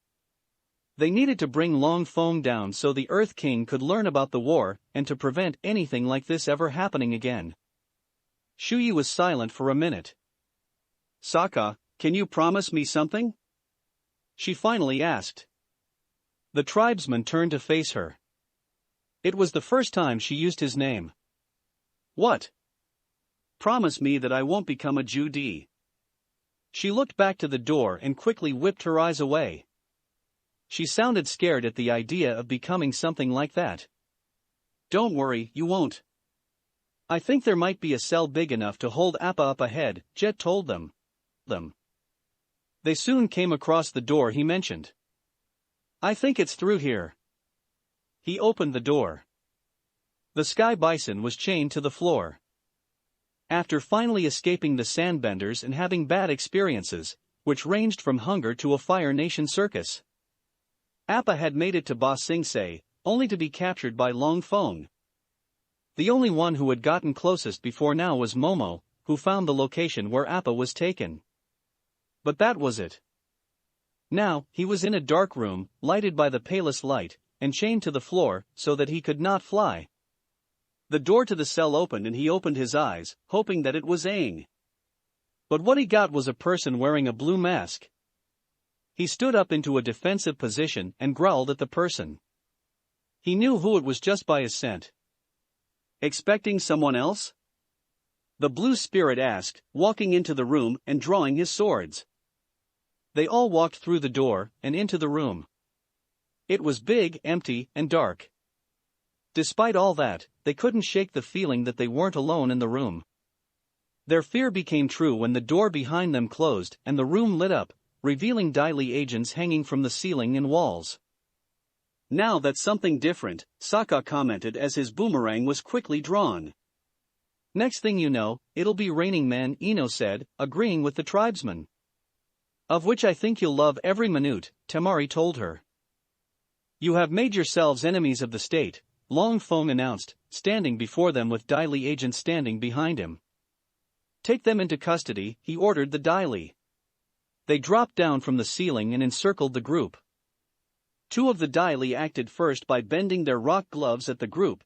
They needed to bring Long Feng down so the Earth King could learn about the war and to prevent anything like this ever happening again. Shuyi was silent for a minute. "Sokka, can you promise me something?" she finally asked. The tribesman turned to face her. It was the first time she used his name. "What?" "Promise me that I won't become a Judy." She looked back to the door and quickly whipped her eyes away. She sounded scared at the idea of becoming something like that. "Don't worry, you won't. I think there might be a cell big enough to hold Appa up ahead," Jet told them. They soon came across the door he mentioned. "I think it's through here." He opened the door. The sky bison was chained to the floor. After finally escaping the sandbenders and having bad experiences, which ranged from hunger to a Fire Nation circus, Appa had made it to Ba Sing Se, only to be captured by Long Feng. The only one who had gotten closest before now was Momo, who found the location where Appa was taken. But that was it. Now, he was in a dark room, lighted by the palest light, and chained to the floor, so that he could not fly. The door to the cell opened and he opened his eyes, hoping that it was Aang. But what he got was a person wearing a blue mask. He stood up into a defensive position and growled at the person. He knew who it was just by his scent. "Expecting someone else?" the blue spirit asked, walking into the room and drawing his swords. They all walked through the door and into the room. It was big, empty, and dark. Despite all that, they couldn't shake the feeling that they weren't alone in the room. Their fear became true when the door behind them closed and the room lit up, revealing Dai Li agents hanging from the ceiling and walls. "Now that's something different," Sokka commented as his boomerang was quickly drawn. Next thing you know, it'll be raining men, Ino said, agreeing with the tribesman. Of which I think you'll love every minute, Temari told her. You have made yourselves enemies of the state, Long Feng announced, standing before them with Dai Li agents standing behind him. Take them into custody, he ordered the Dai Li. They dropped down from the ceiling and encircled the group. Two of the Dai Li acted first by bending their rock gloves at the group,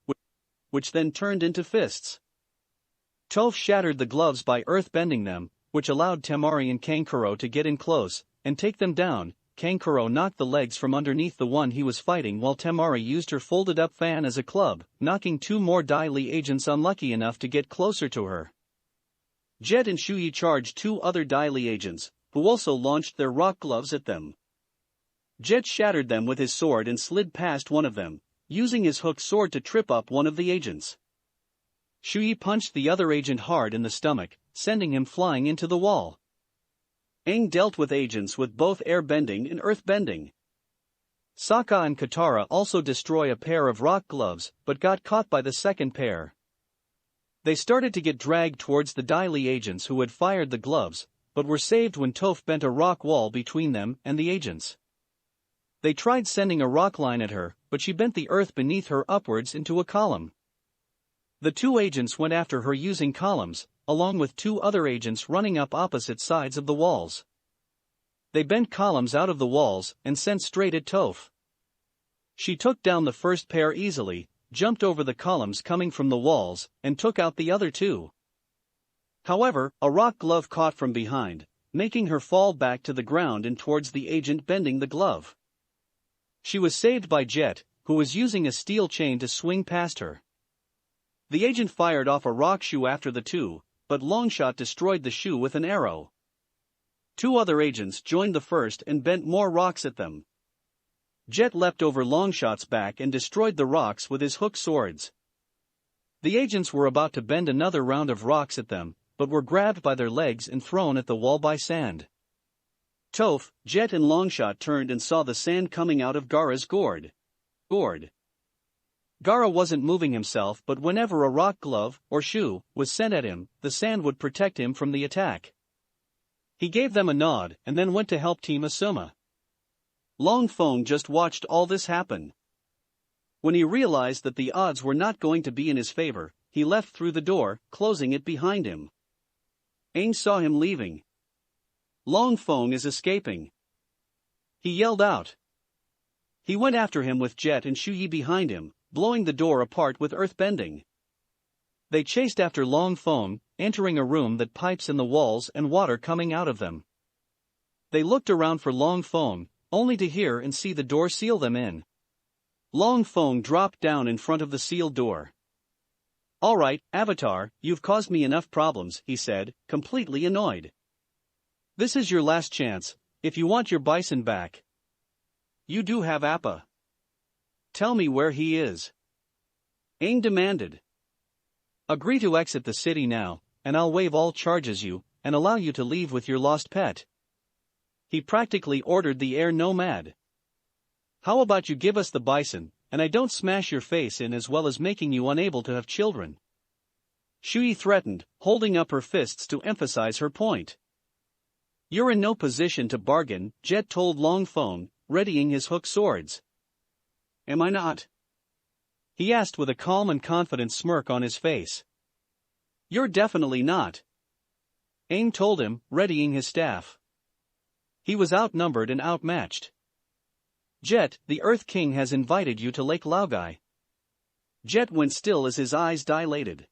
which then turned into fists. Toph shattered the gloves by earth-bending them, which allowed Temari and Kankuro to get in close and take them down. Kankuro knocked the legs from underneath the one he was fighting while Temari used her folded-up fan as a club, knocking two more Dai Li agents unlucky enough to get closer to her. Jet and Shuyi charged two other Dai Li agents, who also launched their rock gloves at them. Jet shattered them with his sword and slid past one of them, using his hooked sword to trip up one of the agents. Shuyi punched the other agent hard in the stomach, sending him flying into the wall. Aang dealt with agents with both air-bending and earth-bending. Sokka and Katara also destroy a pair of rock gloves, but got caught by the second pair. They started to get dragged towards the Dai Li agents who had fired the gloves, but were saved when Toph bent a rock wall between them and the agents. They tried sending a rock line at her, but she bent the earth beneath her upwards into a column. The two agents went after her using columns, along with two other agents running up opposite sides of the walls. They bent columns out of the walls and sent straight at Toph. She took down the first pair easily, jumped over the columns coming from the walls, and took out the other two. However, a rock glove caught from behind, making her fall back to the ground and towards the agent bending the glove. She was saved by Jet, who was using a steel chain to swing past her. The agent fired off a rock shoe after the two, but Longshot destroyed the shoe with an arrow. Two other agents joined the first and bent more rocks at them. Jet leapt over Longshot's back and destroyed the rocks with his hook swords. The agents were about to bend another round of rocks at them, but were grabbed by their legs and thrown at the wall by sand. Toph, Jet and Longshot turned and saw the sand coming out of Gaara's gourd. Gaara wasn't moving himself, but whenever a rock glove, or shoe, was sent at him, the sand would protect him from the attack. He gave them a nod and then went to help Team Asuma. Long Feng just watched all this happen. When he realized that the odds were not going to be in his favor, he left through the door, closing it behind him. Aang saw him leaving. Long Feng is escaping. He yelled out. He went after him with Jet and Shuyi behind him, blowing the door apart with earth-bending. They chased after Long Feng, entering a room that pipes in the walls and water coming out of them. They looked around for Long Feng, only to hear and see the door seal them in. Long Feng dropped down in front of the sealed door. "All right, Avatar, you've caused me enough problems," he said, completely annoyed. "This is your last chance, if you want your bison back. You do have Appa. Tell me where he is." Aang demanded. "Agree to exit the city now, and I'll waive all charges and allow you to leave with your lost pet." He practically ordered the air nomad. "How about you give us the bison, and I don't smash your face in as well as making you unable to have children?" Shuyi threatened, holding up her fists to emphasize her point. "You're in no position to bargain," Jet told Long Feng, readying his hook swords. "Am I not?" he asked with a calm and confident smirk on his face. "You're definitely not," Aang told him, readying his staff. He was outnumbered and outmatched. "Jet, the Earth King has invited you to Lake Laogai." Jet went still as his eyes dilated.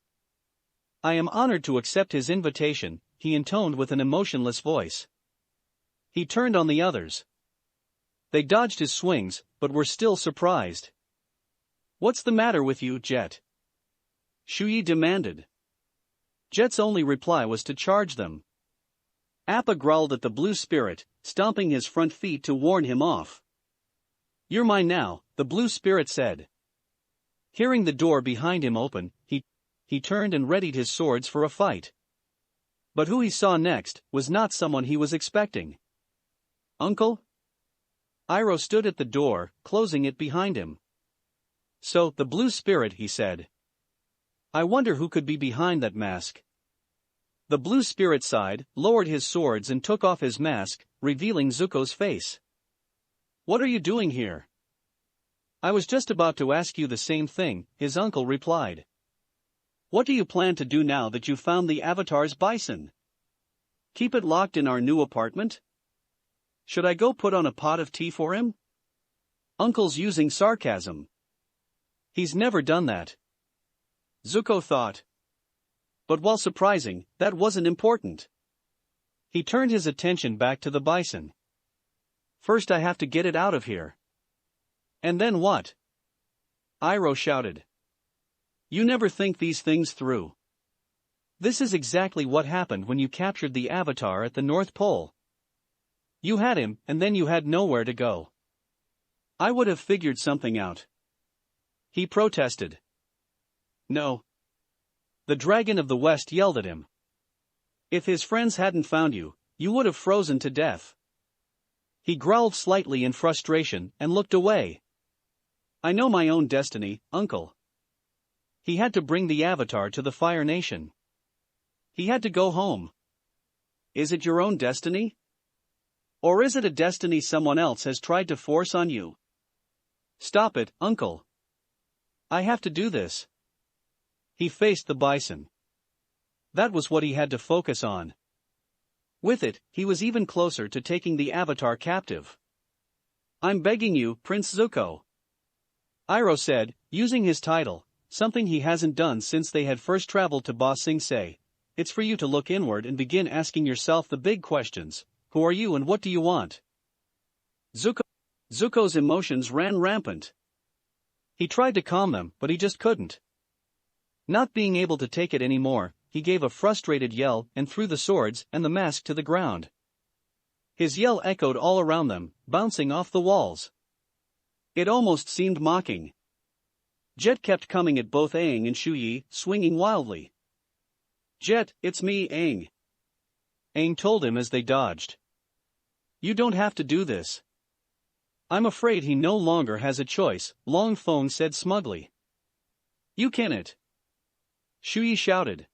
"I am honored to accept his invitation," he intoned with an emotionless voice. He turned on the others. They dodged his swings, but were still surprised. "What's the matter with you, Jet?" Shuyi demanded. Jet's only reply was to charge them. Appa growled at the blue spirit, stomping his front feet to warn him off. "You're mine now," the blue spirit said. Hearing the door behind him open, he turned and readied his swords for a fight. But who he saw next was not someone he was expecting. "Uncle?" Iroh stood at the door, closing it behind him. "So, the blue spirit," he said. I wonder who could be behind that mask. The blue spirit sighed, lowered his swords and took off his mask, revealing Zuko's face. What are you doing here? I was just about to ask you the same thing, his uncle replied. What do you plan to do now that you found the Avatar's bison? Keep it locked in our new apartment? Should I go put on a pot of tea for him? Uncle's using sarcasm. He's never done that. Zuko thought. But while surprising, that wasn't important. He turned his attention back to the bison. First I have to get it out of here. And then what? Iroh shouted. You never think these things through. This is exactly what happened when you captured the Avatar at the North Pole. You had him, and then you had nowhere to go. I would have figured something out. He protested. No. The Dragon of the West yelled at him. If his friends hadn't found you, you would have frozen to death. He growled slightly in frustration and looked away. I know my own destiny, Uncle. He had to bring the Avatar to the Fire Nation. He had to go home. Is it your own destiny? Or is it a destiny someone else has tried to force on you? Stop it, Uncle. I have to do this. He faced the bison. That was what he had to focus on. With it, he was even closer to taking the Avatar captive. I'm begging you, Prince Zuko. Iroh said, using his title, something he hasn't done since they had first traveled to Ba Sing Se. It's for you to look inward and begin asking yourself the big questions. Who are you and what do you want? Zuko's emotions ran rampant. He tried to calm them, but he just couldn't. Not being able to take it anymore, he gave a frustrated yell and threw the swords and the mask to the ground. His yell echoed all around them, bouncing off the walls. It almost seemed mocking. Jet kept coming at both Aang and Shu Yi, swinging wildly. Jet, it's me, Aang. Aang told him as they dodged. You don't have to do this. I'm afraid he no longer has a choice, Long Feng said smugly. You can't. Shu Yi shouted.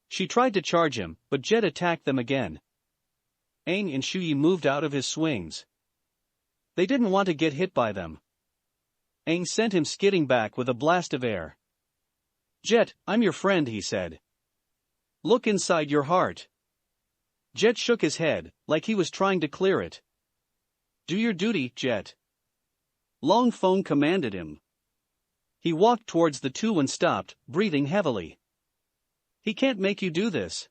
She tried to charge him, but Jet attacked them again. Aang and Shu Yi moved out of his swings. They didn't want to get hit by them. Aang sent him skidding back with a blast of air. Jet, I'm your friend, he said. Look inside your heart. Jet shook his head, like he was trying to clear it. Do your duty, Jet. Long Feng commanded him. He walked towards the two and stopped, breathing heavily. He can't make you do this.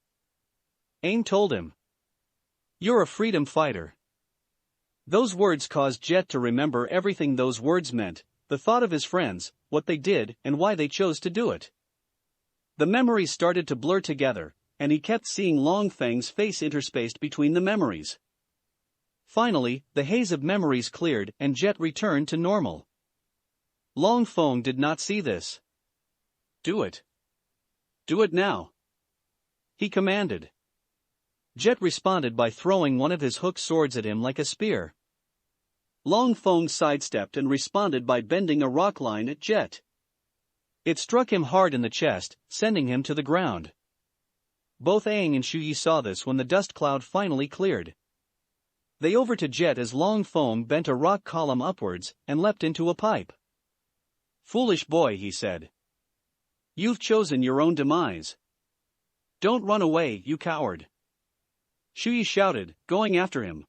Aang told him. You're a freedom fighter. Those words caused Jet to remember everything those words meant, the thought of his friends, what they did, and why they chose to do it. The memories started to blur together, and he kept seeing Long Feng's face interspaced between the memories. Finally, the haze of memories cleared and Jet returned to normal. Long Feng did not see this. Do it. Do it now. He commanded. Jet responded by throwing one of his hooked swords at him like a spear. Long Feng sidestepped and responded by bending a rock line at Jet. It struck him hard in the chest, sending him to the ground. Both Aang and Shu Yi saw this when the dust cloud finally cleared. They over to Jet as Long Feng bent a rock column upwards and leapt into a pipe. Foolish boy, he said. You've chosen your own demise. Don't run away, you coward. Shu Yi shouted, going after him.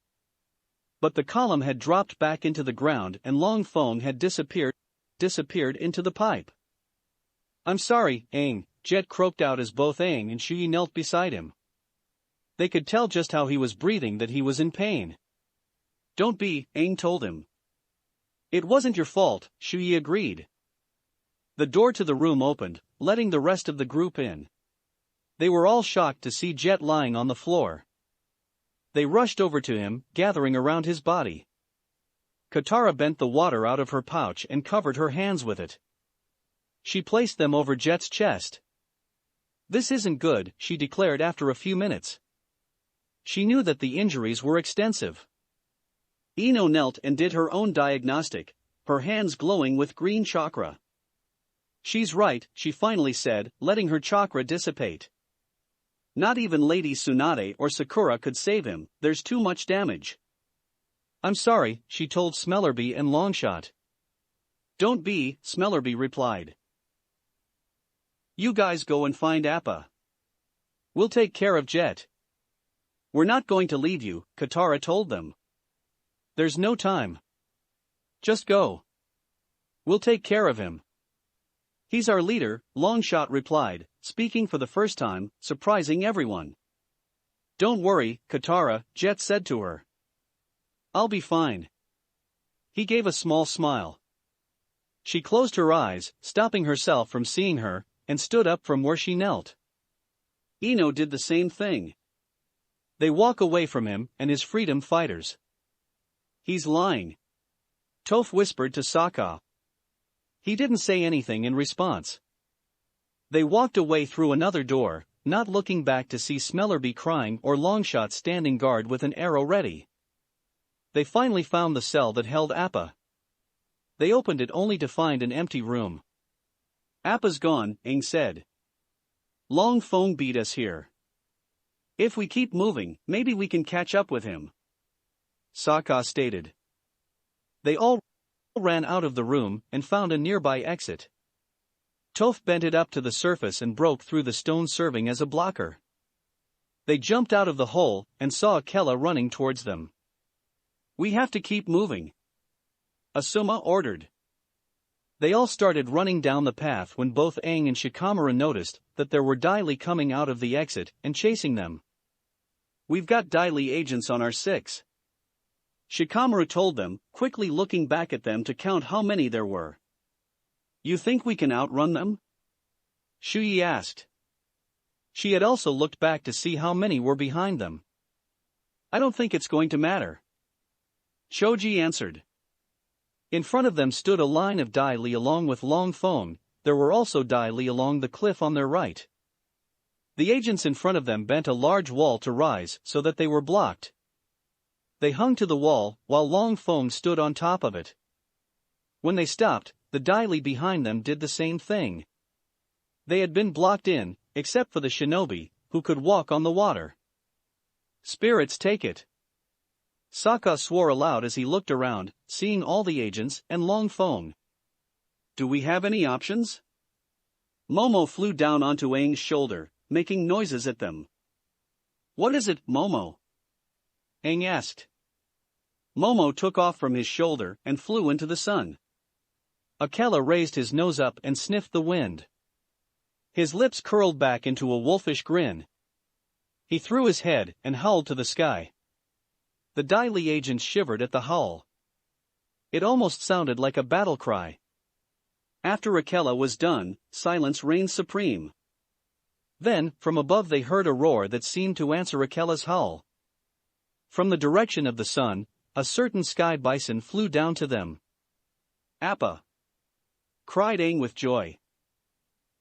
But the column had dropped back into the ground and Long Feng had disappeared into the pipe. I'm sorry, Aang, Jet croaked out as both Aang and Shu Yi knelt beside him. They could tell just how he was breathing that he was in pain. Don't be, Aang told him. It wasn't your fault, Shu Yi agreed. The door to the room opened, letting the rest of the group in. They were all shocked to see Jet lying on the floor. They rushed over to him, gathering around his body. Katara bent the water out of her pouch and covered her hands with it. She placed them over Jet's chest. This isn't good, she declared after a few minutes. She knew that the injuries were extensive. Ino knelt and did her own diagnostic, her hands glowing with green chakra. She's right, she finally said, letting her chakra dissipate. Not even Lady Tsunade or Sakura could save him, there's too much damage. I'm sorry, she told Smellerby and Longshot. Don't be, Smellerby replied. You guys go and find Appa. We'll take care of Jet. We're not going to leave you, Katara told them. There's no time. Just go. We'll take care of him. He's our leader, Longshot replied, speaking for the first time, surprising everyone. Don't worry, Katara, Jet said to her. I'll be fine. He gave a small smile. She closed her eyes, stopping herself from seeing her, and stood up from where she knelt. Ino did the same thing. They walk away from him and his freedom fighters. He's lying. Toph whispered to Sokka. He didn't say anything in response. They walked away through another door, not looking back to see Smellerby crying or Longshot standing guard with an arrow ready. They finally found the cell that held Appa. They opened it only to find an empty room. Appa's gone, Aang said. Long Feng beat us here. If we keep moving, maybe we can catch up with him. Sokka stated. They all ran out of the room and found a nearby exit. Toph bent it up to the surface and broke through the stone serving as a blocker. They jumped out of the hole and saw Akela running towards them. We have to keep moving, Asuma ordered. They all started running down the path when both Aang and Shikamaru noticed that there were Dai Li coming out of the exit and chasing them. We've got Dai Li agents on our 6. Shikamaru told them, quickly looking back at them to count how many there were. You think we can outrun them? Shuyi asked. She had also looked back to see how many were behind them. I don't think it's going to matter. Choji answered. In front of them stood a line of Dai Li along with Long Feng. There were also Dai Li along the cliff on their right. The agents in front of them bent a large wall to rise so that they were blocked. They hung to the wall, while Long Feng stood on top of it. When they stopped, the Dai Li behind them did the same thing. They had been blocked in, except for the shinobi, who could walk on the water. Spirits take it. Sokka swore aloud as he looked around, seeing all the agents and Long Feng. Do we have any options? Momo flew down onto Aang's shoulder, making noises at them. What is it, Momo? Aang asked. Momo took off from his shoulder and flew into the sun. Akela raised his nose up and sniffed the wind. His lips curled back into a wolfish grin. He threw his head and howled to the sky. The Dai Li agents shivered at the howl. It almost sounded like a battle cry. After Akela was done, silence reigned supreme. Then, from above they heard a roar that seemed to answer Akela's howl. From the direction of the sun, a certain sky bison flew down to them. Appa! Cried Aang with joy.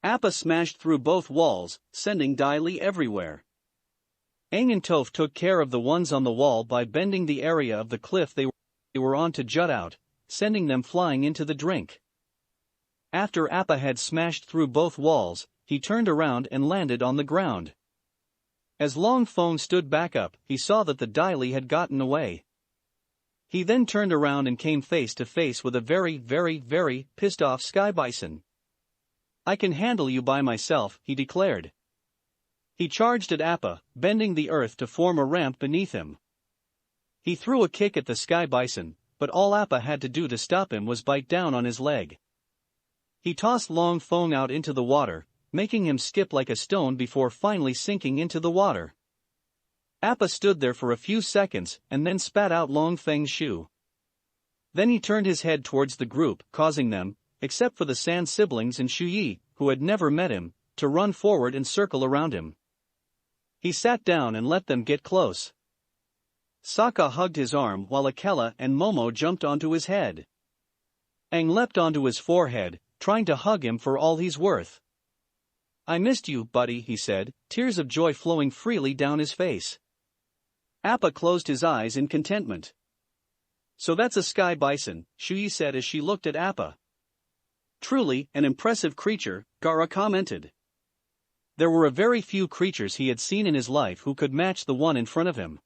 Appa smashed through both walls, sending Dai Li everywhere. Aang and Toph took care of the ones on the wall by bending the area of the cliff they were on to jut out, sending them flying into the drink. After Appa had smashed through both walls, he turned around and landed on the ground. As Long Feng stood back up, he saw that the Dai Li had gotten away. He then turned around and came face to face with a very, very, very pissed-off sky bison. I can handle you by myself, he declared. He charged at Appa, bending the earth to form a ramp beneath him. He threw a kick at the sky bison, but all Appa had to do to stop him was bite down on his leg. He tossed Long Feng out into the water, making him skip like a stone before finally sinking into the water. Appa stood there for a few seconds and then spat out Long Feng's shoe. Then he turned his head towards the group, causing them, except for the Sand siblings and Shuyi, who had never met him, to run forward and circle around him. He sat down and let them get close. Sokka hugged his arm while Akela and Momo jumped onto his head. Aang leapt onto his forehead, trying to hug him for all he's worth. I missed you, buddy, he said, tears of joy flowing freely down his face. Appa closed his eyes in contentment. So that's a sky bison, Shuyi said as she looked at Appa. Truly, an impressive creature, Gaara commented. There were a very few creatures he had seen in his life who could match the one in front of him.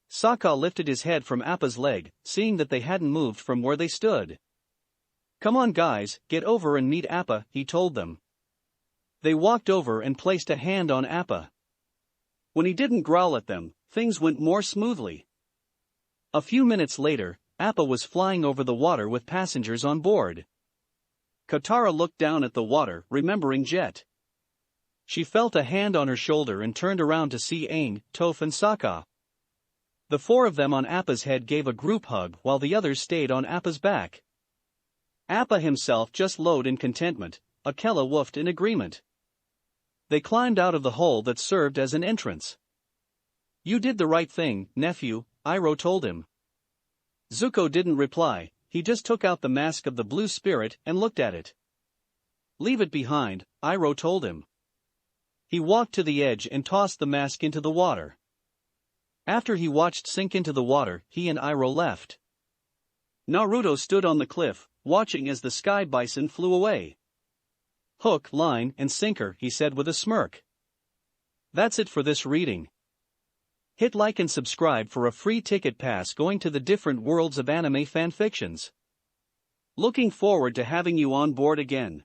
Sokka lifted his head from Appa's leg, seeing that they hadn't moved from where they stood. Come on guys, get over and meet Appa, he told them. They walked over and placed a hand on Appa. When he didn't growl at them, things went more smoothly. A few minutes later, Appa was flying over the water with passengers on board. Katara looked down at the water, remembering Jet. She felt a hand on her shoulder and turned around to see Aang, Toph and Sokka. The four of them on Appa's head gave a group hug while the others stayed on Appa's back. Appa himself just lowed in contentment, Akela woofed in agreement. They climbed out of the hole that served as an entrance. You did the right thing, nephew, Iroh told him. Zuko didn't reply, he just took out the mask of the blue spirit and looked at it. Leave it behind, Iroh told him. He walked to the edge and tossed the mask into the water. After he watched sink into the water, he and Iroh left. Naruto stood on the cliff, watching as the sky bison flew away. Hook, line, and sinker, he said with a smirk. That's it for this reading. Hit like and subscribe for a free ticket pass going to the different worlds of anime fanfictions. Looking forward to having you on board again.